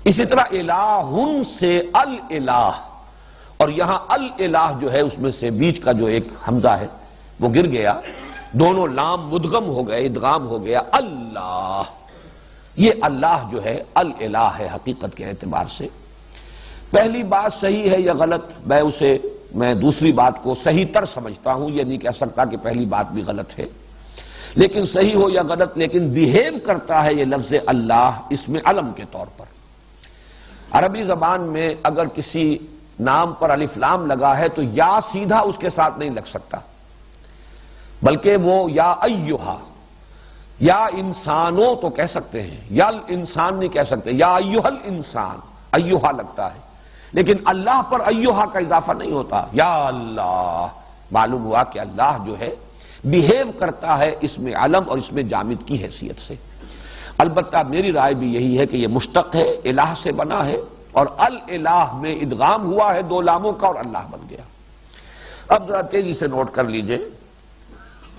اسی طرح الہ سے الالہ، اور یہاں الالہ جو ہے اس میں سے بیچ کا جو ایک حمزہ ہے وہ گر گیا. دونوں لام مدغم ہو گئے، ادغام ہو گیا اللہ. یہ اللہ جو ہے الالہ ہے حقیقت کے اعتبار سے. پہلی بات صحیح ہے یا غلط، میں دوسری بات کو صحیح تر سمجھتا ہوں. یہ نہیں کہہ سکتا کہ پہلی بات بھی غلط ہے، لیکن صحیح ہو یا غلط، لیکن بیہیو کرتا ہے یہ لفظ اللہ اسم علم کے طور پر. عربی زبان میں اگر کسی نام پر الف لام لگا ہے تو یا سیدھا اس کے ساتھ نہیں لگ سکتا، بلکہ وہ یا ایہا یا انسانوں تو کہہ سکتے ہیں، یا انسان نہیں کہہ سکتے، یا ایہا الانسان ایہا لگتا ہے، لیکن اللہ پر ایہا کا اضافہ نہیں ہوتا. یا اللہ، معلوم ہوا کہ اللہ جو ہے بیہیو کرتا ہے اسم علم اور اسم جامد کی حیثیت سے. البتہ میری رائے بھی یہی ہے کہ یہ مشتق ہے، الہ سے بنا ہے، اور الالہ میں ادغام ہوا ہے دو لاموں کا اور اللہ بن گیا. اب ذرا تیزی سے نوٹ کر لیجئے،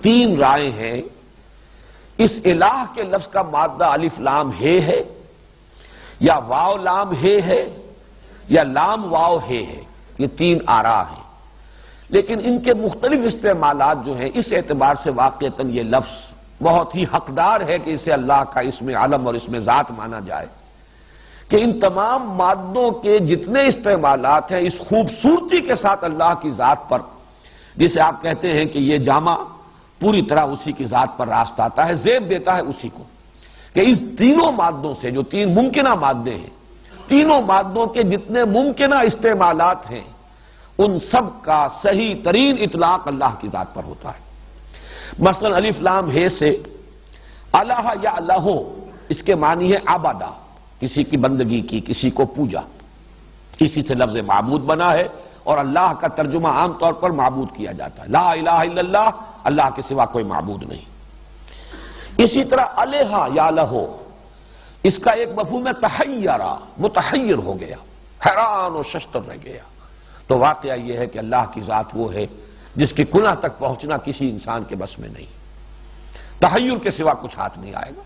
تین رائے ہیں. اس الہ کے لفظ کا مادہ الف لام ہے یا واو لام ہے یا لام واو ہے. یہ تین آراء ہیں، لیکن ان کے مختلف استعمالات جو ہیں اس اعتبار سے واقعتاً یہ لفظ بہت ہی حقدار ہے کہ اسے اللہ کا اسم علم اور اسم ذات مانا جائے، کہ ان تمام مادوں کے جتنے استعمالات ہیں اس خوبصورتی کے ساتھ اللہ کی ذات پر، جسے آپ کہتے ہیں کہ یہ جامع پوری طرح اسی کی ذات پر راست آتا ہے، زیب دیتا ہے اسی کو، کہ اس تینوں مادوں سے جو تین ممکنہ مادے ہیں، تینوں مادوں کے جتنے ممکنہ استعمالات ہیں ان سب کا صحیح ترین اطلاق اللہ کی ذات پر ہوتا ہے. مثلا الف لام ہے سے الہ یا اللہ، اس کے معنی ہے عبادہ، کسی کی بندگی کی، کسی کو پوجا. اسی سے لفظ معبود بنا ہے، اور اللہ کا ترجمہ عام طور پر معبود کیا جاتا ہے. لا الہ الا اللہ، اللہ کے سوا کوئی معبود نہیں. اسی طرح الہ یا لہو، اس کا ایک مفہوم ہے تحیرہ، متحیر ہو گیا، حیران و ششدر رہ گیا. تو واقعہ یہ ہے کہ اللہ کی ذات وہ ہے جس کی کنہ تک پہنچنا کسی انسان کے بس میں نہیں. تحیر کے سوا کچھ ہاتھ نہیں آئے گا.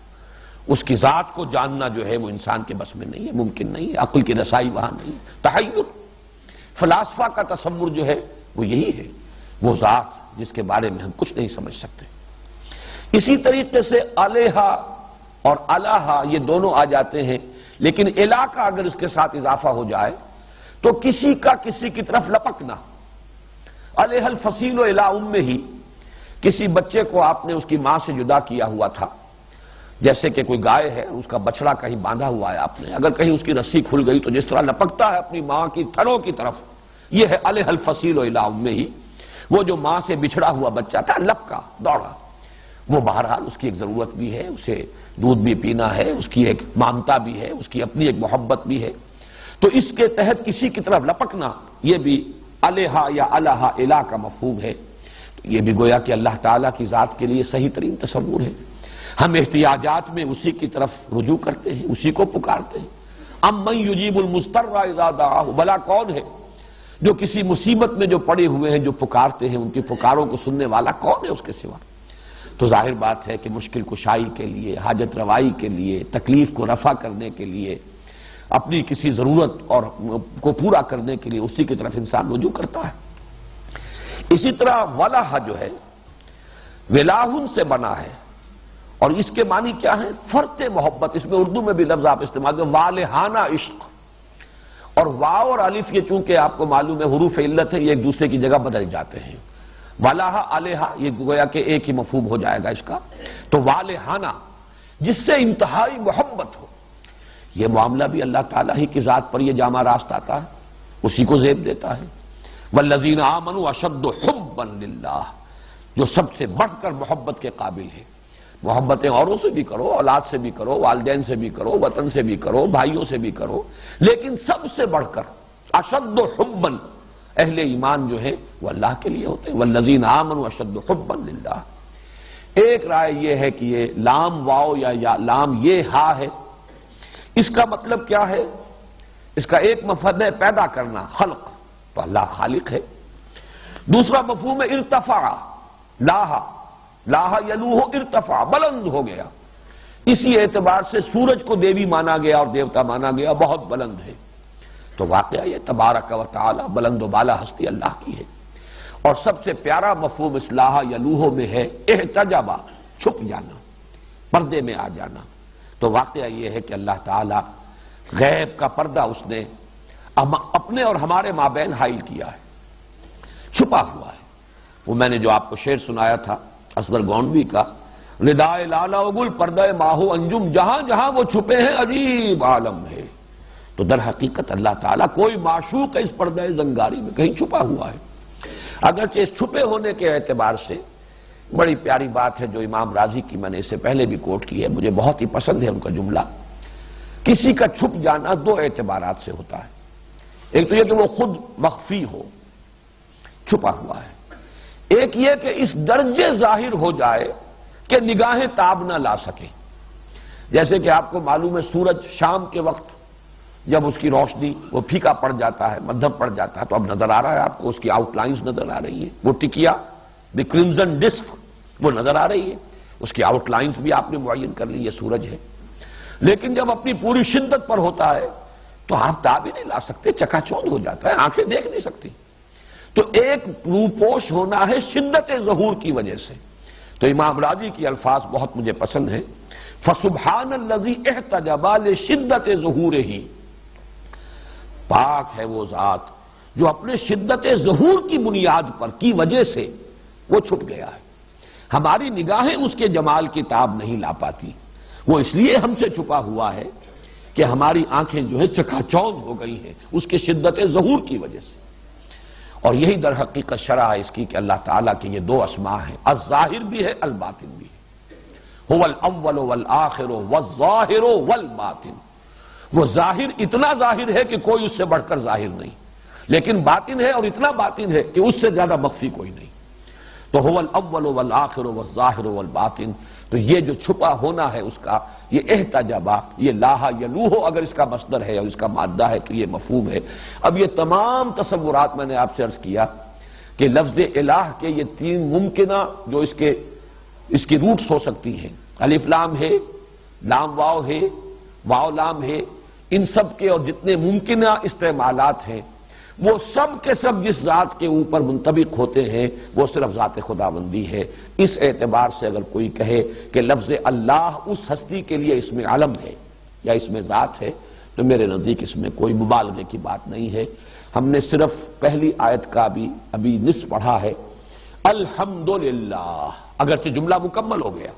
اس کی ذات کو جاننا جو ہے وہ انسان کے بس میں نہیں ہے، ممکن نہیں ہے، عقل کی رسائی وہاں نہیں. تحیر فلاسفہ کا تصور جو ہے وہ یہی ہے، وہ ذات جس کے بارے میں ہم کچھ نہیں سمجھ سکتے. اسی طریقے سے الہ اور الہ یہ دونوں آ جاتے ہیں، لیکن الہ کا اگر اس کے ساتھ اضافہ ہو جائے تو کسی کا کسی کی طرف لپکنا. الہ الفصیل و الی امہ، کسی بچے کو آپ نے اس کی ماں سے جدا کیا ہوا تھا، جیسے کہ کوئی گائے ہے، اس کا بچڑا کہیں باندھا ہوا ہے آپ نے، اگر کہیں اس کی رسی کھل گئی تو جس طرح لپکتا ہے اپنی ماں کی تھنوں کی طرف، یہ ہے الہ الفصیل و الی امہ. وہ جو ماں سے بچھڑا ہوا بچہ تھا لپکا، دوڑا. وہ بہرحال اس کی ایک ضرورت بھی ہے، اسے دودھ بھی پینا ہے، اس کی ایک مامتا بھی ہے، اس کی اپنی ایک محبت بھی ہے. تو اس کے تحت کسی کی طرف لپکنا یہ بھی الہ یا الہ الہ کا مفہوم ہے. تو یہ بھی گویا کہ اللہ تعالیٰ کی ذات کے لیے صحیح ترین تصور ہے. ہم احتیاجات میں اسی کی طرف رجوع کرتے ہیں، اسی کو پکارتے ہیں. امن یجیب المضطر اذا دعاہ، بھلا کون ہے جو کسی مصیبت میں جو پڑے ہوئے ہیں جو پکارتے ہیں، ان کی پکاروں کو سننے والا کون ہے اس کے سوا. تو ظاہر بات ہے کہ مشکل کشائی کے لیے، حاجت روائی کے لیے، تکلیف کو رفع کرنے کے لیے، اپنی کسی ضرورت اور کو پورا کرنے کے لیے اسی کی طرف انسان رجوع کرتا ہے. اسی طرح ولہ جو ہے ولاہن سے بنا ہے، اور اس کے معنی کیا ہے؟ فرط محبت. اس میں اردو میں بھی لفظ آپ استعمال کریں، والہانہ عشق. اور واو اور الف یہ چونکہ آپ کو معلوم ہے حروف علت ہے، یہ ایک دوسرے کی جگہ بدل جاتے ہیں. والہ الہ یہ گویا کہ ایک ہی مفہوم ہو جائے گا اس کا. تو والہانہ جس سے انتہائی محبت ہو، یہ معاملہ بھی اللہ تعالیٰ ہی کی ذات پر یہ جامع راست آتا ہے، اسی کو زیب دیتا ہے. والذین آمنوا اشد حبا للہ، جو سب سے بڑھ کر محبت کے قابل ہے. محبتیں اوروں سے بھی کرو، اولاد سے بھی کرو، والدین سے بھی کرو، وطن سے بھی کرو، بھائیوں سے بھی کرو، لیکن سب سے بڑھ کر اشد حبا اہل ایمان جو ہے وہ اللہ کے لیے ہوتے ہیں. والذین آمنوا اشد حبا للہ. ایک رائے یہ ہے کہ یہ لام واو یا لام یہ ہا ہے. اس کا مطلب کیا ہے؟ اس کا ایک مفہوم ہے پیدا کرنا، خلق، تو اللہ خالق ہے. دوسرا مفہوم ہے ارتفاع، لاہا، لاہا یلوہ ارتفاع، بلند ہو گیا. اسی اعتبار سے سورج کو دیوی مانا گیا اور دیوتا مانا گیا، بہت بلند ہے. تو واقعہ یہ تبارک و تعالی بلند و بالا ہستی اللہ کی ہے. اور سب سے پیارا مفہوم اصلاح یلوہ میں ہے احتجابا، چھپ جانا، پردے میں آ جانا۔ تو واقعہ یہ ہے کہ اللہ تعالی غیب کا پردہ اس نے اپنے اور ہمارے مابین حائل کیا ہے، چھپا ہوا ہے۔ وہ میں نے جو آپ کو شعر سنایا تھا اصغر گونڈوی کا، ردائے لالا و گل پردہ ماہو انجم، جہاں جہاں وہ چھپے ہیں عجیب عالم ہے۔ تو در حقیقت اللہ تعالیٰ کوئی معشوق اس پردہ زنگاری میں کہیں چھپا ہوا ہے۔ اگرچہ اس چھپے ہونے کے اعتبار سے بڑی پیاری بات ہے جو امام راضی کی میں نے اس سے پہلے بھی کوٹ کی ہے، مجھے بہت ہی پسند ہے ان کا جملہ۔ کسی کا چھپ جانا دو اعتبارات سے ہوتا ہے، ایک تو یہ کہ وہ خود مخفی ہو، چھپا ہوا ہے، ایک یہ کہ اس درجے ظاہر ہو جائے کہ نگاہیں تاب نہ لا سکیں۔ جیسے کہ آپ کو معلوم ہے سورج شام کے وقت جب اس کی روشنی وہ پھیکا پڑ جاتا ہے، مدھم پڑ جاتا ہے، تو اب نظر آ رہا ہے آپ کو، اس کی آؤٹ لائنز نظر آ رہی ہیں، وہ ٹکیا دی کرمزن ڈسک وہ نظر آ رہی ہے، اس کی آؤٹ لائنز بھی آپ نے معین کر لی، یہ سورج ہے۔ لیکن جب اپنی پوری شدت پر ہوتا ہے تو آپ تاب ہی نہیں لا سکتے، چکا چوندھ ہو جاتا ہے، آنکھیں دیکھ نہیں سکتی۔ تو ایک روپوش ہونا ہے شدت ظہور کی وجہ سے۔ تو امام راضی کی الفاظ بہت مجھے پسند ہیں، فَسُبْحَانَ الَّذِي احْتَجَبَ لِشِدَّتِ ظُہُورِهِ، پاک ہے وہ ذات جو اپنے شدت ظہور کی بنیاد پر کی وجہ سے وہ چھپ گیا ہے۔ ہماری نگاہیں اس کے جمال کی تاب نہیں لا پاتی، وہ اس لیے ہم سے چھپا ہوا ہے کہ ہماری آنکھیں جو ہے چکا چوندھ ہو گئی ہیں اس کے شدت ظہور کی وجہ سے۔ اور یہی در حقیقت شرح ہے اس کی کہ اللہ تعالیٰ کے یہ دو اسماء ہیں، الظاہر بھی ہے الباطن بھی ہے، هو الاول والآخر والظاہر والباطن۔ وہ ظاہر اتنا ظاہر ہے کہ کوئی اس سے بڑھ کر ظاہر نہیں، لیکن باطن ہے اور اتنا باطن ہے کہ اس سے زیادہ مخفی کوئی نہیں۔ تو هو الاول والآخر والظاہر والباطن، تو یہ جو چھپا ہونا ہے اس کا، یہ احتجابا، یہ لاہا یلوہ اگر اس کا مصدر ہے اور اس کا مادہ ہے تو یہ مفہوم ہے۔ اب یہ تمام تصورات میں نے آپ سے عرض کیا کہ لفظ الہ کے یہ تین ممکنہ جو اس کی روٹس ہو سکتی ہیں، الف لام ہے، لام واو ہے، واو لام ہے، ان سب کے اور جتنے ممکنہ استعمالات ہیں وہ سب کے سب جس ذات کے اوپر منطبق ہوتے ہیں وہ صرف ذات خداوندی ہے۔ اس اعتبار سے اگر کوئی کہے کہ لفظ اللہ اس ہستی کے لیے اس میں علم ہے یا اس میں ذات ہے تو میرے نزدیک اس میں کوئی مبالغے کی بات نہیں ہے۔ ہم نے صرف پہلی آیت کا بھی ابھی نصف پڑھا ہے، الحمدللہ، اگرچہ جملہ مکمل ہو گیا